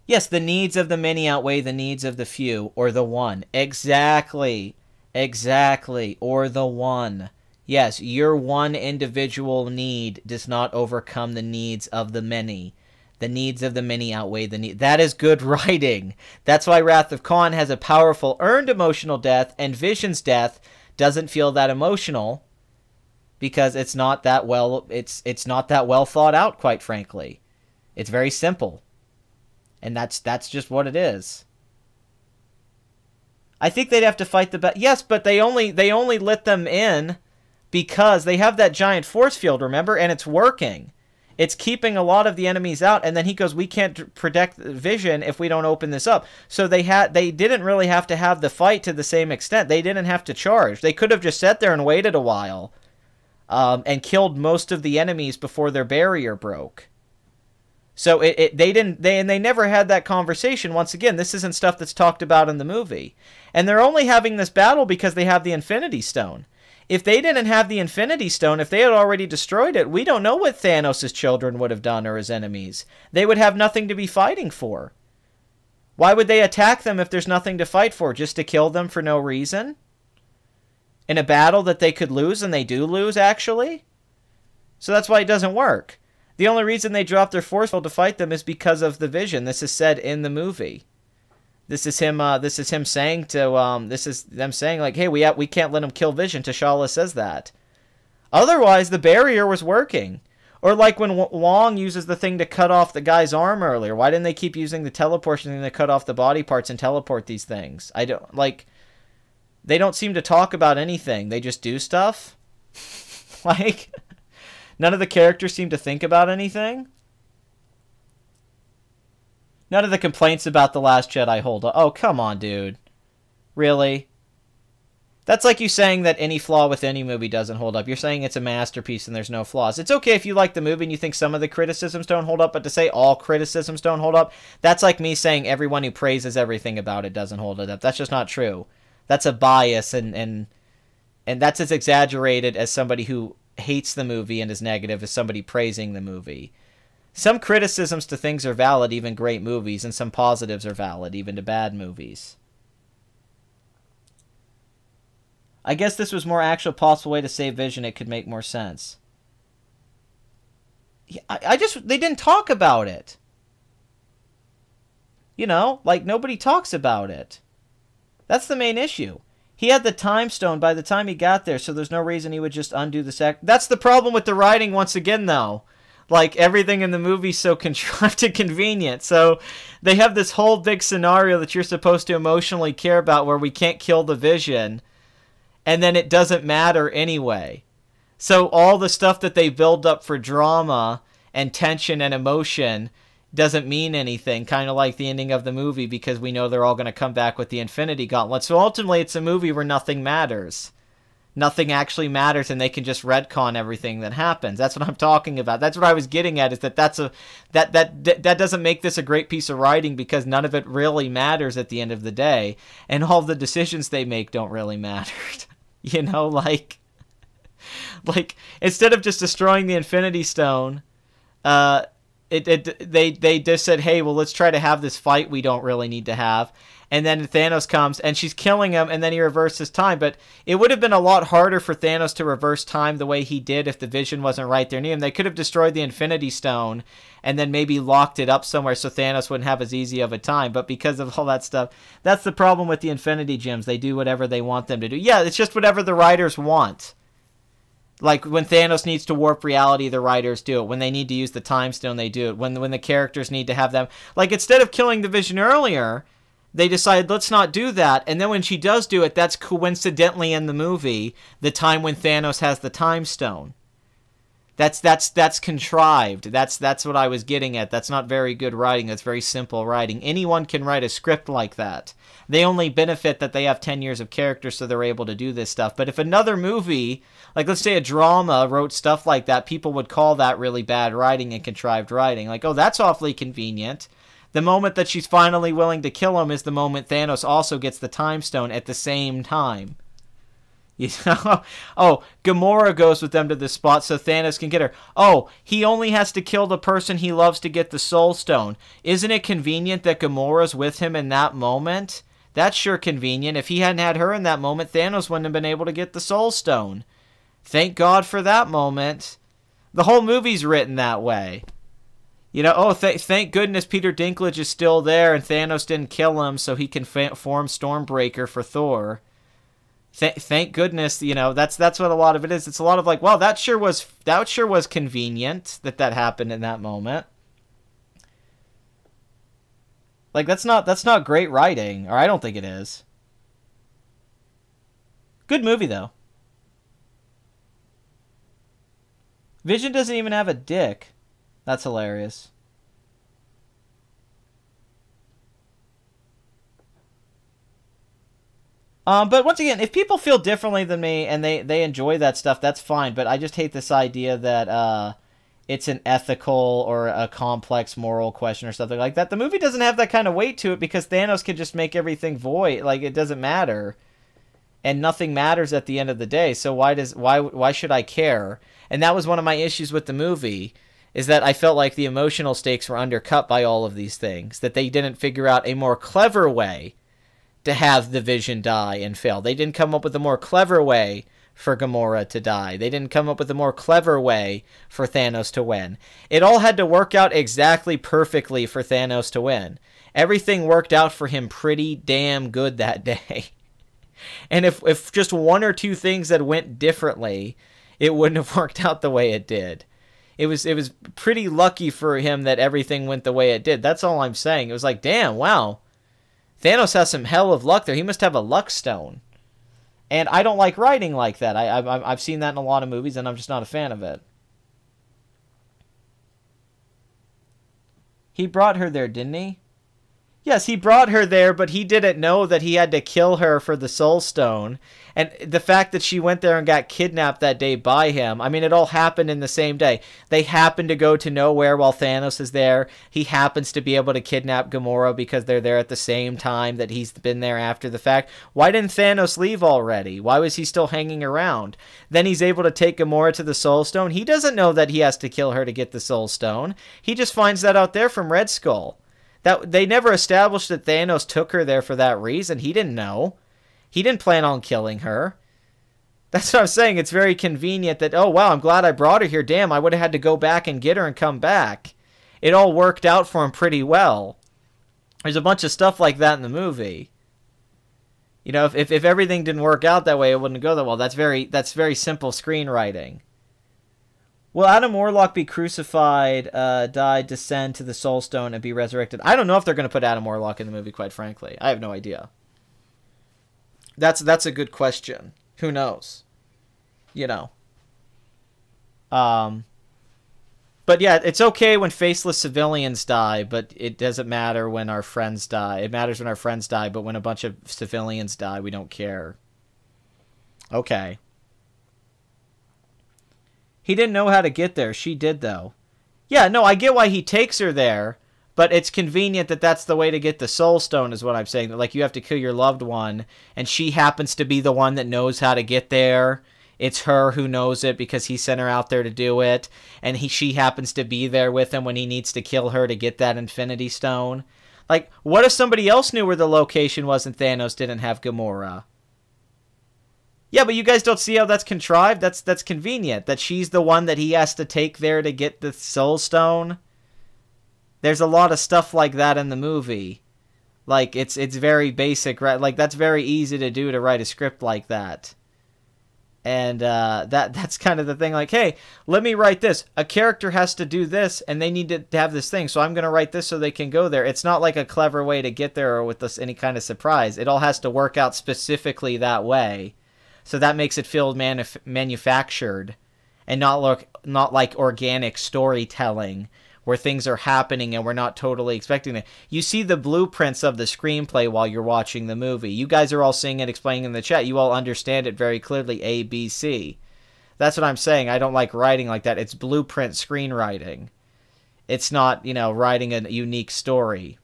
Yes, the needs of the many outweigh the needs of the few, or the one. Exactly. Exactly. Or the one. Yes, your one individual need does not overcome the needs of the many. The needs of the many outweigh the need. That is good writing. That's why Wrath of Khan has a powerful earned emotional death, and Vision's death doesn't feel that emotional because it's not that well not that well thought out, quite frankly. It's very simple. And that's just what it is. I think they'd have to fight the battle. Yes, but they only let them in because they have that giant force field, remember? And it's working. It's keeping a lot of the enemies out, and then he goes, we can't protect Vision if we don't open this up. So they didn't really have to have the fight to the same extent. They didn't have to charge. They could have just sat there and waited a while and killed most of the enemies before their barrier broke. So they never had that conversation. Once again, this isn't stuff that's talked about in the movie. And they're only having this battle because they have the Infinity Stone. If they didn't have the Infinity Stone, if they had already destroyed it, we don't know what Thanos' children would have done or his enemies. They would have nothing to be fighting for. Why would they attack them if there's nothing to fight for? Just to kill them for no reason? In a battle that they could lose, and they do lose, actually? So that's why it doesn't work. The only reason they dropped their force field to fight them is because of the Vision. This is said in the movie. This is him saying to this is them saying like, hey, we can't let him kill Vision. T'Challa says that. Otherwise, the barrier was working. Or like when Wong uses the thing to cut off the guy's arm earlier. Why didn't they keep using the teleportation thing to cut off the body parts and teleport these things? I don't like. They don't seem to talk about anything. They just do stuff. Like, none of the characters seem to think about anything. None of the complaints about The Last Jedi hold up. Oh, come on, dude. Really? That's like you saying that any flaw with any movie doesn't hold up. You're saying it's a masterpiece and there's no flaws. It's okay if you like the movie and you think some of the criticisms don't hold up, but to say all criticisms don't hold up, that's like me saying everyone who praises everything about it doesn't hold it up. That's just not true. That's a bias, and that's as exaggerated as somebody who hates the movie and is negative as somebody praising the movie. Some criticisms to things are valid, even great movies, and some positives are valid, even to bad movies. I guess this was more actual possible way to save Vision. It could make more sense. They didn't talk about it. You know, like, nobody talks about it. That's the main issue. He had the time stone by the time he got there, so there's no reason he would just undo the sac. That's the problem with the writing once again, though. Like, everything in the movie's so contrived and convenient. So they have this whole big scenario that you're supposed to emotionally care about where we can't kill the Vision, and then it doesn't matter anyway. So all the stuff that they build up for drama and tension and emotion doesn't mean anything, kind of like the ending of the movie, because we know they're all going to come back with the Infinity Gauntlet. So ultimately, it's a movie where nothing matters. Nothing actually matters, and they can just retcon everything that happens. That's what I'm talking about. That's what I was getting at, is that that doesn't make this a great piece of writing, because none of it really matters at the end of the day, and all the decisions they make don't really matter. You know, like instead of just destroying the Infinity Stone, they just said, hey, well, let's try to have this fight we don't really need to have. And then Thanos comes, and she's killing him, and then he reverses time. But it would have been a lot harder for Thanos to reverse time the way he did if the Vision wasn't right there near him. They could have destroyed the Infinity Stone and then maybe locked it up somewhere so Thanos wouldn't have as easy of a time. But because of all that stuff, that's the problem with the Infinity Gems. They do whatever they want them to do. Yeah, it's just whatever the writers want. Like, when Thanos needs to warp reality, the writers do it. When they need to use the Time Stone, they do it. When the characters need to have them... Like, instead of killing the Vision earlier, they decide, let's not do that. And then when she does do it, that's coincidentally in the movie the time when Thanos has the Time Stone. That's contrived. That's what I was getting at. That's not very good writing. That's very simple writing. Anyone can write a script like that. They only benefit that they have 10 years of character, so they're able to do this stuff. But if another movie, like let's say a drama, wrote stuff like that, people would call that really bad writing and contrived writing. Like, oh, that's awfully convenient. The moment that she's finally willing to kill him is the moment Thanos also gets the Time Stone at the same time. You know? Oh, Gamora goes with them to this spot so Thanos can get her. Oh, he only has to kill the person he loves to get the Soul Stone. Isn't it convenient that Gamora's with him in that moment? That's sure convenient. If he hadn't had her in that moment, Thanos wouldn't have been able to get the Soul Stone. Thank God for that moment. The whole movie's written that way. You know, oh, thank goodness Peter Dinklage is still there and Thanos didn't kill him so he can form Stormbreaker for Thor. Thank goodness, you know, that's what a lot of it is. It's a lot of like, well, that sure was convenient that happened in that moment. Like, that's not great writing, or I don't think it is. Good movie though. Vision doesn't even have a dick. That's hilarious. But once again, if people feel differently than me and they enjoy that stuff, that's fine. But I just hate this idea that it's an ethical or a complex moral question or something like that. The movie doesn't have that kind of weight to it because Thanos can just make everything void. Like, it doesn't matter. And nothing matters at the end of the day. So why should I care? And that was one of my issues with the movie, is that I felt like the emotional stakes were undercut by all of these things. That they didn't figure out a more clever way to have the Vision die and fail. They didn't come up with a more clever way for Gamora to die. They didn't come up with a more clever way for Thanos to win. It all had to work out exactly perfectly for Thanos to win. Everything worked out for him pretty damn good that day. And if just one or two things had went differently, it wouldn't have worked out the way it did. It was pretty lucky for him that everything went the way it did. That's all I'm saying. It was like, damn, wow. Thanos has some hell of luck there. He must have a luck stone. And I don't like writing like that. I've seen that in a lot of movies, and I'm just not a fan of it. He brought her there, didn't he? Yes, he brought her there, but he didn't know that he had to kill her for the Soul Stone. And the fact that she went there and got kidnapped that day by him, I mean, it all happened in the same day. They happen to go to nowhere while Thanos is there. He happens to be able to kidnap Gamora because they're there at the same time that he's been there after the fact. Why didn't Thanos leave already? Why was he still hanging around? Then he's able to take Gamora to the Soul Stone. He doesn't know that he has to kill her to get the Soul Stone. He just finds that out there from Red Skull. That they never established that Thanos took her there for that reason. He didn't know. He didn't plan on killing her. That's what I'm saying. It's very convenient that, oh, wow, I'm glad I brought her here. Damn, I would have had to go back and get her and come back. It all worked out for him pretty well. There's a bunch of stuff like that in the movie. You know, if everything didn't work out that way, it wouldn't go that well. That's very simple screenwriting. Will Adam Warlock be crucified, die, descend to the Soul Stone, and be resurrected? I don't know if they're going to put Adam Warlock in the movie, quite frankly. I have no idea. That's a good question. Who knows? You know. But yeah, it's okay when faceless civilians die, but it doesn't matter when our friends die. It matters when our friends die, but when a bunch of civilians die, we don't care. Okay. He didn't know how to get there. She did, though. Yeah, no, I get why he takes her there, but it's convenient that that's the way to get the Soul Stone, is what I'm saying. That, like, you have to kill your loved one, and she happens to be the one that knows how to get there. It's her who knows it because he sent her out there to do it, and she happens to be there with him when he needs to kill her to get that Infinity Stone. Like, what if somebody else knew where the location was and Thanos didn't have Gamora? Yeah, but you guys don't see how that's contrived? That's convenient. That she's the one that he has to take there to get the Soul Stone. There's a lot of stuff like that in the movie. Like, it's very basic, right? Like, that's very easy to do, to write a script like that. And that's kind of the thing. Like, hey, let me write this. A character has to do this, and they need to have this thing. So I'm going to write this so they can go there. It's not like a clever way to get there or with this, any kind of surprise. It all has to work out specifically that way. So that makes it feel manufactured and not like organic storytelling where things are happening and we're not totally expecting it. You see the blueprints of the screenplay while you're watching the movie. You guys are all seeing it, explaining in the chat. You all understand it very clearly, A, B, C. That's what I'm saying. I don't like writing like that. It's blueprint screenwriting. It's not, you know, writing a unique story.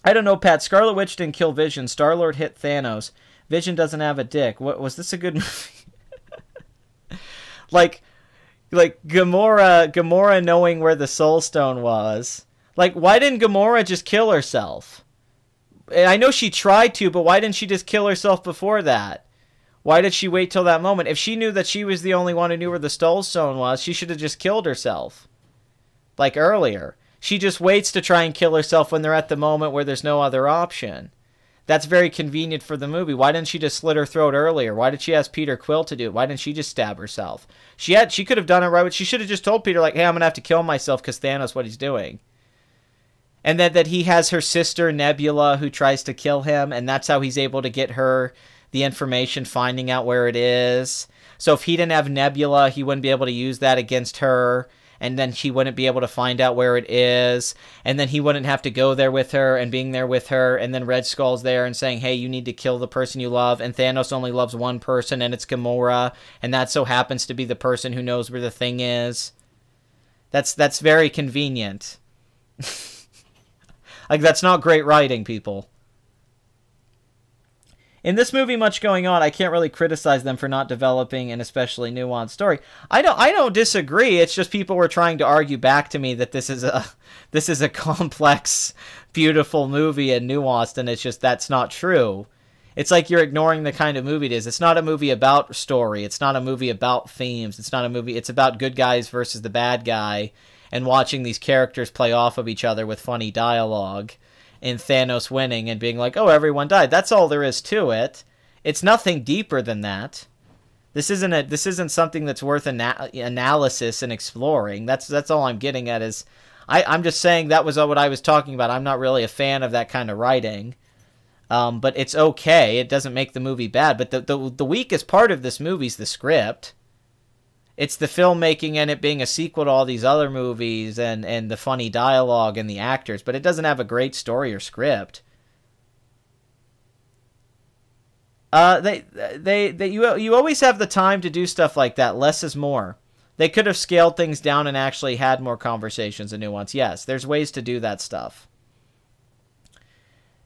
I don't know, Pat. Scarlet Witch didn't kill Vision. Star-Lord hit Thanos. Vision doesn't have a dick. What was this a good movie? like Gamora knowing where the Soul Stone was. Like, why didn't Gamora just kill herself? I know she tried to, but why didn't she just kill herself before that? Why did she wait till that moment? If she knew that she was the only one who knew where the Soul Stone was, she should have just killed herself. Like earlier. She just waits to try and kill herself when they're at the moment where there's no other option. That's very convenient for the movie. Why didn't she just slit her throat earlier? Why did she ask Peter Quill to do it? Why didn't she just stab herself? She could have done it right. She should have just told Peter, like, hey, I'm going to have to kill myself because Thanos what he's doing. And that he has her sister, Nebula, who tries to kill him, and that's how he's able to get her the information, finding out where it is. So if he didn't have Nebula, he wouldn't be able to use that against her. And then she wouldn't be able to find out where it is. And then he wouldn't have to go there with her and being there with her. And then Red Skull's there and saying, hey, you need to kill the person you love. And Thanos only loves one person, and it's Gamora. And that so happens to be the person who knows where the thing is. That's very convenient. Like, that's not great writing, people. In this movie, much going on. I can't really criticize them for not developing an especially nuanced story. I don't disagree. It's just people were trying to argue back to me that this is a complex, beautiful movie and nuanced, and it's just that's not true. It's like you're ignoring the kind of movie it is. It's not a movie about story. It's not a movie about themes. It's not a movie. It's about good guys versus the bad guy, and watching these characters play off of each other with funny dialogue. In Thanos winning and being like, oh, everyone died. That's all there is to it. It's nothing deeper than that. This isn't something that's worth analysis and exploring. That's all I'm getting at is, I'm just saying that was what I was talking about. I'm not really a fan of that kind of writing. But it's okay. It doesn't make the movie bad. But the weakest part of this movie is the script. It's the filmmaking and it being a sequel to all these other movies and the funny dialogue and the actors, but it doesn't have a great story or script. You always have the time to do stuff like that. Less is more. They could have scaled things down and actually had more conversations and nuance. Yes, there's ways to do that stuff.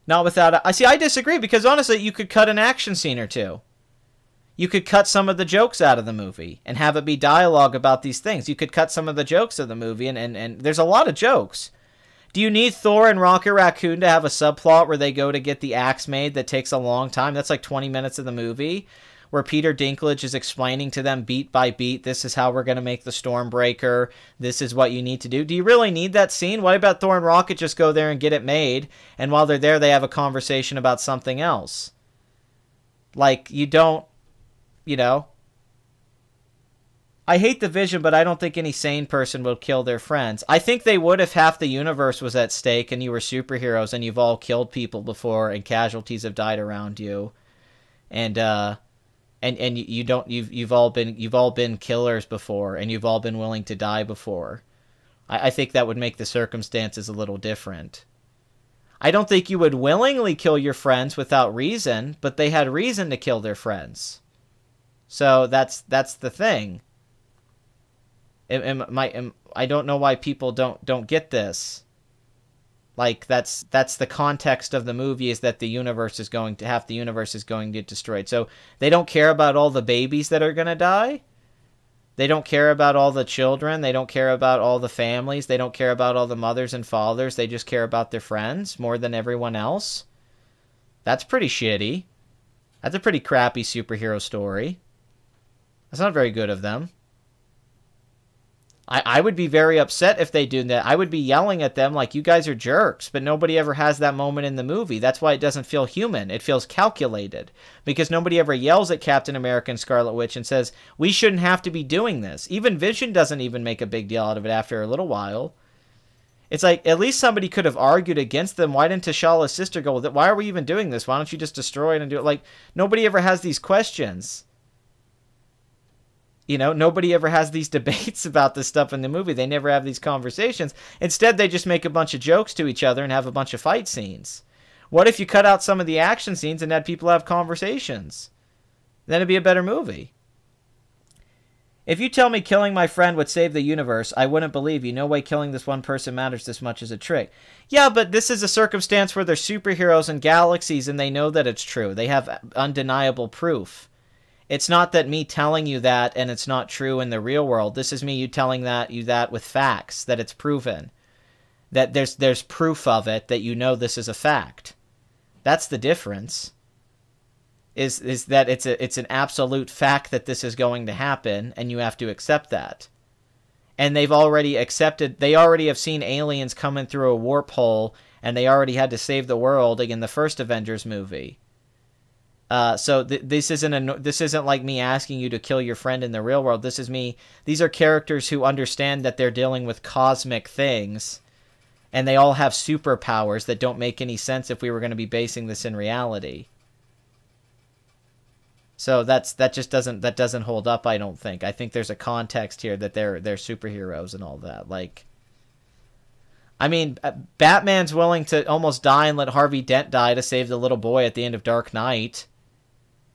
Not without... I disagree, because honestly, you could cut an action scene or two. You could cut some of the jokes out of the movie and have it be dialogue about these things. You could cut some of the jokes of the movie, and there's a lot of jokes. Do you need Thor and Rocket Raccoon to have a subplot where they go to get the axe made that takes a long time? That's like 20 minutes of the movie, where Peter Dinklage is explaining to them beat by beat, this is how we're going to make the Stormbreaker, this is what you need to do. Do you really need that scene? Why about Thor and Rocket just go there and get it made, and while they're there, they have a conversation about something else? Like, you don't, you know... I hate the Vision, but I don't think any sane person would kill their friends. I think they would if half the universe was at stake and you were superheroes and you've all killed people before and casualties have died around you. And you've all been killers before and you've all been willing to die before. I think that would make the circumstances a little different. I don't think you would willingly kill your friends without reason, but they had reason to kill their friends. So that's the thing. I don't know why people don't get this. Like, that's the context of the movie, is that half the universe is going to get destroyed. So they don't care about all the babies that are going to die. They don't care about all the children. They don't care about all the families. They don't care about all the mothers and fathers. They just care about their friends more than everyone else. That's pretty shitty. That's a pretty crappy superhero story. That's not very good of them. I would be very upset if they do that. I would be yelling at them like, you guys are jerks, but nobody ever has that moment in the movie. That's why it doesn't feel human. It feels calculated, because nobody ever yells at Captain America and Scarlet Witch and says, we shouldn't have to be doing this. Even Vision doesn't even make a big deal out of it after a little while. It's like, at least somebody could have argued against them. Why didn't T'Challa's sister go, why are we even doing this? Why don't you just destroy it and do it? Like, nobody ever has these questions. You know, nobody ever has these debates about this stuff in the movie. They never have these conversations. Instead, they just make a bunch of jokes to each other and have a bunch of fight scenes. What if you cut out some of the action scenes and had people have conversations? Then it'd be a better movie. If you tell me killing my friend would save the universe, I wouldn't believe you. No way killing this one person matters this much as a trick. Yeah, but this is a circumstance where they're superheroes in galaxies and they know that it's true. They have undeniable proof. It's not that me telling you that and it's not true in the real world. This is me telling you that with facts, that it's proven. That there's proof of it, that you know this is a fact. That's the difference. Is that it's an absolute fact that this is going to happen, and you have to accept that. And they already have seen aliens coming through a warp hole, and they already had to save the world in the first Avengers movie. So this isn't like me asking you to kill your friend in the real world. These are characters who understand that they're dealing with cosmic things, and they all have superpowers that don't make any sense if we were going to be basing this in reality. So that doesn't hold up, I don't think. I think there's a context here that they're superheroes and all that. Like, I mean, Batman's willing to almost die and let Harvey Dent die to save the little boy at the end of Dark Knight.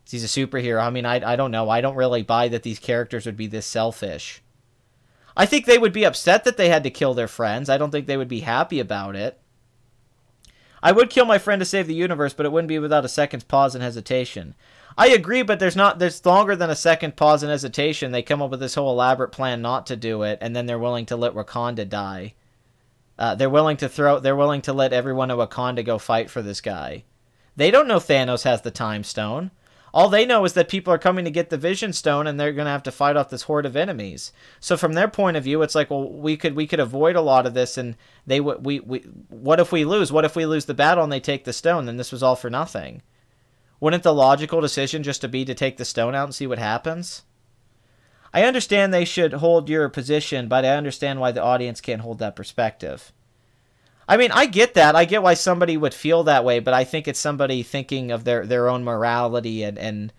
He's a superhero. I mean, I don't know. I don't really buy that these characters would be this selfish. I think they would be upset that they had to kill their friends. I don't think they would be happy about it. I would kill my friend to save the universe, but it wouldn't be without a second's pause and hesitation. I agree, but there's longer than a second pause and hesitation. They come up with this whole elaborate plan not to do it, and then they're willing to let Wakanda die. They're willing to let everyone of Wakanda go fight for this guy. They don't know Thanos has the Time Stone. All they know is that people are coming to get the Vision Stone, and they're going to have to fight off this horde of enemies. So from their point of view, it's like, well, we could avoid a lot of this, and what if we lose? What if we lose the battle and they take the stone? Then this was all for nothing. Wouldn't the logical decision just be to take the stone out and see what happens? I understand they should hold your position, but I understand why the audience can't hold that perspective. I mean, I get that. I get why somebody would feel that way, but I think it's somebody thinking of their own morality and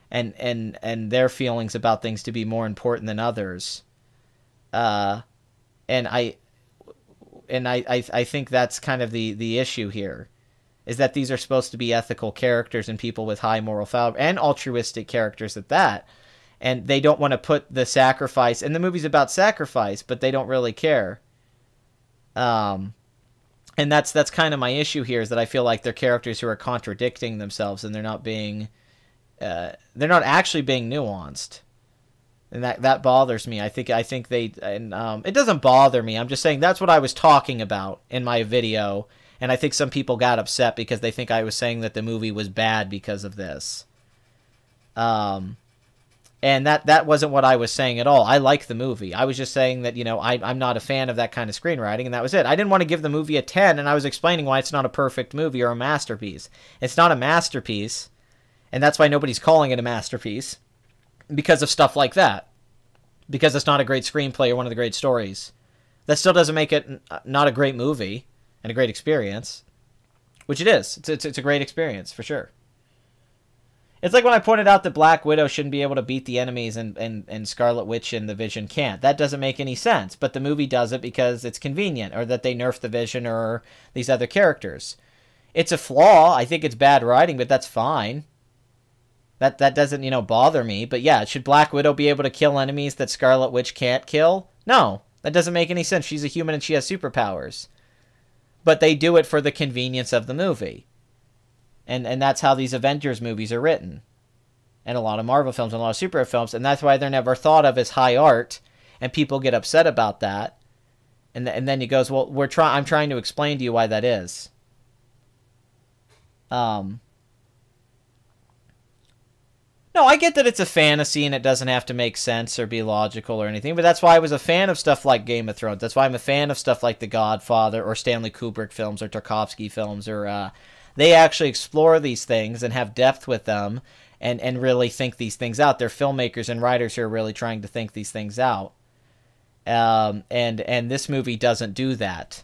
and their feelings about things to be more important than others. And I think that's kind of the issue here, is that these are supposed to be ethical characters and people with high moral fiber, and altruistic characters at that. And they don't want to put the sacrifice, and the movie's about sacrifice, but they don't really care. And that's kind of my issue here, is that I feel like they're characters who are contradicting themselves, and they're not actually being nuanced. And that bothers me. I think they, and it doesn't bother me. I'm just saying that's what I was talking about in my video, and I think some people got upset because they think I was saying that the movie was bad because of this. And that wasn't what I was saying at all. I like the movie. I was just saying that, I'm not a fan of that kind of screenwriting, and that was it. I didn't want to give the movie a 10, and I was explaining why it's not a perfect movie or a masterpiece. It's not a masterpiece, and that's why nobody's calling it a masterpiece, because of stuff like that. Because it's not a great screenplay or one of the great stories. That still doesn't make it not a great movie and a great experience, which it is. It's a great experience, for sure. It's like when I pointed out that Black Widow shouldn't be able to beat the enemies and Scarlet Witch and the Vision can't. That doesn't make any sense, but the movie does it because it's convenient, or that they nerf the Vision or these other characters. It's a flaw. I think it's bad writing, but that's fine. That doesn't, bother me. But yeah, should Black Widow be able to kill enemies that Scarlet Witch can't kill? No, that doesn't make any sense. She's a human and she has superpowers. But they do it for the convenience of the movie. And that's how these Avengers movies are written. And a lot of Marvel films and a lot of superhero films. And that's why they're never thought of as high art. And people get upset about that. And then he goes, well, I'm trying to explain to you why that is. No, I get that it's a fantasy and it doesn't have to make sense or be logical or anything. But that's why I was a fan of stuff like Game of Thrones. That's why I'm a fan of stuff like The Godfather or Stanley Kubrick films or Tarkovsky films or... They actually explore these things and have depth with them and really think these things out. They're filmmakers and writers who are really trying to think these things out. And this movie doesn't do that.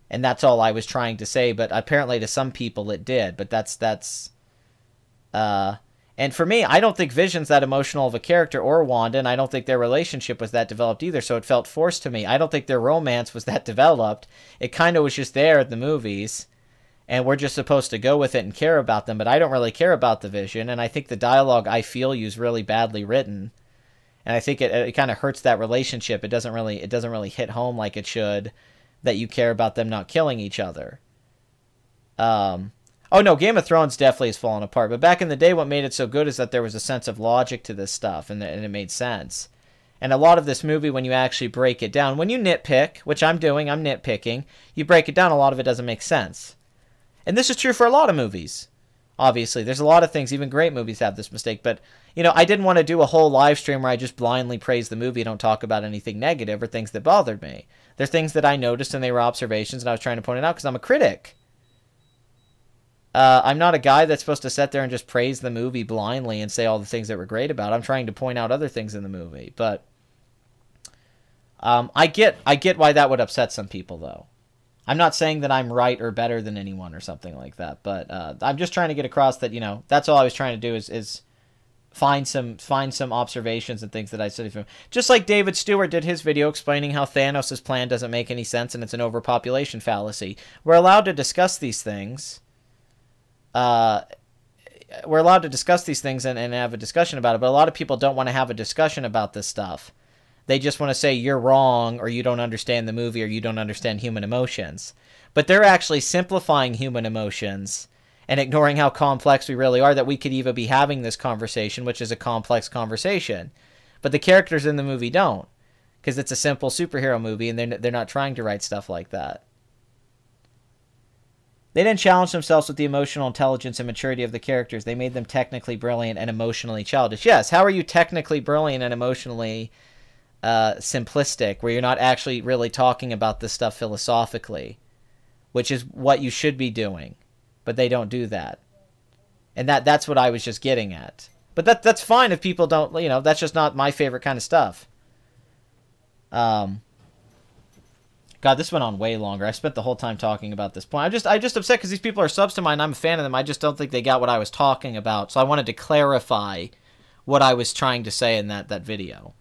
And that's all I was trying to say, but apparently to some people it did. But and for me, I don't think Vision's that emotional of a character, or Wanda, and I don't think their relationship was that developed either, so it felt forced to me. I don't think their romance was that developed. It kind of was just there in the movies. And we're just supposed to go with it and care about them, but I don't really care about the Vision, and I think the dialogue I feel is really badly written, and I think it kind of hurts that relationship. It doesn't really hit home like it should, that you care about them not killing each other. Oh no, Game of Thrones definitely has fallen apart, but back in the day, what made it so good is that there was a sense of logic to this stuff, and it made sense. And a lot of this movie, when you actually break it down, when you nitpick, which I'm doing, I'm nitpicking, you break it down, a lot of it doesn't make sense. And this is true for a lot of movies. Obviously, there's a lot of things, even great movies have this mistake. But, I didn't want to do a whole live stream where I just blindly praise the movie and don't talk about anything negative or things that bothered me. There's things that I noticed and they were observations and I was trying to point it out because I'm a critic. I'm not a guy that's supposed to sit there and just praise the movie blindly and say all the things that were great about it. I'm trying to point out other things in the movie. But I get why that would upset some people, though. I'm not saying that I'm right or better than anyone or something like that, but I'm just trying to get across that, that's all I was trying to do is find some observations and things that I studied from. Just like David Stewart did his video explaining how Thanos' plan doesn't make any sense and it's an overpopulation fallacy. We're allowed to discuss these things. We're allowed to discuss these things and have a discussion about it, but a lot of people don't want to have a discussion about this stuff. They just want to say you're wrong, or you don't understand the movie, or you don't understand human emotions. But they're actually simplifying human emotions and ignoring how complex we really are, that we could even be having this conversation, which is a complex conversation. But the characters in the movie don't, because it's a simple superhero movie, and they're not trying to write stuff like that. They didn't challenge themselves with the emotional intelligence and maturity of the characters. They made them technically brilliant and emotionally childish. Yes, how are you technically brilliant and emotionally simplistic, where you're not actually really talking about this stuff philosophically, which is what you should be doing, but they don't do that. And that's what I was just getting at. But that's fine if people don't, that's just not my favorite kind of stuff. God, this went on way longer. I spent the whole time talking about this point. I'm just upset because these people are subs to mine and I'm a fan of them. I just don't think they got what I was talking about. So I wanted to clarify what I was trying to say in that video.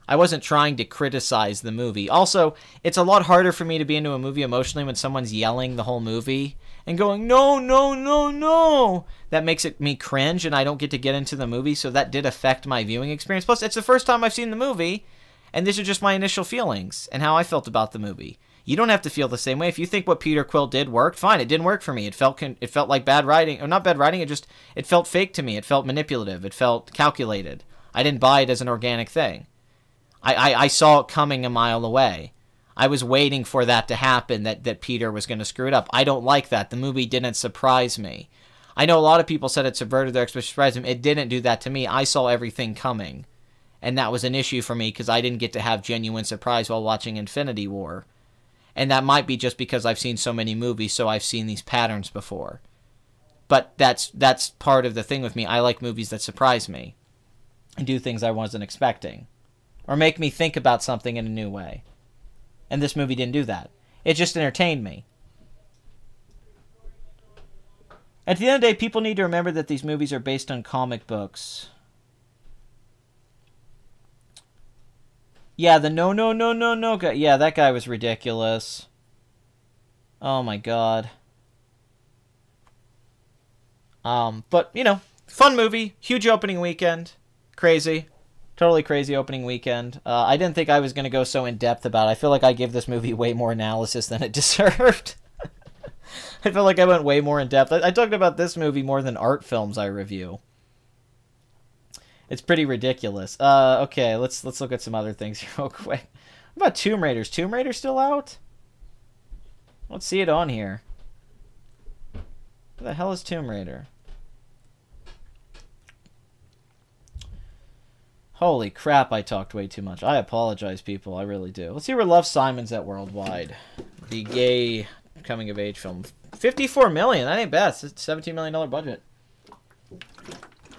I wasn't trying to criticize the movie. Also, it's a lot harder for me to be into a movie emotionally when someone's yelling the whole movie and going, no, no, no, no. That makes me cringe, and I don't get to get into the movie, so that did affect my viewing experience. Plus, it's the first time I've seen the movie, and these are just my initial feelings and how I felt about the movie. You don't have to feel the same way. If you think what Peter Quill did worked, fine. It didn't work for me. It felt like bad writing. Or not bad writing, it felt fake to me. It felt manipulative. It felt calculated. I didn't buy it as an organic thing. I saw it coming a mile away. I was waiting for that to happen, that Peter was going to screw it up. I don't like that. The movie didn't surprise me. I know a lot of people said it subverted their expectations, surprised them. It didn't do that to me. I saw everything coming. And that was an issue for me because I didn't get to have genuine surprise while watching Infinity War. And that might be just because I've seen so many movies, so I've seen these patterns before. But that's part of the thing with me. I like movies that surprise me and do things I wasn't expecting, or make me think about something in a new way. And this movie didn't do that. It just entertained me. At the end of the day, people need to remember that these movies are based on comic books. Yeah, the no guy. Yeah, that guy was ridiculous. Oh my god. But, you know, fun movie. Huge opening weekend. Crazy. Totally crazy opening weekend. I didn't think I was going to go so in-depth about it. I feel like I gave this movie way more analysis than it deserved. I feel like I went way more in-depth. I talked about this movie more than art films I review. It's pretty ridiculous. Okay, let's look at some other things here real quick. What about Tomb Raider? Is Tomb Raider still out? Let's see it on here. What the hell is Tomb Raider? Holy crap, I talked way too much. I apologize, people. I really do. Let's see where Love Simon's at worldwide. The gay coming-of-age film. $54 million. That ain't bad. It's a $17 million budget.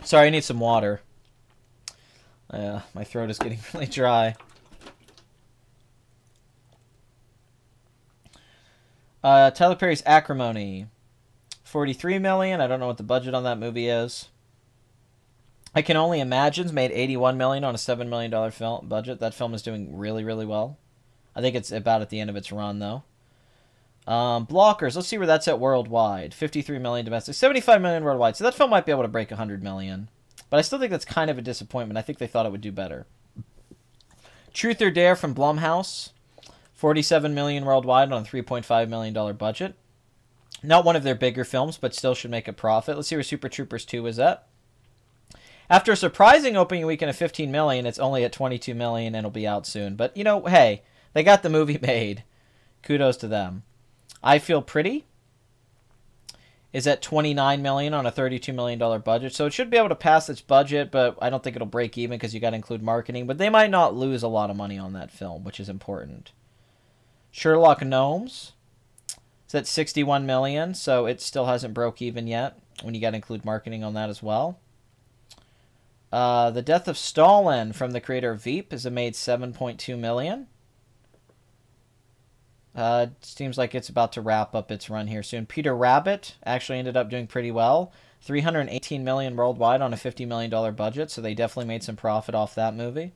Sorry, I need some water. My throat is getting really dry. Tyler Perry's Acrimony. $43 million. I don't know what the budget on that movie is. I Can Only Imagine's made $81 million on a $7 million film budget. That film is doing really, really well. I think it's about at the end of its run, though. Blockers. Let's see where that's at worldwide. $53 million domestic. $75 million worldwide. So that film might be able to break $100 million. But I still think that's kind of a disappointment. I think they thought it would do better. Truth or Dare from Blumhouse. $47 million worldwide on a $3.5 million budget. Not one of their bigger films, but still should make a profit. Let's see where Super Troopers 2 is at. After a surprising opening weekend of $15 million, it's only at $22 million and it'll be out soon. But, you know, hey, they got the movie made. Kudos to them. I Feel Pretty is at $29 million on a $32 million budget. So it should be able to pass its budget, but I don't think it'll break even because you got to include marketing. But they might not lose a lot of money on that film, which is important. Sherlock Gnomes is at $61 million, so it still hasn't broke even yet when you got to include marketing on that as well. The Death of Stalin from the creator of Veep has made $7.2 million. Seems like it's about to wrap up its run here soon. Peter Rabbit actually ended up doing pretty well. $318 million worldwide on a $50 million budget, so they definitely made some profit off that movie.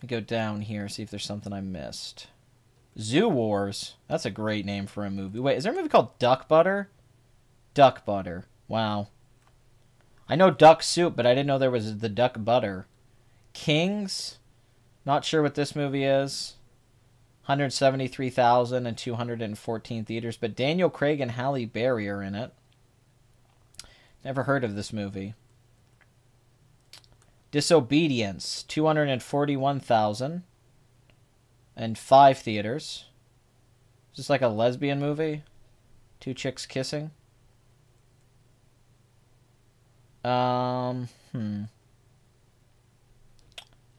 Let me go down here, see if there's something I missed. Zoo Wars. That's a great name for a movie. Wait, is there a movie called Duck Butter? Duck Butter. Wow. I know Duck Soup, but I didn't know there was the Duck Butter. Kings? Not sure what this movie is. 173,000 and 214 theaters, but Daniel Craig and Halle Berry are in it. Never heard of this movie. Disobedience, 241,000 and 5 theaters. Is this like a lesbian movie? Two chicks kissing? Yeah,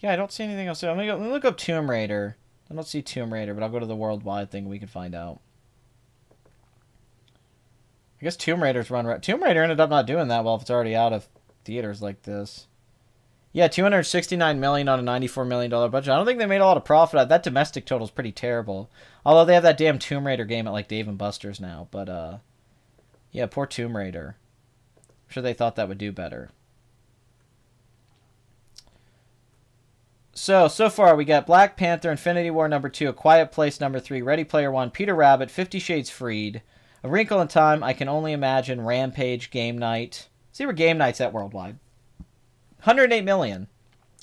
I don't see anything else. Let me look up Tomb Raider. I don't see Tomb Raider, but I'll go to the worldwide thing. We can find out. I guess Tomb Raider's run right. Tomb Raider ended up not doing that well if it's already out of theaters like this. Yeah, $269 million on a $94 million budget. I don't think they made a lot of profit. That domestic total is pretty terrible. Although they have that damn Tomb Raider game at like Dave & Buster's now. But, yeah, poor Tomb Raider. sure they thought that would do better. So far we got Black Panther, Infinity War #2, A Quiet Place #3, Ready Player One, Peter Rabbit, 50 Shades Freed, A Wrinkle in Time, I Can Only Imagine, Rampage, Game Night. See where Game Night's at worldwide. 108 million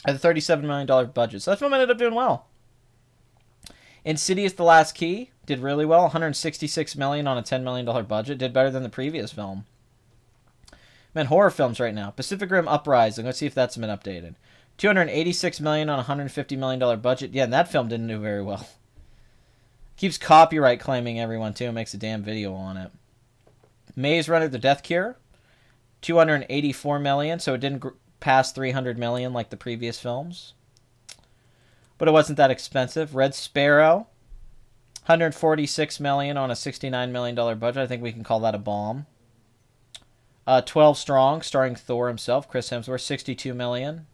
at a $37 million budget. So that film ended up doing well. Insidious: The Last Key did really well. 166 million on a $10 million budget. Did better than the previous film. Man, horror films right now. Pacific Rim Uprising. Let's see if that's been updated. 286 million on a $150 million budget. Yeah, and that film didn't do very well. Keeps copyright claiming everyone too. Makes a damn video on it. Maze Runner: The Death Cure. 284 million, so it didn't pass 300 million like the previous films. But it wasn't that expensive. Red Sparrow. 146 million on a $69 million budget. I think we can call that a bomb. 12 Strong, starring Thor himself, Chris Hemsworth, 62 million.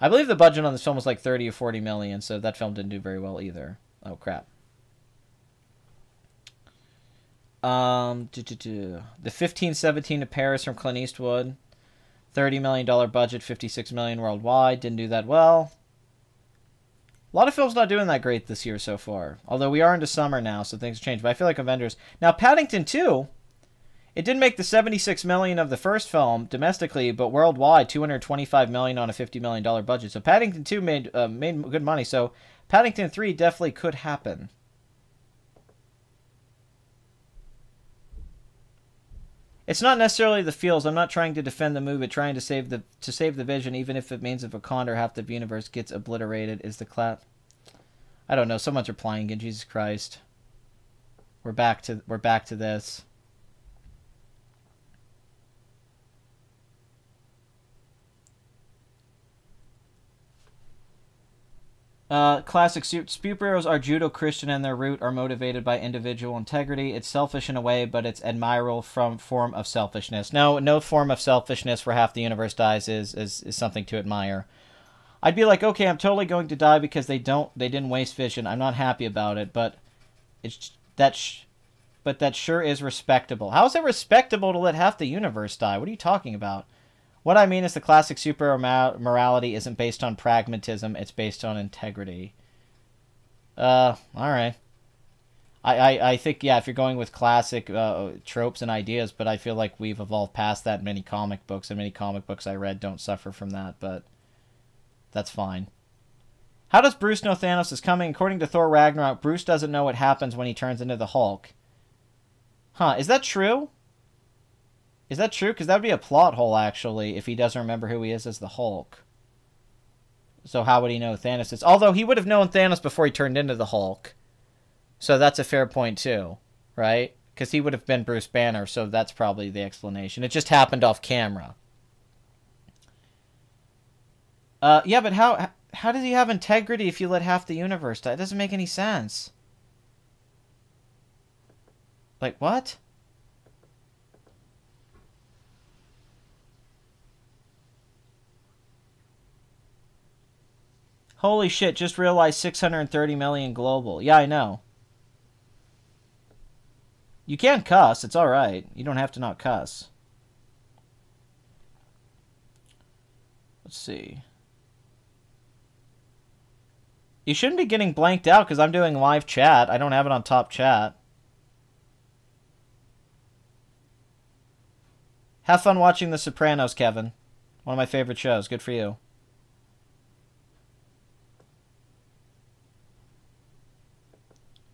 I believe the budget on this film was like 30 or 40 million, so that film didn't do very well either. Oh, crap. The 1517 to Paris from Clint Eastwood. $30 million budget, 56 million worldwide. Didn't do that well. A lot of films not doing that great this year so far. Although we are into summer now, so things change. But I feel like Avengers... Now, Paddington 2... It didn't make the 76 million of the first film domestically, but worldwide, 225 million on a $50 million budget. So Paddington 2 made good money. So Paddington 3 definitely could happen. It's not necessarily the feels. I'm not trying to defend the movie, trying to save the vision, even if it means if Wakanda or half the universe gets obliterated. Is the clap? I don't know. Someone's replying again. Jesus Christ. We're back to this. Classic superheroes are Judo-Christian and their root are motivated by individual integrity. It's selfish in a way, but it's admirable from form of selfishness. No form of selfishness where half the universe dies is something to admire. I'd be like, okay, I'm totally going to die because they didn't waste vision. I'm not happy about it, but that sure is respectable. How is it respectable to let half the universe die? What are you talking about? What I mean is the classic superhero morality isn't based on pragmatism, it's based on integrity. Alright. I think, yeah, if you're going with classic tropes and ideas, but I feel like we've evolved past that in many comic books, and many comic books I read don't suffer from that, but that's fine. How does Bruce know Thanos is coming? According to Thor Ragnarok, Bruce doesn't know what happens when he turns into the Hulk. Huh, is that true? Is that true? Because that would be a plot hole, actually, if he doesn't remember who he is as the Hulk. So how would he know Thanos is? Although he would have known Thanos before he turned into the Hulk. So that's a fair point, too. Right? Because he would have been Bruce Banner, so that's probably the explanation. It just happened off camera. Yeah, but how does he have integrity if you let half the universe die? It doesn't make any sense. Like, what? Holy shit, just realized 630 million global. Yeah, I know. You can cuss, it's alright. You don't have to not cuss. Let's see. You shouldn't be getting blanked out because I'm doing live chat. I don't have it on top chat. Have fun watching The Sopranos, Kevin. One of my favorite shows. Good for you.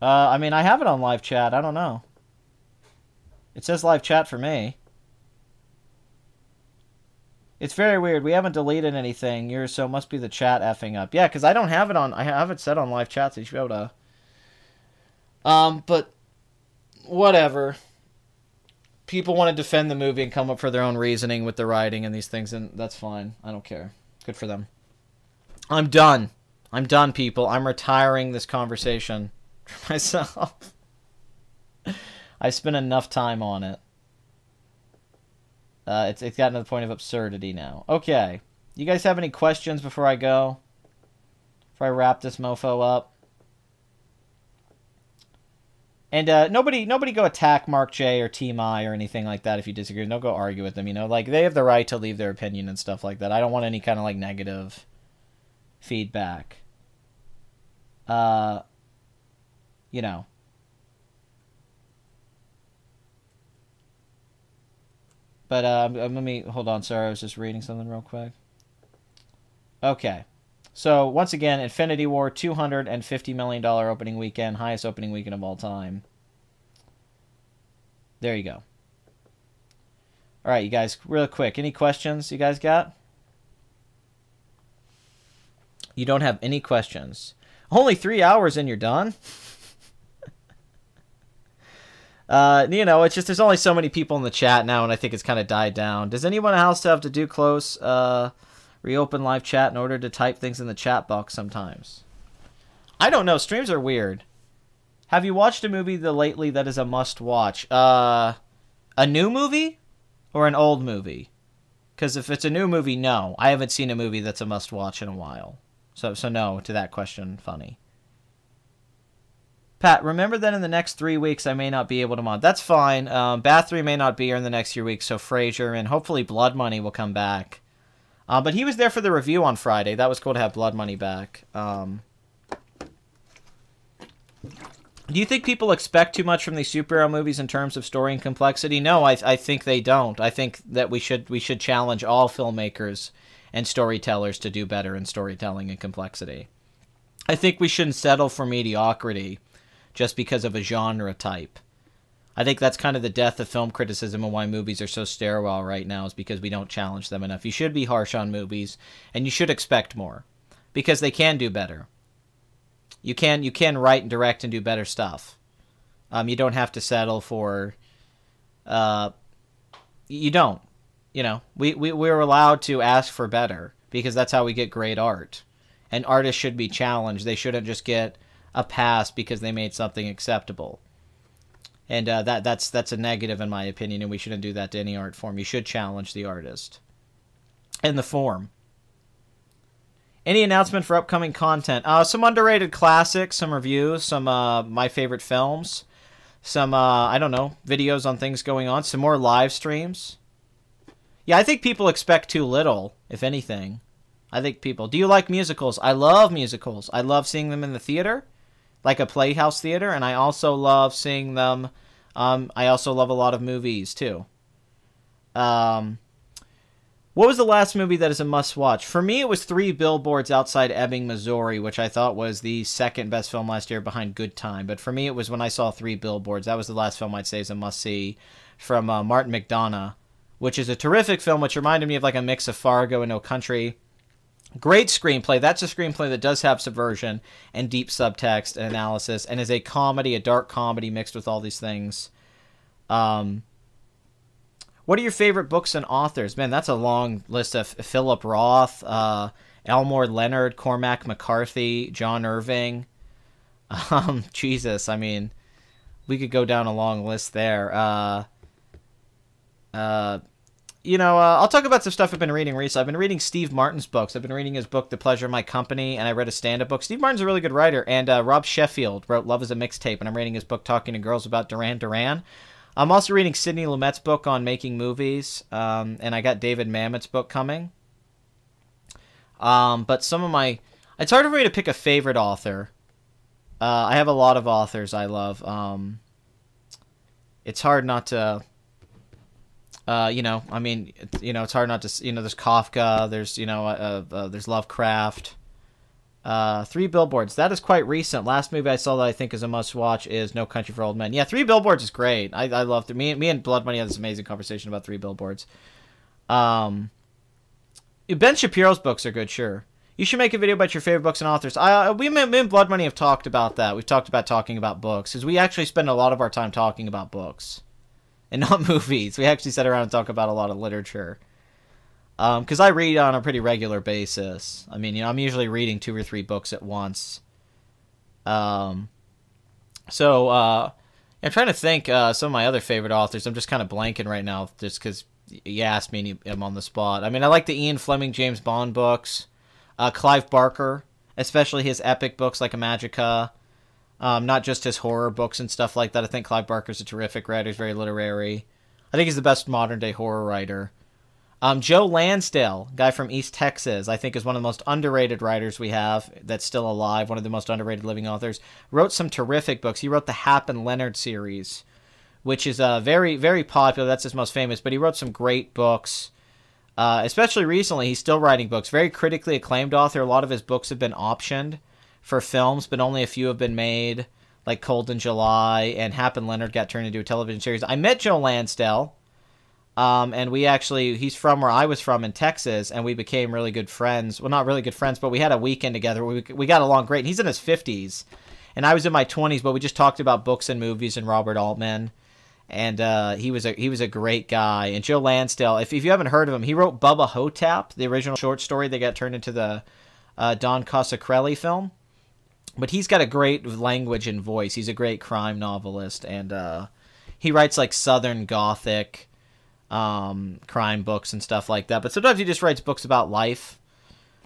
I mean, I have it on live chat. I don't know. It says live chat for me. It's very weird. We haven't deleted anything. So it must be the chat effing up. Yeah, because I don't have it on... I have it set on live chat, so you should be able to... But... Whatever. People want to defend the movie and come up for their own reasoning with the writing and these things, and that's fine. I don't care. Good for them. I'm done. I'm done, people. I'm retiring this conversation for myself. I spent enough time on it. It's gotten to the point of absurdity now. Okay. You guys have any questions before I go? Before I wrap this mofo up? And nobody go attack Mark J or Team I or anything like that if you disagree. Don't go argue with them. You know, like they have the right to leave their opinion and stuff like that. I don't want any kind of like negative feedback. You know. But let me hold on. Sorry, I was just reading something real quick. Okay. So once again, Infinity War, $250 million opening weekend, highest opening weekend of all time. There you go. All right, you guys, real quick. Any questions you guys got? You don't have any questions. Only 3 hours and you're done? You know, it's just there's only so many people in the chat now, and I think it's kind of died down. Does anyone else have to do close reopen live chat in order to type things in the chat box sometimes? I don't know. Streams are weird. Have you watched a movie lately that is a must-watch? A new movie or an old movie? Because if it's a new movie, no. I haven't seen a movie that's a must-watch in a while. So no to that question, Funny. Pat, remember that in the next 3 weeks I may not be able to mod. That's fine. Bathory may not be here in the next few weeks, so Frasier and hopefully Blood Money will come back. But he was there for the review on Friday. That was cool to have Blood Money back. Do you think people expect too much from these superhero movies in terms of story and complexity? No, I think they don't. I think that we should challenge all filmmakers and storytellers to do better in storytelling and complexity. I think we shouldn't settle for mediocrity just because of a genre type. I think that's kind of the death of film criticism and why movies are so sterile right now is because we don't challenge them enough. You should be harsh on movies, and you should expect more, because they can do better. You can write and direct and do better stuff. You don't have to settle for... you don't. You know, we're allowed to ask for better, because that's how we get great art. And artists should be challenged. They shouldn't just get a pass because they made something acceptable. And that's a negative in my opinion, and we shouldn't do that to any art form. You should challenge the artist and the form. Any announcement for upcoming content? Some underrated classics, some reviews, some my favorite films, some I don't know, videos on things going on, some more live streams. Yeah, I think people expect too little, if anything. I think people... Do you like musicals? I love musicals. I love seeing them in the theater, like a Playhouse theater, and I also love seeing them... I also love a lot of movies, too. What was the last movie that is a must-watch? For me, it was 3 Billboards Outside Ebbing, Missouri, which I thought was the second best film last year behind Good Time. But for me, it was when I saw 3 Billboards. That was the last film I'd say is a must-see from Martin McDonagh, which is a terrific film, which reminded me of like a mix of Fargo and No Country. Great screenplay. That's a screenplay that does have subversion and deep subtext and analysis, and is a comedy, a dark comedy mixed with all these things. What are your favorite books and authors? Man, that's a long list of Philip Roth, Elmore Leonard, Cormac McCarthy, John Irving. Jesus, I mean, we could go down a long list there. You know, I'll talk about some stuff I've been reading recently. I've been reading Steve Martin's books. I've been reading his book, The Pleasure of My Company, and I read a stand-up book. Steve Martin's a really good writer, and Rob Sheffield wrote Love is a Mixtape, and I'm reading his book, Talking to Girls About Duran Duran. I'm also reading Sidney Lumet's book on making movies, and I got David Mamet's book coming. But some of my... It's hard for me to pick a favorite author. I have a lot of authors I love. It's hard not to... you know, I mean, you know, it's hard not to, you know, there's Kafka, there's, you know, there's Lovecraft. 3 Billboards, that is quite recent. Last movie I saw that I think is a must-watch is No Country for Old Men. Yeah, 3 Billboards is great. I love it. Me and Blood Money had this amazing conversation about 3 Billboards. Ben Shapiro's books are good, sure. You should make a video about your favorite books and authors. Me and Blood Money have talked about that. We've talked about talking about books, because we actually spend a lot of our time talking about books. And not movies. We actually sit around and talk about a lot of literature. Because I read on a pretty regular basis. I mean, you know, I'm usually reading 2 or 3 books at once. I'm trying to think some of my other favorite authors. I'm just kind of blanking right now just because you asked me and I'm on the spot. I mean, I like the Ian Fleming James Bond books. Clive Barker, especially his epic books like Magica. Not just his horror books and stuff like that. I think Clive Barker's a terrific writer. He's very literary. I think he's the best modern-day horror writer. Joe Lansdale, guy from East Texas, I think is one of the most underrated writers we have that's still alive, one of the most underrated living authors. Wrote some terrific books. He wrote the Hap and Leonard series, which is very, very popular. That's his most famous, but he wrote some great books. Especially recently, he's still writing books. Very critically acclaimed author. A lot of his books have been optioned for films, but only a few have been made, like Cold in July, and Hap and Leonard got turned into a television series. I met Joe Lansdale. And he's from where I was from in Texas, and we became really good friends. Well, not really good friends, but we had a weekend together. We got along great. And he's in his 50s, and I was in my 20s, but we just talked about books and movies and Robert Altman. And he was a great guy. And Joe Lansdale, if you haven't heard of him, he wrote Bubba Hotep, the original short story that got turned into the Don Coscarelli film. But he's got a great language and voice. He's a great crime novelist, and he writes like Southern Gothic crime books and stuff like that, but sometimes he just writes books about life.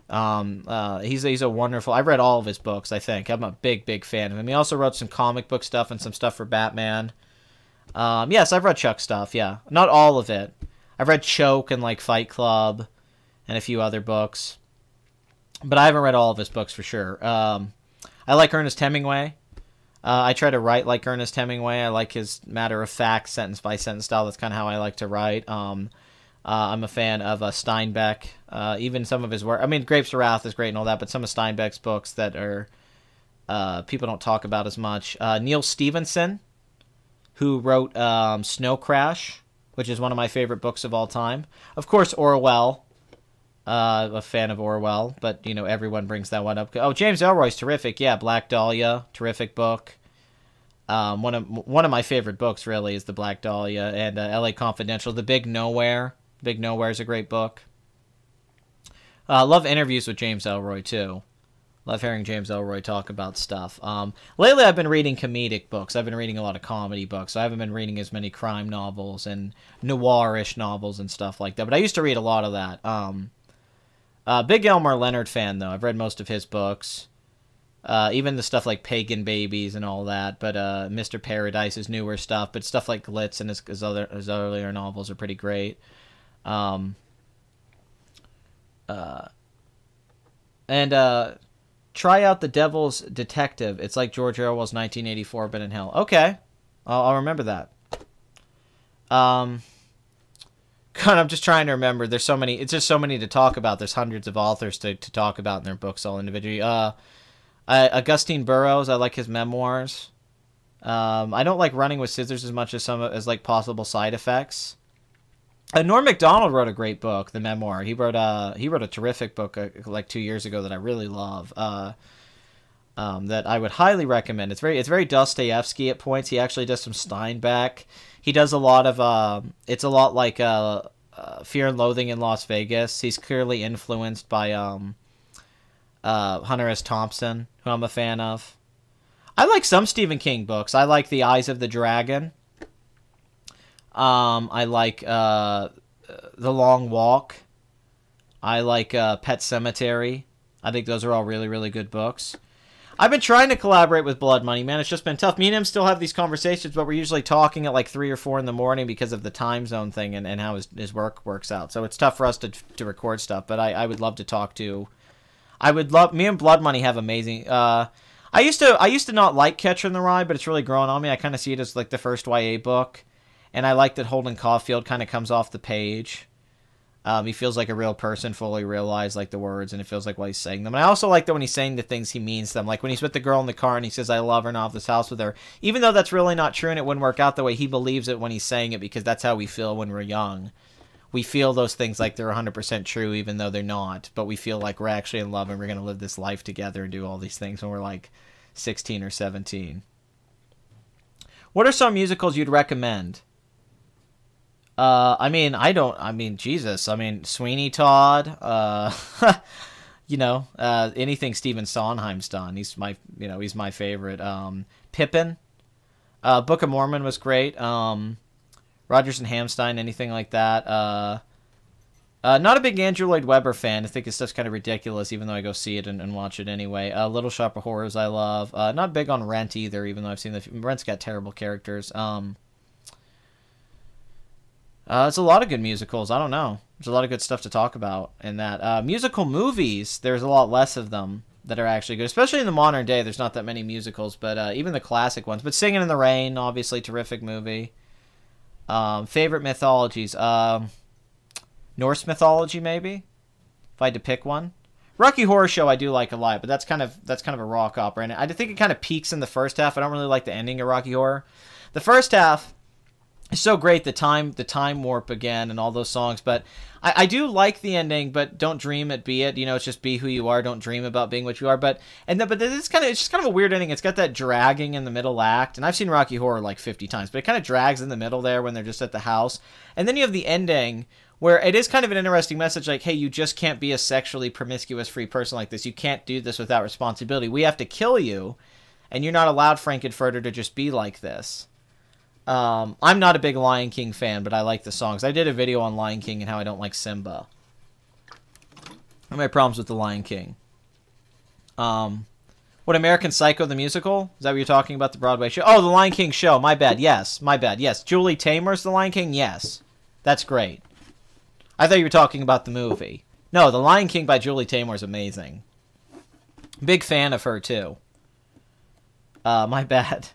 He's a wonderful. I've read all of his books. I think I'm a big fan of him. He also wrote some comic book stuff and some stuff for Batman. Yes, I've read Chuck's stuff. Yeah, not all of it. I've read Choke and like Fight Club and a few other books, but I haven't read all of his books for sure. I like Ernest Hemingway. I try to write like Ernest Hemingway. I like his matter-of-fact, sentence-by-sentence style. That's kind of how I like to write. I'm a fan of Steinbeck. Even some of his work. I mean, Grapes of Wrath is great and all that, but some of Steinbeck's books that are people don't talk about as much. Neil Stephenson, who wrote Snow Crash, which is one of my favorite books of all time. Of course, Orwell. A fan of Orwell, but you know everyone brings that one up. Oh, James Ellroy's terrific. Yeah, Black Dahlia, terrific book. One of my favorite books really is the Black Dahlia, and L.A. Confidential, The Big Nowhere. Big Nowhere is a great book. Love interviews with James Ellroy too. Love hearing James Ellroy talk about stuff. Lately, I've been reading comedic books. I've been reading a lot of comedy books. I haven't been reading as many crime novels and noir-ish novels and stuff like that. But I used to read a lot of that. Big Elmer Leonard fan, though. I've read most of his books. Even the stuff like Pagan Babies and all that. But Mr. Paradise is newer stuff. But stuff like Glitz and his earlier novels are pretty great. And try out The Devil's Detective. It's like George Orwell's 1984, but in hell. Okay. I'll remember that. God, I'm just trying to remember. There's so many. It's just so many to talk about. There's hundreds of authors to talk about in their books all individually. Augustine Burroughs. I like his memoirs. I don't like Running with Scissors as much as like Possible Side Effects. Norm Macdonald wrote a great book, the memoir. He wrote a terrific book like 2 years ago that I really love. That I would highly recommend. It's very Dostoevsky at points. He actually does some Steinbeck. He does a lot of it's a lot like Fear and Loathing in Las Vegas. He's clearly influenced by Hunter S. Thompson, who I'm a fan of. I like some Stephen King books. I like The Eyes of the Dragon. I like The Long Walk. I like Pet Sematary. I think those are all really, really good books. I've been trying to collaborate with Blood Money, man. It's just been tough. Me and him still have these conversations, but we're usually talking at like 3 or 4 in the morning because of the time zone thing and how his work works out. So it's tough for us to record stuff, but I would love to talk to... Me and Blood Money have amazing... I used to not like Catcher in the Rye, but it's really grown on me. I kind of see it as like the first YA book, and I like that Holden Caulfield kind of comes off the page. He feels like a real person, fully realized like the words, and it feels like while he's saying them. And I also like that when he's saying the things, he means them. Like when he's with the girl in the car and he says, "I love her and I'll have this house with her," even though that's really not true and it wouldn't work out the way he believes it when he's saying it, because that's how we feel when we're young. We feel those things like they're 100% true, even though they're not. But we feel like we're actually in love and we're going to live this life together and do all these things when we're like 16 or 17. What are some musicals you'd recommend? Jesus. Sweeney Todd. Anything Stephen Sondheim's done. He's my favorite. Pippin. Book of Mormon was great. Rodgers and Hammerstein, anything like that. Not a big Andrew Lloyd Webber fan. I think his stuff's kind of ridiculous, even though I go see it and watch it anyway. Little Shop of Horrors I love. Not big on Rent either, even though I've seen the... Rent's got terrible characters. It's a lot of good musicals. I don't know. There's a lot of good stuff to talk about in that. Musical movies, there's a lot less of them that are actually good. Especially in the modern day, there's not that many musicals, but even the classic ones. But Singing in the Rain, obviously, terrific movie. Favorite mythologies? Norse mythology, maybe? If I had to pick one. Rocky Horror Show I do like a lot, but that's kind of a rock opera. And I think it kind of peaks in the first half. I don't really like the ending of Rocky Horror. The first half is so great, the time warp again and all those songs, but I do like the ending, but don't dream it, be it. You know, it's just be who you are, don't dream about being what you are. But it's just kind of a weird ending. It's got that dragging in the middle act, and I've seen Rocky Horror like 50 times, but it kind of drags in the middle there when they're just at the house. And then you have the ending where it is kind of an interesting message, like, hey, you just can't be a sexually promiscuous free person like this. You can't do this without responsibility. We have to kill you, and you're not allowed, Frankenfurter, to just be like this. I'm not a big Lion King fan, but I like the songs. I did a video on Lion King and how I don't like Simba. I have my problems with the Lion King. What, American Psycho the musical? Is that what you're talking about, the Broadway show? Oh, the Lion King show. My bad. Yes. My bad. Yes. Julie Taymor's the Lion King? Yes. That's great. I thought you were talking about the movie. No, The Lion King by Julie Taymor is amazing. Big fan of her, too. My bad.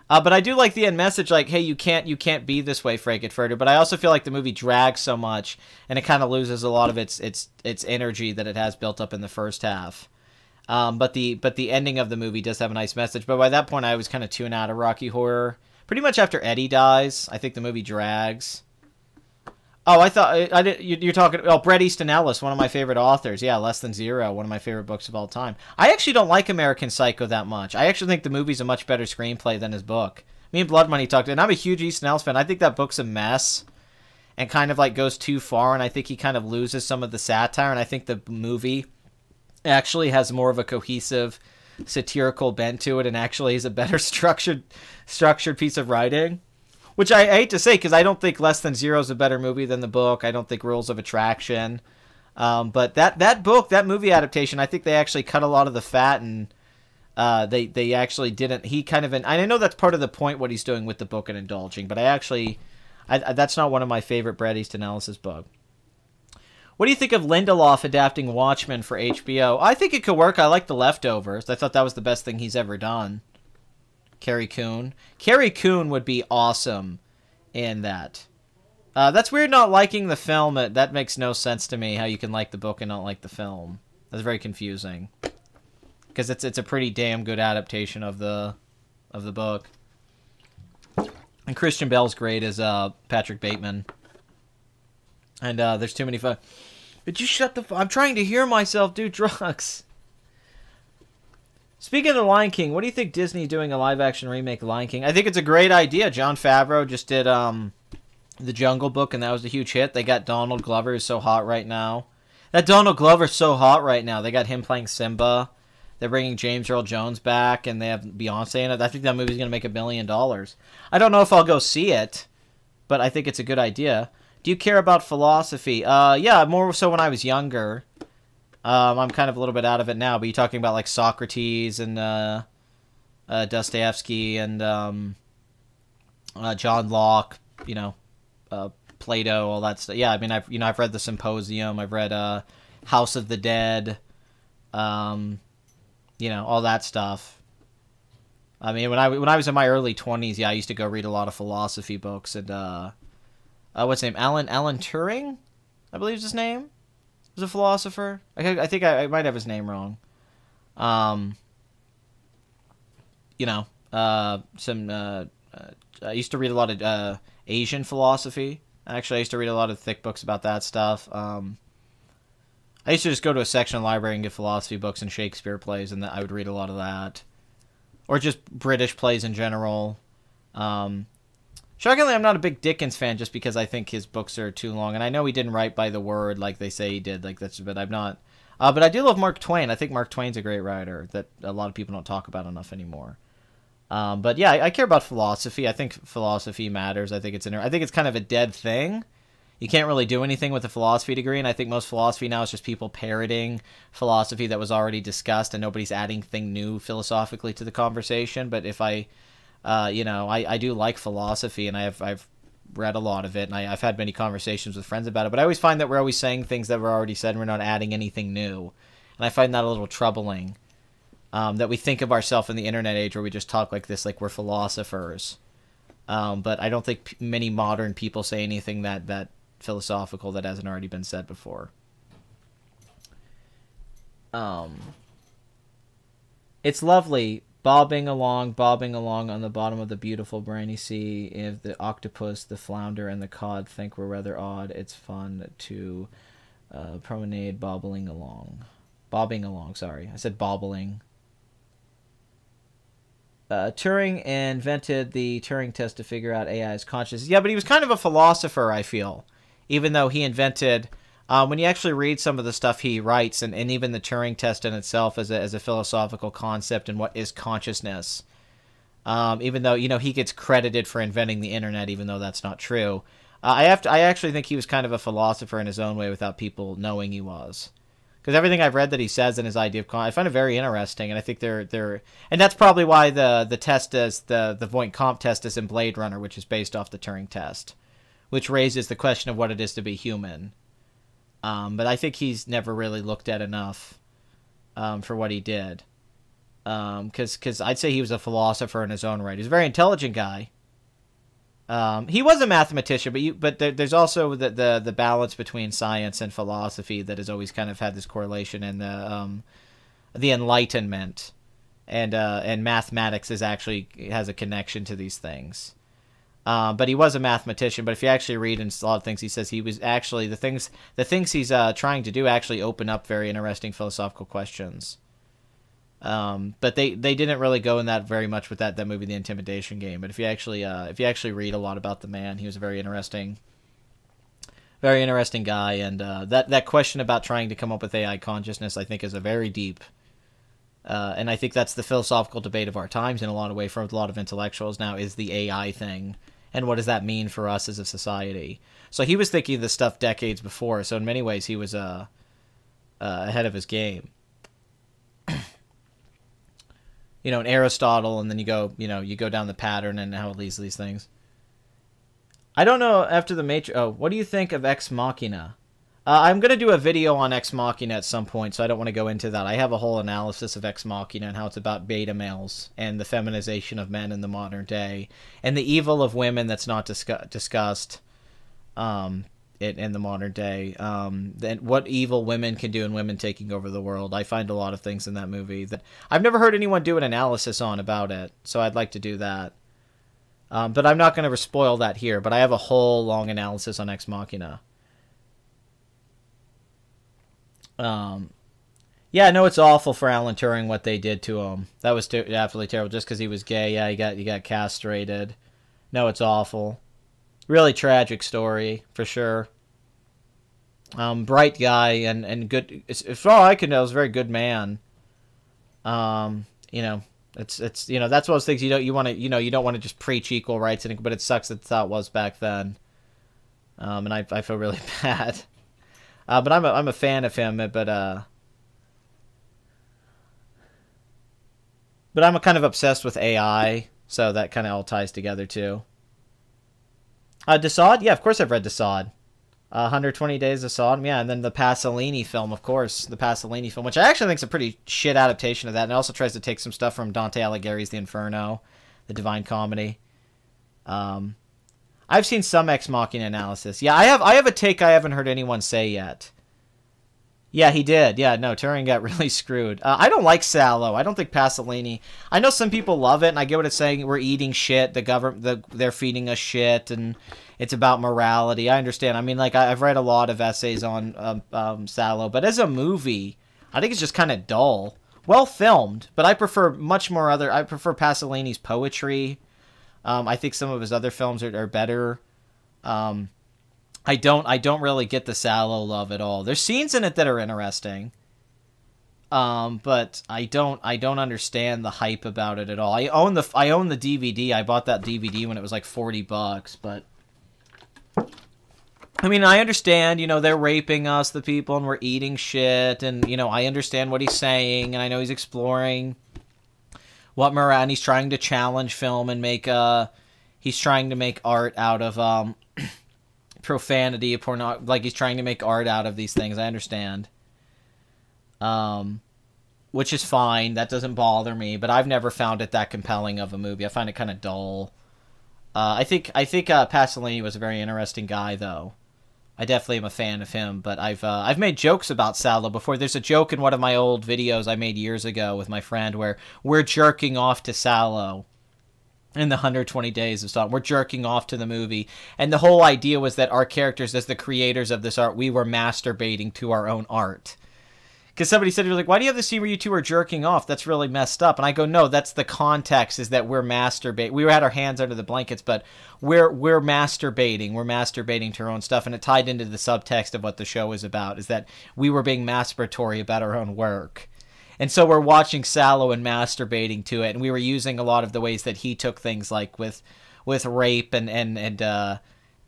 But I do like the end message, like, hey, you can't be this way, Frankenfurter. But I also feel like the movie drags so much, and it kind of loses a lot of its energy that it has built up in the first half. But the ending of the movie does have a nice message. But by that point, I was kind of tuned out of Rocky Horror. Pretty much after Eddie dies, I think the movie drags. Oh, I thought you're talking. Oh, Bret Easton Ellis, one of my favorite authors. Yeah, Less Than Zero, one of my favorite books of all time. I actually don't like American Psycho that much. I actually think the movie's a much better screenplay than his book. Me and Blood Money talked, and I'm a huge Easton Ellis fan. I think that book's a mess, and kind of like goes too far. And I think he kind of loses some of the satire. And I think the movie actually has more of a cohesive, satirical bent to it, and actually is a better structured piece of writing. Which I hate to say, because I don't think Less Than Zero is a better movie than the book. I don't think Rules of Attraction. But that book, that movie adaptation, I think they actually cut a lot of the fat, and they actually didn't. He kind of, and I know that's part of the point what he's doing with the book and indulging, but that's not one of my favorite Bret Easton Ellis's book. What do you think of Lindelof adapting Watchmen for HBO? I think it could work. I like The Leftovers. I thought that was the best thing he's ever done. Carrie Coon. Carrie Coon would be awesome in that. That's weird not liking the film. That makes no sense to me, how you can like the book and not like the film. That's very confusing. Because it's a pretty damn good adaptation of the book. And Christian Bale's great as Patrick Bateman. And there's too many fun. Would you shut the I'm trying to hear myself do drugs. Speaking of The Lion King, what do you think Disney doing a live-action remake of Lion King? I think it's a great idea. Jon Favreau just did The Jungle Book, and that was a huge hit. They got Donald Glover, who's so hot right now. That Donald Glover's so hot right now. They got him playing Simba. They're bringing James Earl Jones back, and they have Beyonce in it. I think that movie's going to make $1 billion. I don't know if I'll go see it, but I think it's a good idea. Do you care about philosophy? Yeah, more so when I was younger. I'm kind of a little bit out of it now, but you're talking about like Socrates and Dostoevsky and John Locke, you know, Plato, all that stuff. Yeah, I mean, I've read The Symposium, I've read House of the Dead, you know, all that stuff. I mean, when I was in my early 20s, yeah, I used to go read a lot of philosophy books, and what's his name? Alan Turing, I believe is his name. Was a philosopher. I think I might have his name wrong. You know, I used to read a lot of Asian philosophy. Actually, I used to read a lot of thick books about that stuff. I used to just go to a section of the library and get philosophy books and Shakespeare plays, and I would read a lot of that. Or just British plays in general. Shockingly, I'm not a big Dickens fan just because I think his books are too long. And I know he didn't write by the word like they say he did. But I'm not. But I do love Mark Twain. I think Mark Twain's a great writer that a lot of people don't talk about enough anymore. But yeah, I care about philosophy. I think philosophy matters. I think it's kind of a dead thing. you can't really do anything with a philosophy degree, and I think most philosophy now is just people parroting philosophy that was already discussed, and nobody's adding anything new philosophically to the conversation. But if I do like philosophy, and I've read a lot of it, and I've had many conversations with friends about it, but I always find that we're always saying things that were already said, and we're not adding anything new. And I find that a little troubling, that we think of ourselves in the internet age where we just talk like this, like we're philosophers. But I don't think many modern people say anything that philosophical that hasn't already been said before. It's lovely. Bobbing along on the bottom of the beautiful briny sea. If the octopus, the flounder, and the cod think we're rather odd, it's fun to promenade bobbing along, sorry. I said bobbling. Turing invented the Turing test to figure out AI's consciousness. Yeah, but he was kind of a philosopher, I feel. Even though he invented... when you actually read some of the stuff he writes, and even the Turing test in itself as a philosophical concept and what is consciousness, even though, he gets credited for inventing the internet, even though that's not true, I actually think he was kind of a philosopher in his own way without people knowing he was. Because everything I've read that he says in his idea of I find it very interesting, and I think they're and that's probably why the test is the Voight-Kampff test is in Blade Runner, which is based off the Turing test, which raises the question of what it is to be human. But I think he's never really looked at enough for what he did. Because I'd say he was a philosopher in his own right. He's a very intelligent guy. He was a mathematician, but there's also the balance between science and philosophy that has always kind of had this correlation, and the Enlightenment and mathematics has a connection to these things. But he was a mathematician. But if you actually read in a lot of things, he says he was actually the things he's trying to do actually open up very interesting philosophical questions. But they didn't really go in that very much with that movie, The Intimidation Game. But if you actually read a lot about the man, he was a very interesting guy. And that question about trying to come up with AI consciousness, I think, is a very deep. And I think that's the philosophical debate of our times in a lot of ways for a lot of intellectuals now, is the AI thing. And what does that mean for us as a society? So he was thinking of this stuff decades before. So in many ways, he was ahead of his game. And Aristotle, and then you go down the pattern and how it leads to these things. I don't know, after the Matrix... Oh, what do you think of Ex Machina? I'm going to do a video on Ex Machina at some point, so I don't want to go into that. I have a whole analysis of Ex Machina and how it's about beta males and the feminization of men in the modern day, and the evil of women that's not discussed in the modern day. And what evil women can do and women taking over the world. I find a lot of things in that movie that I've never heard anyone do an analysis on about it, so I'd like to do that. But I'm not going to spoil that here, but I have a whole long analysis on Ex Machina. Yeah, no, it's awful for Alan Turing what they did to him. That was absolutely terrible. Just because he was gay, yeah, he got castrated. No, it's awful. Really tragic story for sure. Bright guy and good. For all I can know, was a very good man. It's that's one of those things you don't want to just preach equal rights, but it sucks that that's how it was back then. And I feel really bad. But I'm a fan of him, but I'm kind of obsessed with AI, so that kind of all ties together too. Desaad? Yeah, of course I've read Desaad. 120 Days of Sodom, yeah, and then the Pasolini film, of course, the Pasolini film, which I actually think is a pretty shit adaptation of that, and it also tries to take some stuff from Dante Alighieri's The Inferno, the Divine Comedy. I've seen some Ex Machina analysis. Yeah, I have a take I haven't heard anyone say yet. Yeah, he did. Yeah, no, Turing got really screwed. I don't like Sallow. I don't think Pasolini... I know some people love it, and I get what it's saying. We're eating shit. They're feeding us shit, and it's about morality. I understand. I mean, like, I've read a lot of essays on Sallow, but as a movie, I think it's just kind of dull. Well filmed, but I prefer I prefer Pasolini's poetry. I think some of his other films are better. I don't really get the Sallow love at all. There's scenes in it that are interesting. But I don't understand the hype about it at all. I own the DVD. I bought that DVD when it was like $40, but I mean, I understand, you know, they're raping us, the people, and we're eating shit, and, you know, I understand what he's saying, and I know he's exploring what and he's trying to challenge film and make, he's trying to make art out of, profanity, porno, like he's trying to make art out of these things, I understand. Which is fine, that doesn't bother me, but I've never found it that compelling of a movie. I find it kind of dull. I think Pasolini was a very interesting guy, though. I definitely am a fan of him, but I've made jokes about Salo before. There's a joke in one of my old videos I made years ago with my friend where we're jerking off to Salo in the 120 Days of Sodom. We're jerking off to the movie, and the whole idea was that our characters, as the creators of this art, we were masturbating to our own art. Because somebody said, like, why do you have the scene where you two are jerking off? That's really messed up. And I go, no, that's the context, is that we're masturbating. We had our hands under the blankets, but we're masturbating. We're masturbating to our own stuff. And it tied into the subtext of what the show is about, is that we were being masturbatory about our own work. And so we're watching Salo and masturbating to it. And we were using a lot of the ways that he took things, like with rape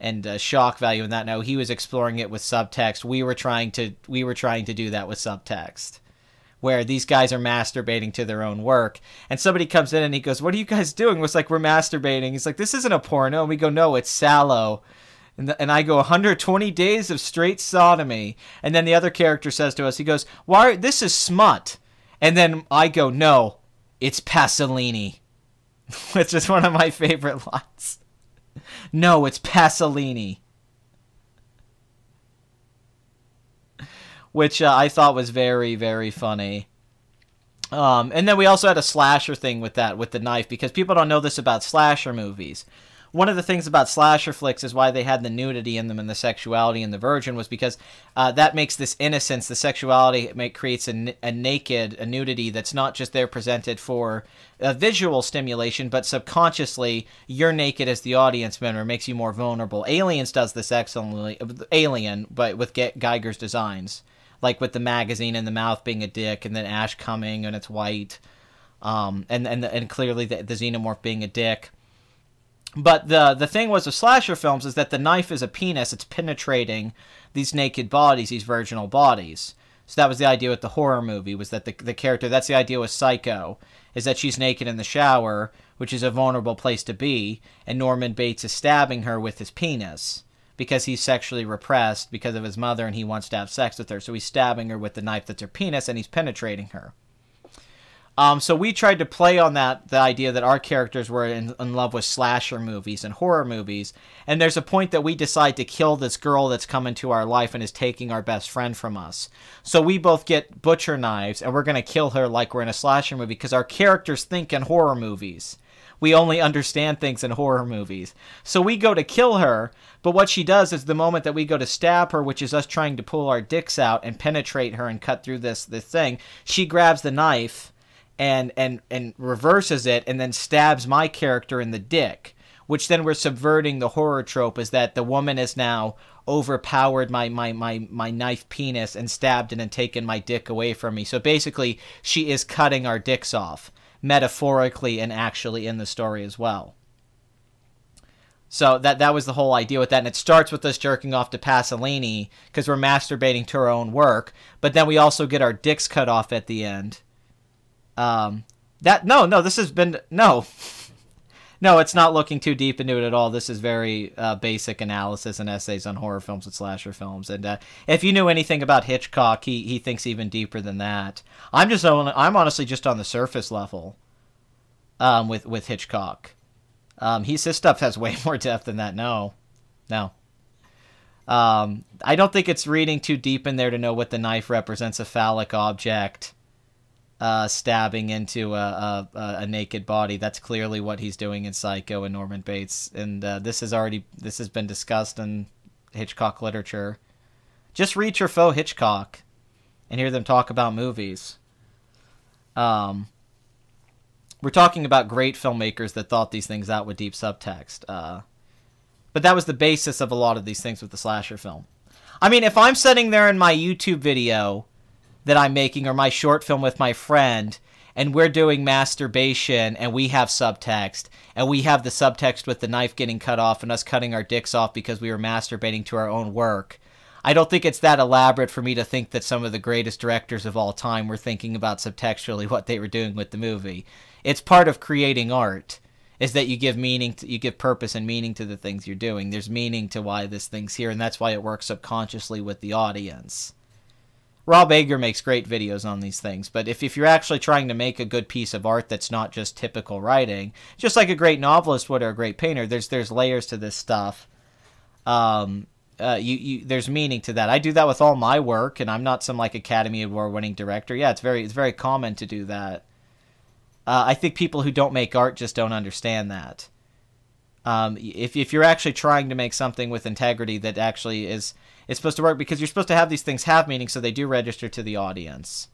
and shock value in that. No, he was exploring it with subtext. We were trying to do that with subtext, where these guys are masturbating to their own work. And somebody comes in and he goes, "What are you guys doing?" It's like, "We're masturbating." He's like, "This isn't a porno." And we go, "No, it's Salo." And I go, 120 days of straight sodomy. And then the other character says to us, he goes, "Why? This is smut." And then I go, "No, it's Pasolini." Which is one of my favorite lines. No, it's Pasolini. Which I thought was very, very funny. And then we also had a slasher thing with that, with the knife, because people don't know this about slasher movies. One of the things about slasher flicks is why they had the nudity in them and the sexuality in the virgin was because that makes this innocence, the sexuality, creates a nudity that's not just there presented for visual stimulation, but subconsciously you're naked as the audience member. It makes you more vulnerable. Aliens does this excellently. Alien, but with Geiger's designs, like with the magazine and the mouth being a dick, and then Ash coming and it's white, and clearly the xenomorph being a dick. But the thing was with slasher films is that the knife is a penis. It's penetrating these naked bodies, these virginal bodies. So that was the idea with the horror movie, was that the character, that's the idea with Psycho, is that she's naked in the shower, which is a vulnerable place to be, and Norman Bates is stabbing her with his penis because he's sexually repressed because of his mother and he wants to have sex with her. So he's stabbing her with the knife that's her penis and he's penetrating her. So we tried to play on that, the idea that our characters were in love with slasher movies and horror movies, and there's a point that we decide to kill this girl that's come into our life and is taking our best friend from us. So we both get butcher knives, and we're going to kill her like we're in a slasher movie, because our characters think in horror movies. We only understand things in horror movies. So we go to kill her, but what she does is the moment that we go to stab her, which is us trying to pull our dicks out and penetrate her and cut through this thing, she grabs the knife and reverses it and then stabs my character in the dick, which then we're subverting the horror trope, is that the woman is now overpowered my knife penis and stabbed it and taken my dick away from me. So basically she is cutting our dicks off, metaphorically and actually in the story as well. So that was the whole idea with that, and it starts with us jerking off to Pasolini because we're masturbating to our own work, but then we also get our dicks cut off at the end. This has been, no, it's not looking too deep into it at all. This is very basic analysis and essays on horror films and slasher films. And if you knew anything about Hitchcock, he thinks even deeper than that. I'm honestly just on the surface level with Hitchcock. His stuff has way more depth than that. No. I don't think it's reading too deep in there to know what the knife represents, a phallic object. Stabbing into a naked body. That's clearly what he's doing in Psycho and Norman Bates, and this has been discussed in Hitchcock literature. Just read Truffaut Hitchcock and hear them talk about movies. We're talking about great filmmakers that thought these things out with deep subtext. But that was the basis of a lot of these things with the slasher film. I mean, if I'm sitting there in my YouTube video that I'm making, or my short film with my friend, and we're doing masturbation, and we have subtext, and we have the subtext with the knife getting cut off and us cutting our dicks off because we were masturbating to our own work. I don't think it's that elaborate for me to think that some of the greatest directors of all time were thinking about subtextually what they were doing with the movie. It's part of creating art, is that you give meaning, you give purpose and meaning to the things you're doing. There's meaning to why this thing's here, and that's why it works subconsciously with the audience. Rob Ager makes great videos on these things, but if you're actually trying to make a good piece of art that's not just typical writing, just like a great novelist would or a great painter, there's layers to this stuff. There's meaning to that. I do that with all my work, and I'm not some like Academy Award-winning director. Yeah, it's very common to do that. I think people who don't make art just don't understand that. If you're actually trying to make something with integrity that actually is supposed to work, because you're supposed to have these things have meaning so they do register to the audience.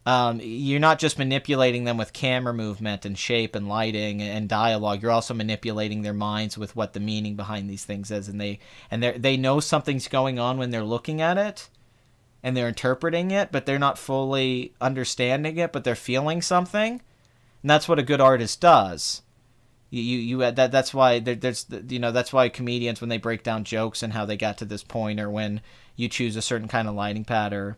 You're not just manipulating them with camera movement and shape and lighting and dialogue. You're also manipulating their minds with what the meaning behind these things is, and they know something's going on when they're looking at it, and they're interpreting it, but they're not fully understanding it, but they're feeling something, and that's what a good artist does. That's why that's why comedians, when they break down jokes and how they got to this point, or when you choose a certain kind of lighting pattern.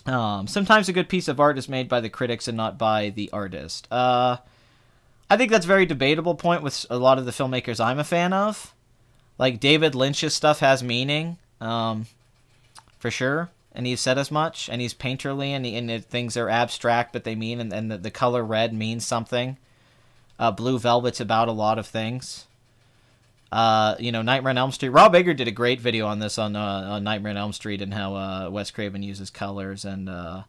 Sometimes a good piece of art is made by the critics and not by the artist. I think that's a very debatable point with a lot of the filmmakers I'm a fan of. Like David Lynch's stuff has meaning, for sure, and he's said as much, and he's painterly, and things are abstract, but they mean, and the color red means something. Blue Velvet's about a lot of things. Nightmare on Elm Street. Rob Ager did a great video on this on Nightmare on Elm Street and how Wes Craven uses colors. And oh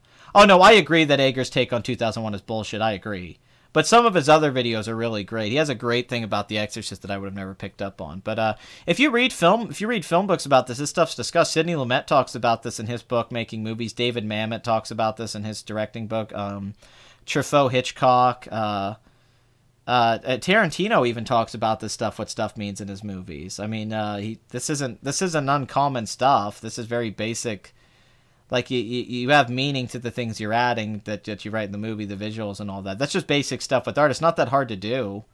no, I agree that Ager's take on 2001 is bullshit. I agree. But some of his other videos are really great. He has a great thing about The Exorcist that I would have never picked up on. But if you read film books about this stuff's discussed. Sidney Lumet talks about this in his book Making Movies. David Mamet talks about this in his directing book. Truffaut, Hitchcock. Tarantino even talks about this stuff, what stuff means in his movies. I mean, this isn't uncommon stuff. This is very basic. Like, you have meaning to the things you're adding that you write in the movie, the visuals and all that. That's just basic stuff with art. It's not that hard to do.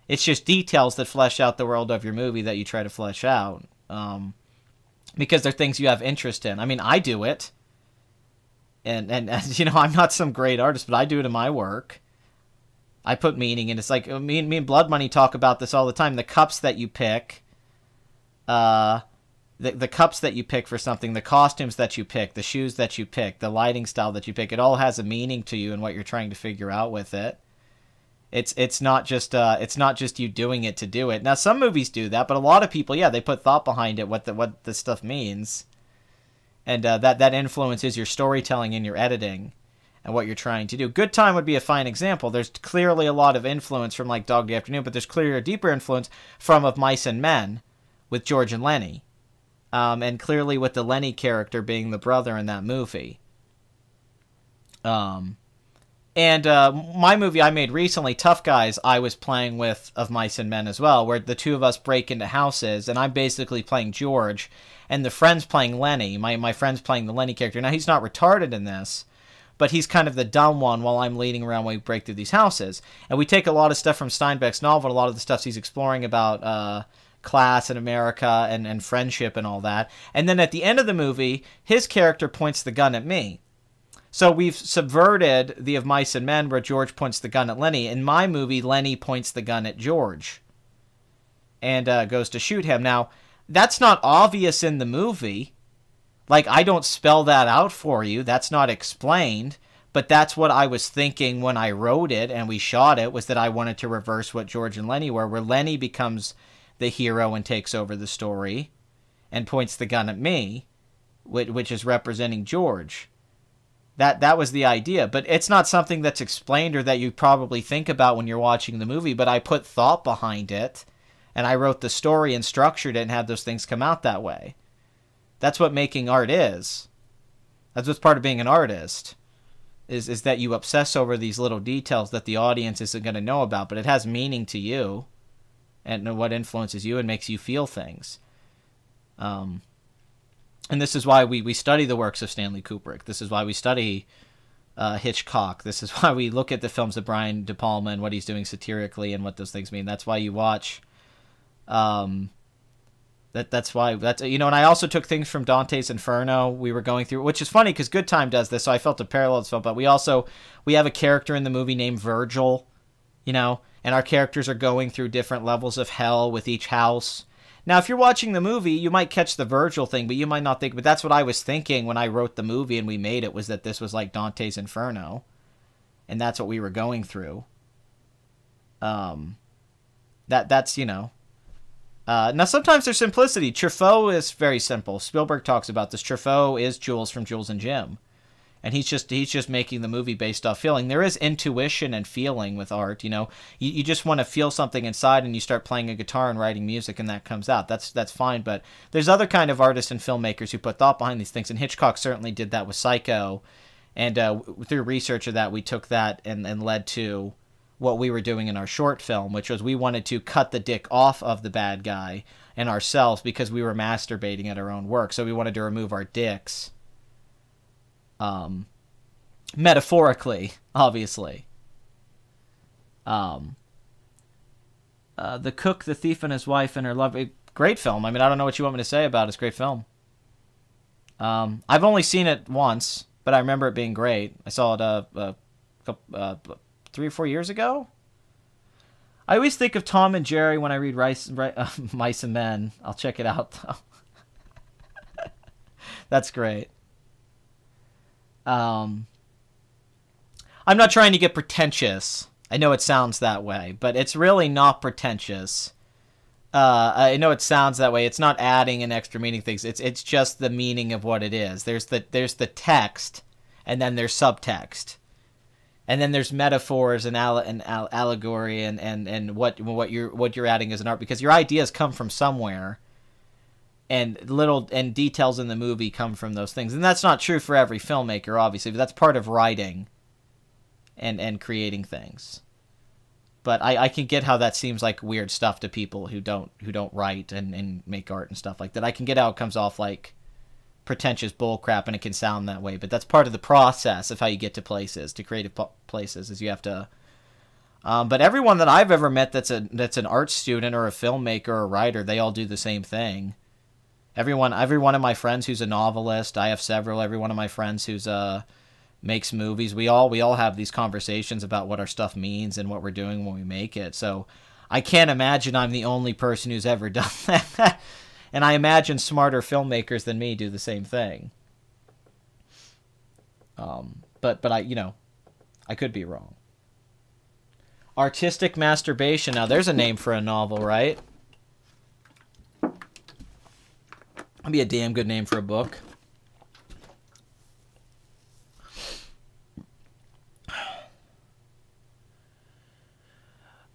It's just details that flesh out the world of your movie that you try to flesh out. Because they're things you have interest in. I mean, I do it. And I'm not some great artist, but I do it in my work. I put meaning in. It's like me and Blood Money talk about this all the time. The cups that you pick, the cups that you pick for something, the costumes that you pick, the shoes that you pick, the lighting style that you pick. It all has a meaning to you and what you're trying to figure out with it. It's not just you doing it to do it. Now some movies do that, but a lot of people, yeah, they put thought behind it, what the stuff means, and that influences your storytelling and your editing. And what you're trying to do. Good Time would be a fine example. There's clearly a lot of influence from like Dog Day Afternoon, but there's clearly a deeper influence from Of Mice and Men with George and Lenny. And clearly with the Lenny character being the brother in that movie. My movie I made recently, Tough Guys, I was playing with Of Mice and Men as well, where the two of us break into houses, and I'm basically playing George, and the friend's playing Lenny. My friend's playing the Lenny character. Now, he's not retarded in this, but he's kind of the dumb one while I'm leading around when we break through these houses. And we take a lot of stuff from Steinbeck's novel, a lot of the stuff he's exploring about class in America and friendship and all that. And then at the end of the movie, his character points the gun at me. So we've subverted the Of Mice and Men where George points the gun at Lenny. In my movie, Lenny points the gun at George and goes to shoot him. Now, that's not obvious in the movie. Like, I don't spell that out for you. That's not explained. But that's what I was thinking when I wrote it and we shot it, was that I wanted to reverse what George and Lenny were, where Lenny becomes the hero and takes over the story and points the gun at me, which is representing George. That was the idea. But it's not something that's explained or that you probably think about when you're watching the movie, but I put thought behind it, and I wrote the story and structured it and had those things come out that way. That's what making art is. That's what's part of being an artist, is that you obsess over these little details that the audience isn't going to know about, but it has meaning to you and what influences you and makes you feel things. And this is why we study the works of Stanley Kubrick. This is why we study Hitchcock. This is why we look at the films of Brian De Palma and what he's doing satirically and what those things mean. That's why you watch. That's why and I also took things from Dante's Inferno. We were going through, which is funny because Good Time does this, so I felt a parallel to this film. But we have a character in the movie named Virgil, and our characters are going through different levels of hell with each house. Now, if you're watching the movie, you might catch the Virgil thing, but you might not think. But that's what I was thinking when I wrote the movie and we made it, was that this was like Dante's Inferno, and that's what we were going through. That's now sometimes there's simplicity. Truffaut is very simple. Spielberg talks about this. Truffaut is Jules from Jules and Jim, and he's just making the movie based off feeling. There is intuition and feeling with art. You just want to feel something inside, and you start playing a guitar and writing music, and that comes out. That's fine. But there's other kind of artists and filmmakers who put thought behind these things, and Hitchcock certainly did that with Psycho. And through research of that, we took that and led to what we were doing in our short film, which was we wanted to cut the dick off of the bad guy and ourselves because we were masturbating at our own work. So we wanted to remove our dicks. Metaphorically, obviously. The Cook, the Thief, and His Wife and Her Love. Great film. I mean, I don't know what you want me to say about it. It's a great film. I've only seen it once, but I remember it being great. I saw it 3 or 4 years ago. I always think of Tom and Jerry when I read Mice and Men. I'll check it out, though. That's great. I'm not trying to get pretentious. I know it sounds that way, but it's really not pretentious. I know it sounds that way. It's not adding an extra meaning things. It's just the meaning of what it is. There's the text, and then there's subtext. And then there's metaphors and allegory and what you're adding as an art, because your ideas come from somewhere, and details in the movie come from those things. And that's not true for every filmmaker, obviously, but that's part of writing and creating things. But I can get how that seems like weird stuff to people who don't write and make art and stuff like that. I can get how it comes off like pretentious bullcrap, and it can sound that way, but that's part of the process of how you get to places, to creative places, is you have to. But everyone that I've ever met that's an art student or a filmmaker or a writer, they all do the same thing. Every one of my friends who's a novelist, I have several. Every one of my friends who's makes movies, we all have these conversations about what our stuff means and what we're doing when we make it. So I can't imagine I'm the only person who's ever done that. And I imagine smarter filmmakers than me do the same thing. But I could be wrong. Artistic masturbation. Now, there's a name for a novel, right? That'd be a damn good name for a book.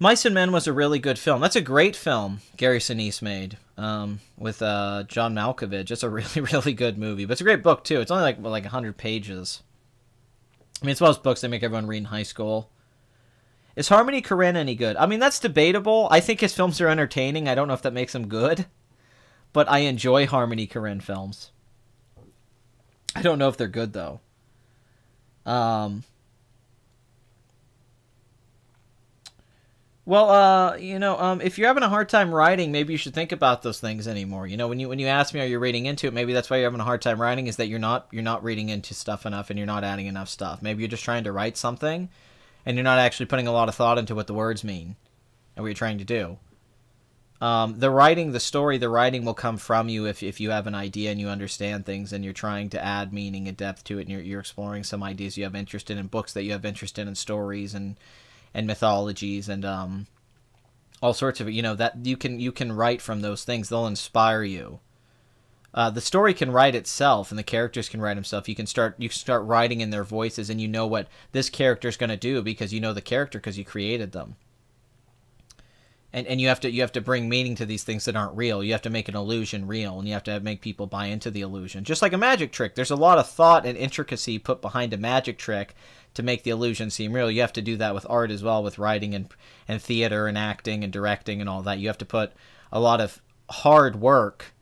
Mice and Men was a really good film. That's a great film Gary Sinise made with John Malkovich. It's a really, really good movie. But it's a great book, too. It's only like 100 pages. I mean, it's one of those books they make everyone read in high school. Is Harmony Korine any good? I mean, that's debatable. I think his films are entertaining. I don't know if that makes them good. But I enjoy Harmony Korine films. I don't know if they're good, though. Well, if you're having a hard time writing, maybe you should think about those things anymore. When you ask me, are you reading into it? Maybe that's why you're having a hard time writing, is that you're not reading into stuff enough and you're not adding enough stuff. Maybe you're just trying to write something and you're not actually putting a lot of thought into what the words mean and what you're trying to do. The writing will come from you if you have an idea and you understand things and you're trying to add meaning and depth to it, and you're exploring some ideas you have interest in books that you have interest in stories and mythologies and all sorts of that you can write from those things. They'll inspire you. The story can write itself, and the characters can write themselves. You can start writing in their voices, and you know what this character's going to do because you know the character because you created them. And you have to bring meaning to these things that aren't real. You have to make an illusion real, and you have to make people buy into the illusion. Just like a magic trick, there's a lot of thought and intricacy put behind a magic trick to make the illusion seem real. You have to do that with art as well, with writing and theater and acting and directing and all that. You have to put a lot of hard work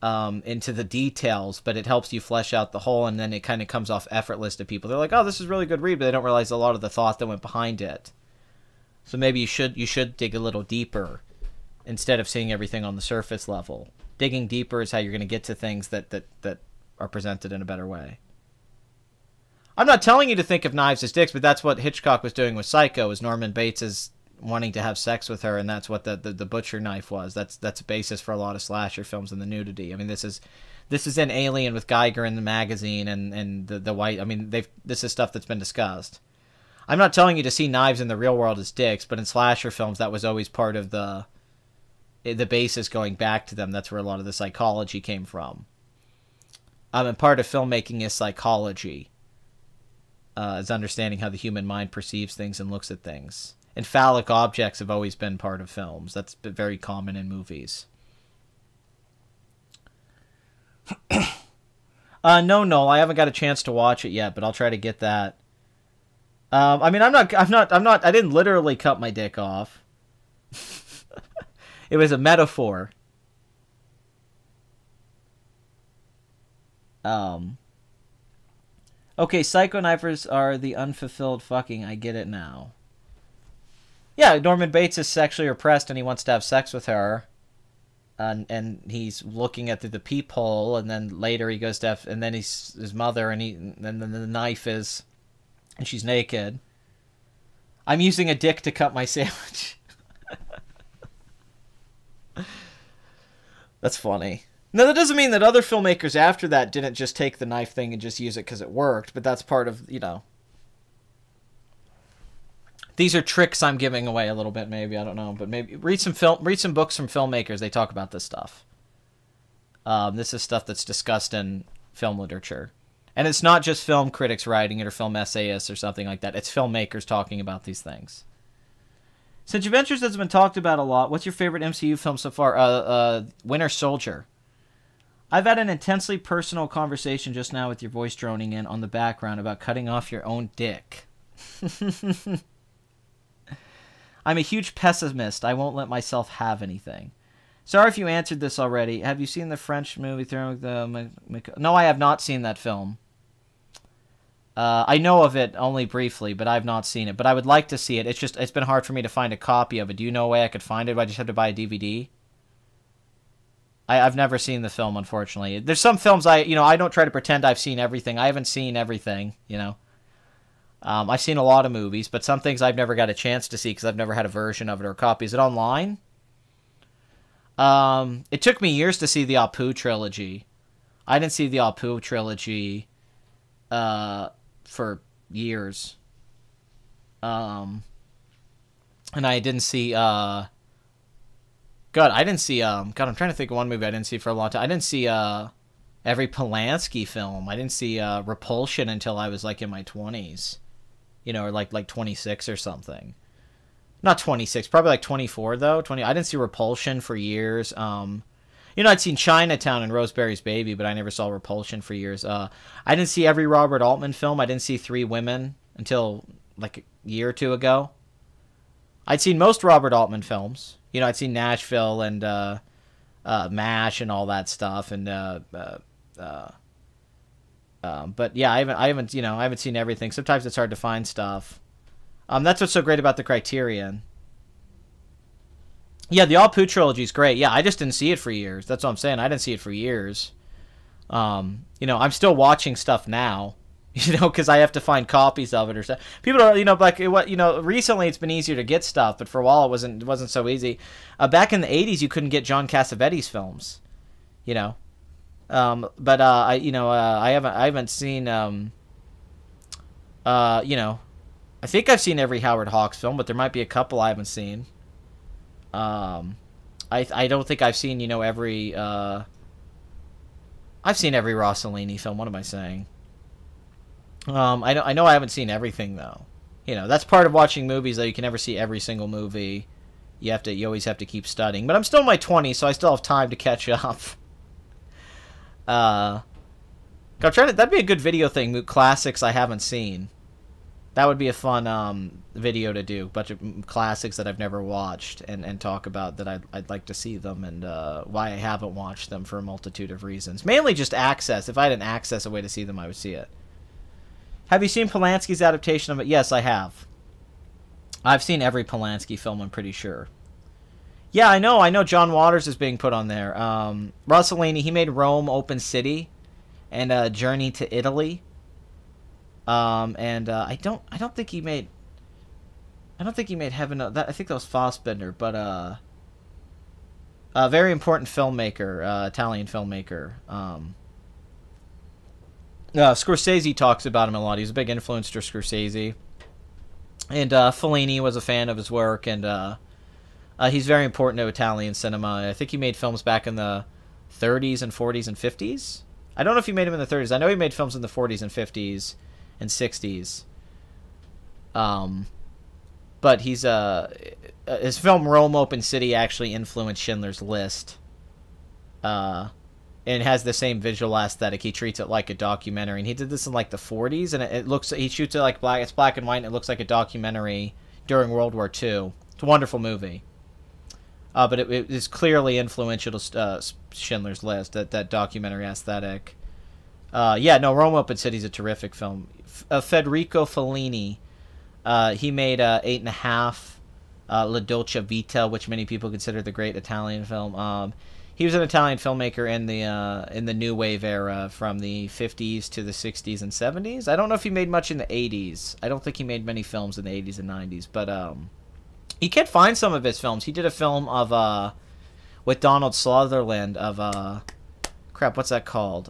into the details, but it helps you flesh out the whole, and then it kind of comes off effortless to people. They're like, oh, this is a really good read, but they don't realize a lot of the thought that went behind it. So maybe you should dig a little deeper instead of seeing everything on the surface level. Digging deeper is how you're going to get to things that are presented in a better way. I'm not telling you to think of knives as dicks, but that's what Hitchcock was doing with Psycho, is Norman Bates is wanting to have sex with her, and that's what the butcher knife was. That's a basis for a lot of slasher films and the nudity. I mean, this is in Alien with Geiger in the magazine and the white. I mean, this is stuff that's been discussed. I'm not telling you to see knives in the real world as dicks, but in slasher films, that was always part of the basis going back to them. That's where a lot of the psychology came from. And part of filmmaking is psychology. Is understanding how the human mind perceives things and looks at things. And phallic objects have always been part of films. That's been very common in movies. No, I haven't got a chance to watch it yet, but I'll try to get that. I mean, I didn't literally cut my dick off. It was a metaphor. Okay, psychonifers are the unfulfilled fucking. I get it now. Yeah, Norman Bates is sexually repressed and he wants to have sex with her. And he's looking at the peephole, and then later he goes to have, and then he's his mother, and then the knife is, and she's naked. I'm using a dick to cut my sandwich. That's funny. No, that doesn't mean that other filmmakers after that didn't just take the knife thing and just use it because it worked, but that's part of, you know. These are tricks I'm giving away a little bit, maybe, I don't know, but maybe read some books from filmmakers. They talk about this stuff. This is stuff that's discussed in film literature. And it's not just film critics writing it or film essayists or something like that. It's filmmakers talking about these things. Since Avengers has been talked about a lot, what's your favorite MCU film so far? Winter Soldier. I've had an intensely personal conversation just now with your voice droning in on the background about cutting off your own dick. I'm a huge pessimist. I won't let myself have anything. Sorry if you answered this already. Have you seen the French movie? No, I have not seen that film. I know of it only briefly, but I've not seen it. But I would like to see it. It's been hard for me to find a copy of it. Do you know a way I could find it? Do I just have to buy a DVD? I've never seen the film, unfortunately. There's some films I don't try to pretend I've seen everything. I haven't seen everything, you know. I've seen a lot of movies, but some things I've never got a chance to see because I've never had a version of it or a copy. Is it online? It took me years to see the Apu trilogy. I didn't see the Apu trilogy for years. And I didn't see I'm trying to think of one movie I didn't see for a long time. I didn't see every Polanski film. I didn't see Repulsion until I was like in my 20s. You know, or like 26 or something. Not 26, probably like 24 though. I didn't see Repulsion for years. I'd seen Chinatown and Rosemary's Baby, but I never saw Repulsion for years. I didn't see every Robert Altman film. I didn't see Three Women until like a year or two ago. I'd seen most Robert Altman films. You know, I'd seen Nashville and MASH and all that stuff, and but yeah, I haven't seen everything. Sometimes it's hard to find stuff. That's what's so great about the Criterion. Yeah, the Apu trilogy is great. Yeah, I just didn't see it for years. That's what I'm saying. I didn't see it for years. I'm still watching stuff now. Because I have to find copies of it or stuff. People are, recently it's been easier to get stuff, but for a while it wasn't so easy. Back in the 80s, you couldn't get John Cassavetes films, but I haven't seen, I think I've seen every Howard Hawks film, but there might be a couple I haven't seen. I don't think I've seen, every, I've seen every Rossellini film. What am I saying? I know I haven't seen everything though. That's part of watching movies, though. You can never see every single movie. You always have to keep studying. But I'm still in my 20s, so I still have time to catch up. I'm trying to. That'd be a good video thing. Classics I haven't seen. That would be a fun video to do. A bunch of classics that I've never watched and talk about that I'd like to see them and why I haven't watched them for a multitude of reasons. Mainly just access. If I had an access, a way to see them, I would see it. Have you seen Polanski's adaptation of it? Yes, I have. I've seen every Polanski film, I'm pretty sure. Yeah, I know John Waters is being put on there. Rossellini, he made Rome Open City and Journey to Italy. I don't think he made Heaven. I think that was Fassbender, but a very important filmmaker, Italian filmmaker. Scorsese talks about him a lot. He's a big influence to Scorsese, and Fellini was a fan of his work, and he's very important to Italian cinema. I think he made films back in the 30s and 40s and 50s. I don't know if he made them in the 30s. I know he made films in the 40s and 50s. And 60s, but he's his film Rome Open City actually influenced Schindler's List, and it has the same visual aesthetic. He treats it like a documentary, and he did this in like the 40s, and it looks, he shoots it like black. It's black and white, and it looks like a documentary during World War II. It's a wonderful movie, but it is clearly influential to Schindler's List. That documentary aesthetic. Yeah, no, Rome Open City is a terrific film. Federico Fellini, he made 8½, La Dolce Vita, which many people consider the great Italian film. He was an Italian filmmaker in the New Wave era, from the 50s to the 60s and 70s. I don't know if he made much in the 80s. I don't think he made many films in the 80s and 90s, but you can find some of his films. He did a film of with Donald Sutherland of crap, what's that called?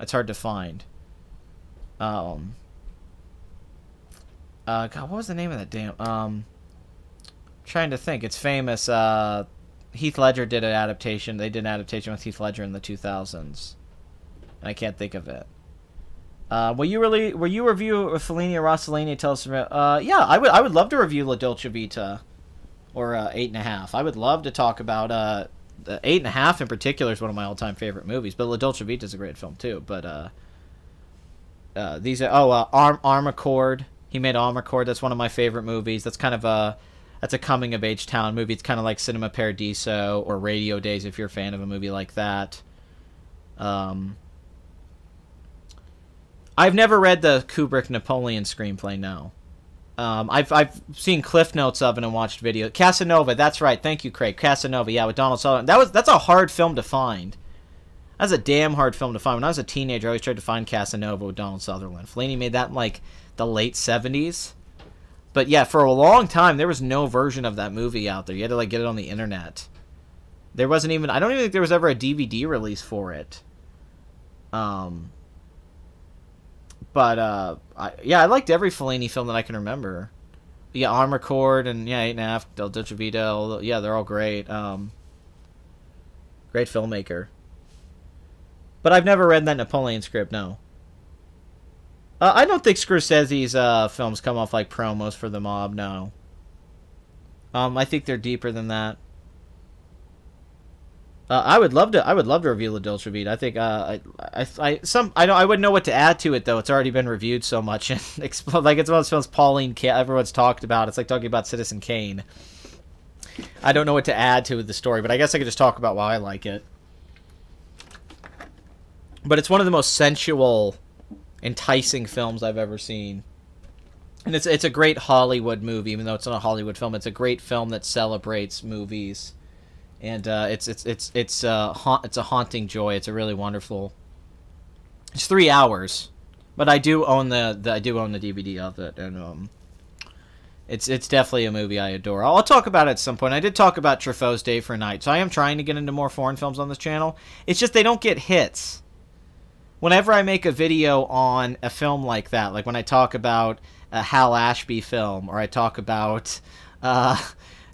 It's hard to find. God, what was the name of that damn? Trying to think. It's famous. Heath Ledger did an adaptation. They did an adaptation with Heath Ledger in the 2000s, and I can't think of it. Will you review Fellini or Rossellini? Tell us about. Yeah, I would love to review La Dolce Vita, or 8½. I would love to talk about 8½ in particular is one of my all-time favorite movies, but La Dolce Vita is a great film too. But these are Armicord. He made Armicord. That's one of my favorite movies. That's kind of that's a coming-of-age town movie. It's kind of like Cinema Paradiso or Radio Days if you're a fan of a movie like that. I've never read the Kubrick Napoleon screenplay. No. I've seen cliff notes of it and watched video. Casanova, that's right. Thank you, Craig. Casanova, yeah, with Donald Sutherland. That's a hard film to find. That's a damn hard film to find. When I was a teenager, I always tried to find Casanova with Donald Sutherland. Fellini made that in like the late 70s. But yeah, for a long time there was no version of that movie out there. You had to like get it on the internet. There wasn't even, I don't even think there was ever a DVD release for it. But I liked every Fellini film that I can remember. Yeah, Armicord and yeah, 8½, Del Dolce Vita. Yeah, they're all great. Great filmmaker. But I've never read that Napoleon script. No. I don't think Scorsese's films come off like promos for the mob. No. I think they're deeper than that. I would love to review La Dolce Vita. I think I wouldn't know what to add to it though. It's already been reviewed so much and like it's one of those films everyone's talked about. It's like talking about Citizen Kane. I don't know what to add to the story, but I guess I could just talk about why I like it. But it's one of the most sensual, enticing films I've ever seen. And it's a great Hollywood movie, even though it's not a Hollywood film. It's a great film that celebrates movies. And it's a haunting joy. It's a really wonderful. It's 3 hours, but I do own the DVD of it, and it's definitely a movie I adore. I'll talk about it at some point. I did talk about Truffaut's Day for Night, so I am trying to get into more foreign films on this channel. It's just they don't get hits. Whenever I make a video on a film like that, like when I talk about a Hal Ashby film, or I talk about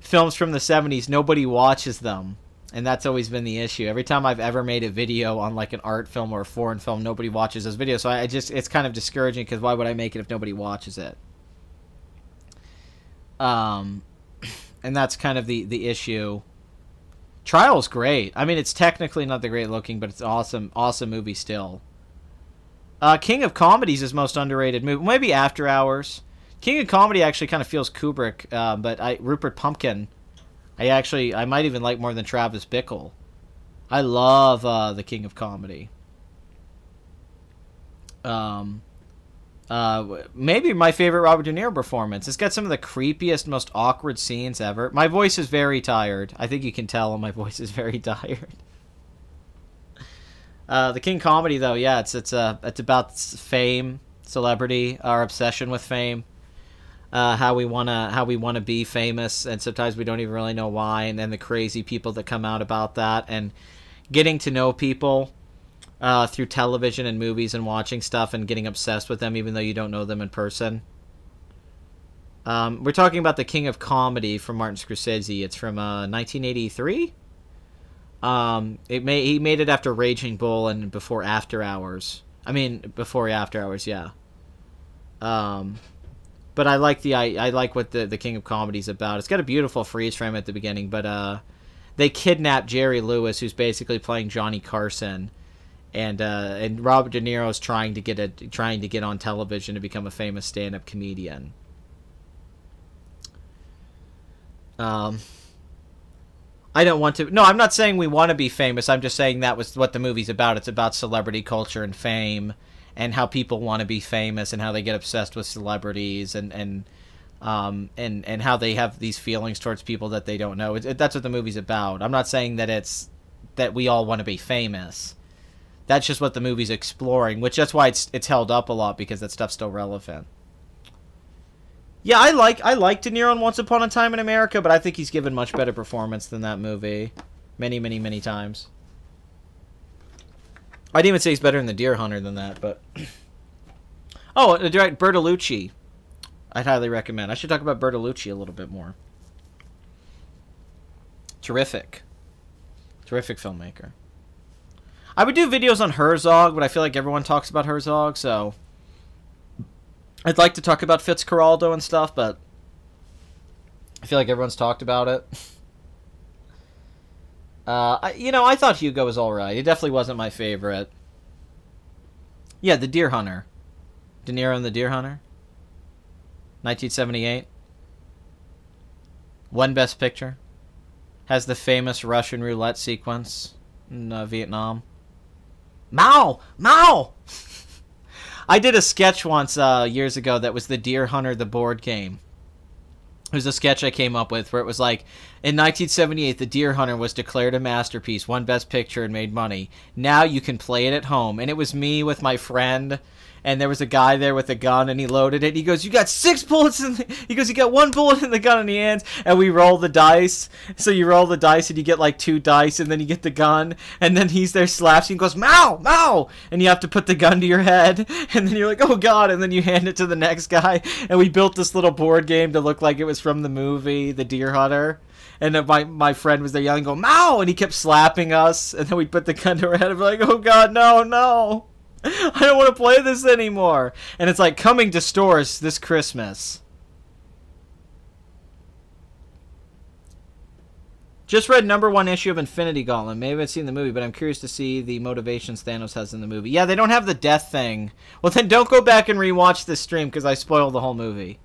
films from the 70s, nobody watches them, and that's always been the issue. Every time I've ever made a video on like an art film or a foreign film, nobody watches those videos, so it's kind of discouraging, because why would I make it if nobody watches it? And that's kind of the issue. Trial's great. I mean, it's technically not the great looking, but it's awesome movie still. King of Comedy's his most underrated movie. Maybe After Hours. King of Comedy actually kind of feels Kubrick, but Rupert Pumpkin, I might even like more than Travis Bickle. I love the King of Comedy. Maybe my favorite Robert De Niro performance. It's got some of the creepiest, most awkward scenes ever. My voice is very tired. I think you can tell my voice is very tired. The King Comedy, though, yeah, it's about fame, celebrity, our obsession with fame, how we wanna be famous, and sometimes we don't even really know why, and then the crazy people that come out about that, and getting to know people through television and movies and watching stuff and getting obsessed with them even though you don't know them in person. We're talking about The King of Comedy from Martin Scorsese. It's from 1983. He made it after Raging Bull and before After Hours. I mean, before After Hours, yeah. But I like what the King of Comedy's about. It's got a beautiful freeze frame at the beginning, but they kidnap Jerry Lewis, who's basically playing Johnny Carson, and Robert De Niro is trying to get on television to become a famous stand-up comedian. I don't want to... No, I'm not saying we want to be famous. I'm just saying that was what the movie's about. It's about celebrity culture and fame and how people want to be famous and how they get obsessed with celebrities and how they have these feelings towards people that they don't know. That's what the movie's about. I'm not saying that we all want to be famous. That's just what the movie's exploring, which that's why it's held up a lot, because that stuff's still relevant. Yeah, I like De Niro in Once Upon a Time in America, but I think he's given much better performance than that movie. Many, many, many times. I'd even say he's better in The Deer Hunter than that, but... Oh, direct Bertolucci. I'd highly recommend. I should talk about Bertolucci a little bit more. Terrific. Terrific filmmaker. I would do videos on Herzog, but I feel like everyone talks about Herzog, so... I'd like to talk about Fitzcarraldo and stuff, but I feel like everyone's talked about it. I thought Hugo was alright. It definitely wasn't my favorite. Yeah, The Deer Hunter. De Niro in The Deer Hunter. 1978. Won Best Picture. Has the famous Russian roulette sequence in Vietnam. Mao! Mao! I did a sketch once years ago that was The Deer Hunter, the board game. It was a sketch I came up with where it was like, in 1978, The Deer Hunter was declared a masterpiece, won Best Picture, and made money. Now you can play it at home. And it was me with my friend, and there was a guy there with a gun, and he loaded it. He goes, "You got 6 bullets in the..." He goes, "You got 1 bullet in the gun in the hands." And we roll the dice. So you roll the dice, and you get like 2 dice, and then you get the gun. And then he's there, slaps you, and goes, "Mao! Mao!" And you have to put the gun to your head. And then you're like, "Oh, God." And then you hand it to the next guy. And we built this little board game to look like it was from the movie, The Deer Hunter. And then my friend was there yelling, go, "Mao!" And he kept slapping us. And then we'd put the gun to our head and be like, "Oh, God, no, no. I don't want to play this anymore." And it's like coming to stores this Christmas. Just read #1 issue of Infinity Gauntlet. Maybe I've seen the movie, but I'm curious to see the motivations Thanos has in the movie. Yeah, they don't have the death thing. Well, then don't go back and rewatch this stream because I spoiled the whole movie.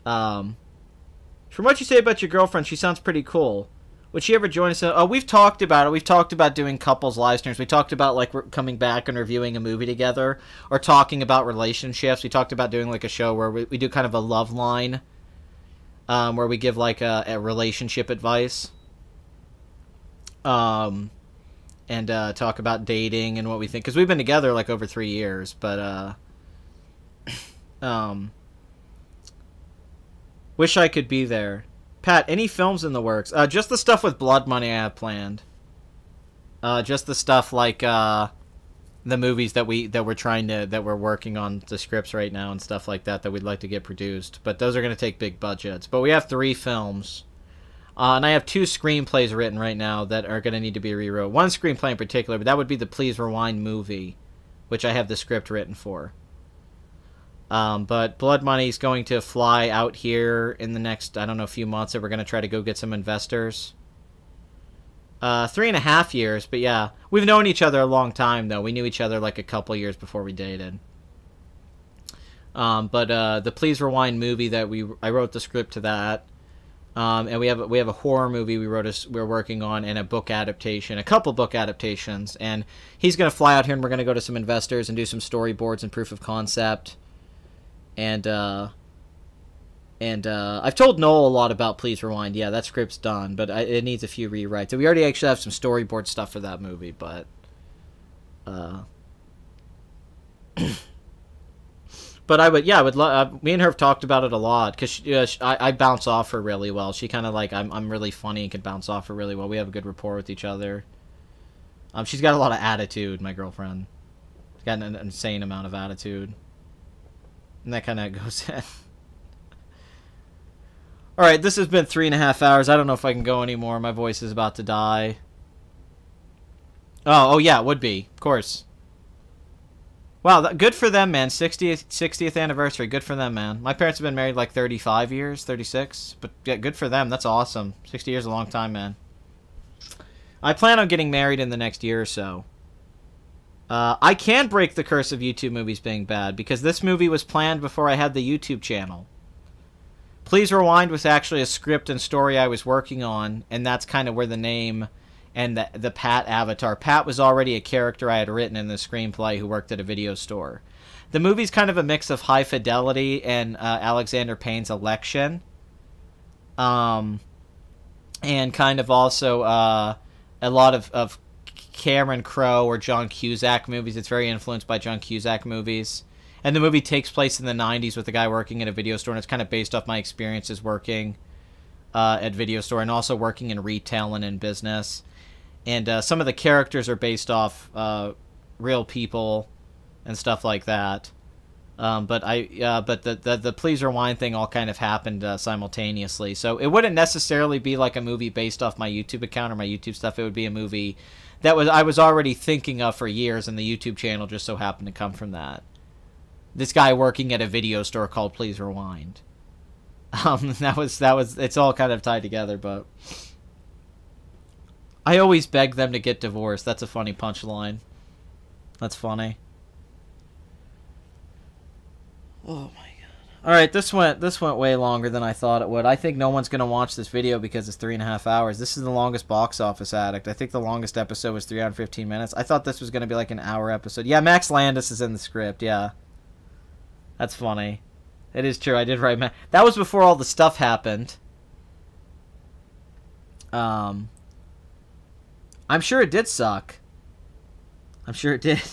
From what you say about your girlfriend, she sounds pretty cool. Would she ever join us? Oh, we've talked about it. We've talked about doing couples live streams. We talked about like coming back and reviewing a movie together, or talking about relationships. We talked about doing like a show where we do kind of a love line, where we give like a relationship advice, and talk about dating and what we think, because we've been together like over 3 years. But wish I could be there. Pat, any films in the works? Just the stuff with Blood Money I have planned. Just the stuff like the movies that we're working on the scripts right now and stuff like that we'd like to get produced. But those are going to take big budgets. But we have 3 films. And I have 2 screenplays written right now that are going to need to be rewrote. One screenplay in particular, but that would be the Please Rewind movie, which I have the script written for. But Blood Money is going to fly out here in the next, I don't know, few months, and we're going to try to go get some investors. 3.5 years, but yeah. We've known each other a long time, though. We knew each other like a couple years before we dated. But the Please Rewind movie that I wrote the script to that. And we have a horror movie we're working on, and a book adaptation, a couple book adaptations. And he's going to fly out here, and we're going to go to some investors and do some storyboards and proof of concept. And I've told Noel a lot about Please Rewind. Yeah, that script's done, but it needs a few rewrites. So we already actually have some storyboard stuff for that movie, but but I would love. Me and her have talked about it a lot because I bounce off her really well. She kind of like I'm really funny and can bounce off her really well. We have a good rapport with each other. She's got a lot of attitude. My girlfriend, she's got an insane amount of attitude, and that kind of goes in. All right, this has been 3.5 hours. I don't know if I can go anymore. My voice is about to die. Oh yeah, it would be, of course. Wow, good for them, man. 60th anniversary. Good for them, man. My parents have been married like 35 years, 36. But yeah, good for them. That's awesome. 60 years is a long time, man. I plan on getting married in the next year or so. I can break the curse of YouTube movies being bad because this movie was planned before I had the YouTube channel. Please Rewind was actually a script and story I was working on, and that's kind of where the name and the Pat avatar. Pat was already a character I had written in the screenplay who worked at a video store. The movie's kind of a mix of High Fidelity and Alexander Payne's Election. And kind of also a lot of Cameron Crowe or John Cusack movies. It's very influenced by John Cusack movies. And the movie takes place in the 90s with a guy working at a video store, and it's kind of based off my experiences working at video store and also working in retail and in business. And some of the characters are based off real people and stuff like that. But the Please Rewind thing all kind of happened simultaneously. So it wouldn't necessarily be like a movie based off my YouTube account or my YouTube stuff. It would be a movie that I was already thinking of for years, and the YouTube channel just so happened to come from that. This guy working at a video store called Please Rewind. It's all kind of tied together, but I always beg them to get divorced. That's a funny punchline. That's funny. Oh my god. All right, this went way longer than I thought it would. I think no one's gonna watch this video because it's 3.5 hours. This is the longest Box Office Addict. I think the longest episode was 3 hours and 15 minutes. I thought this was gonna be like an hour episode. Yeah, Max Landis is in the script. Yeah. That's funny. It is true. I did write that was before all the stuff happened. I'm sure it did suck. I'm sure it did.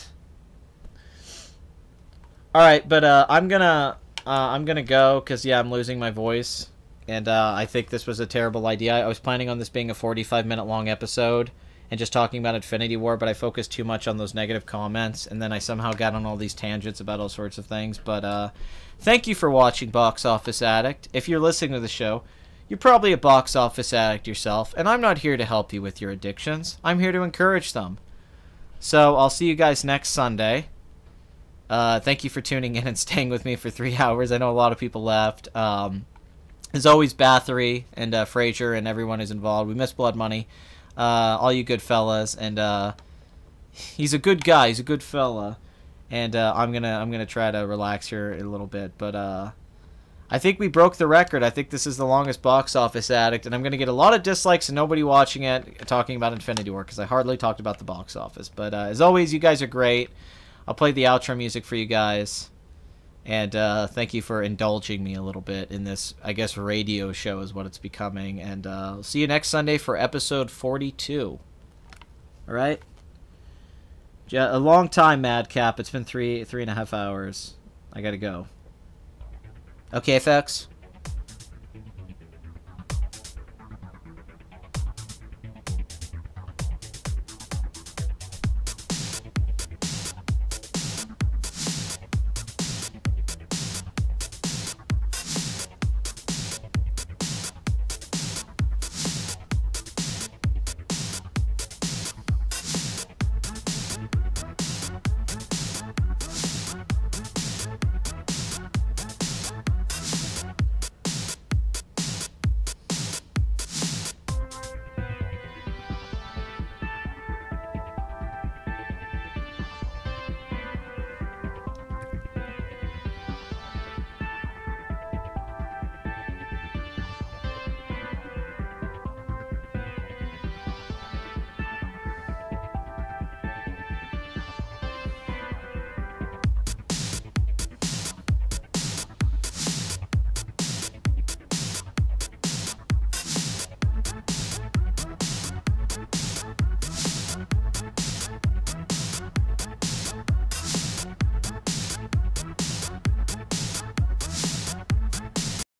All right, but I'm gonna go because yeah, I'm losing my voice, and I think this was a terrible idea. I was planning on this being a 45-minute long episode and just talking about Infinity War, but I focused too much on those negative comments, and then I somehow got on all these tangents about all sorts of things. But thank you for watching Box Office Addict. If you're listening to the show, you're probably a box office addict yourself, and I'm not here to help you with your addictions. I'm here to encourage them. So I'll see you guys next Sunday. Thank you for tuning in and staying with me for 3 hours. I know a lot of people left. As always, Bathory and Frazier and everyone is involved. We miss Blood Money. All you good fellas, and he's a good guy. He's a good fella, and I'm gonna try to relax here a little bit. But I think we broke the record. I think this is the longest Box Office Addict, and I'm gonna get a lot of dislikes and nobody watching it talking about Infinity War because I hardly talked about the box office. But as always, you guys are great. I'll play the outro music for you guys. And thank you for indulging me a little bit in this, I guess, radio show is what it's becoming. And I'll see you next Sunday for episode 42. All right? Yeah, a long time, Madcap. It's been 3.5 hours. I gotta go. Okay, folks?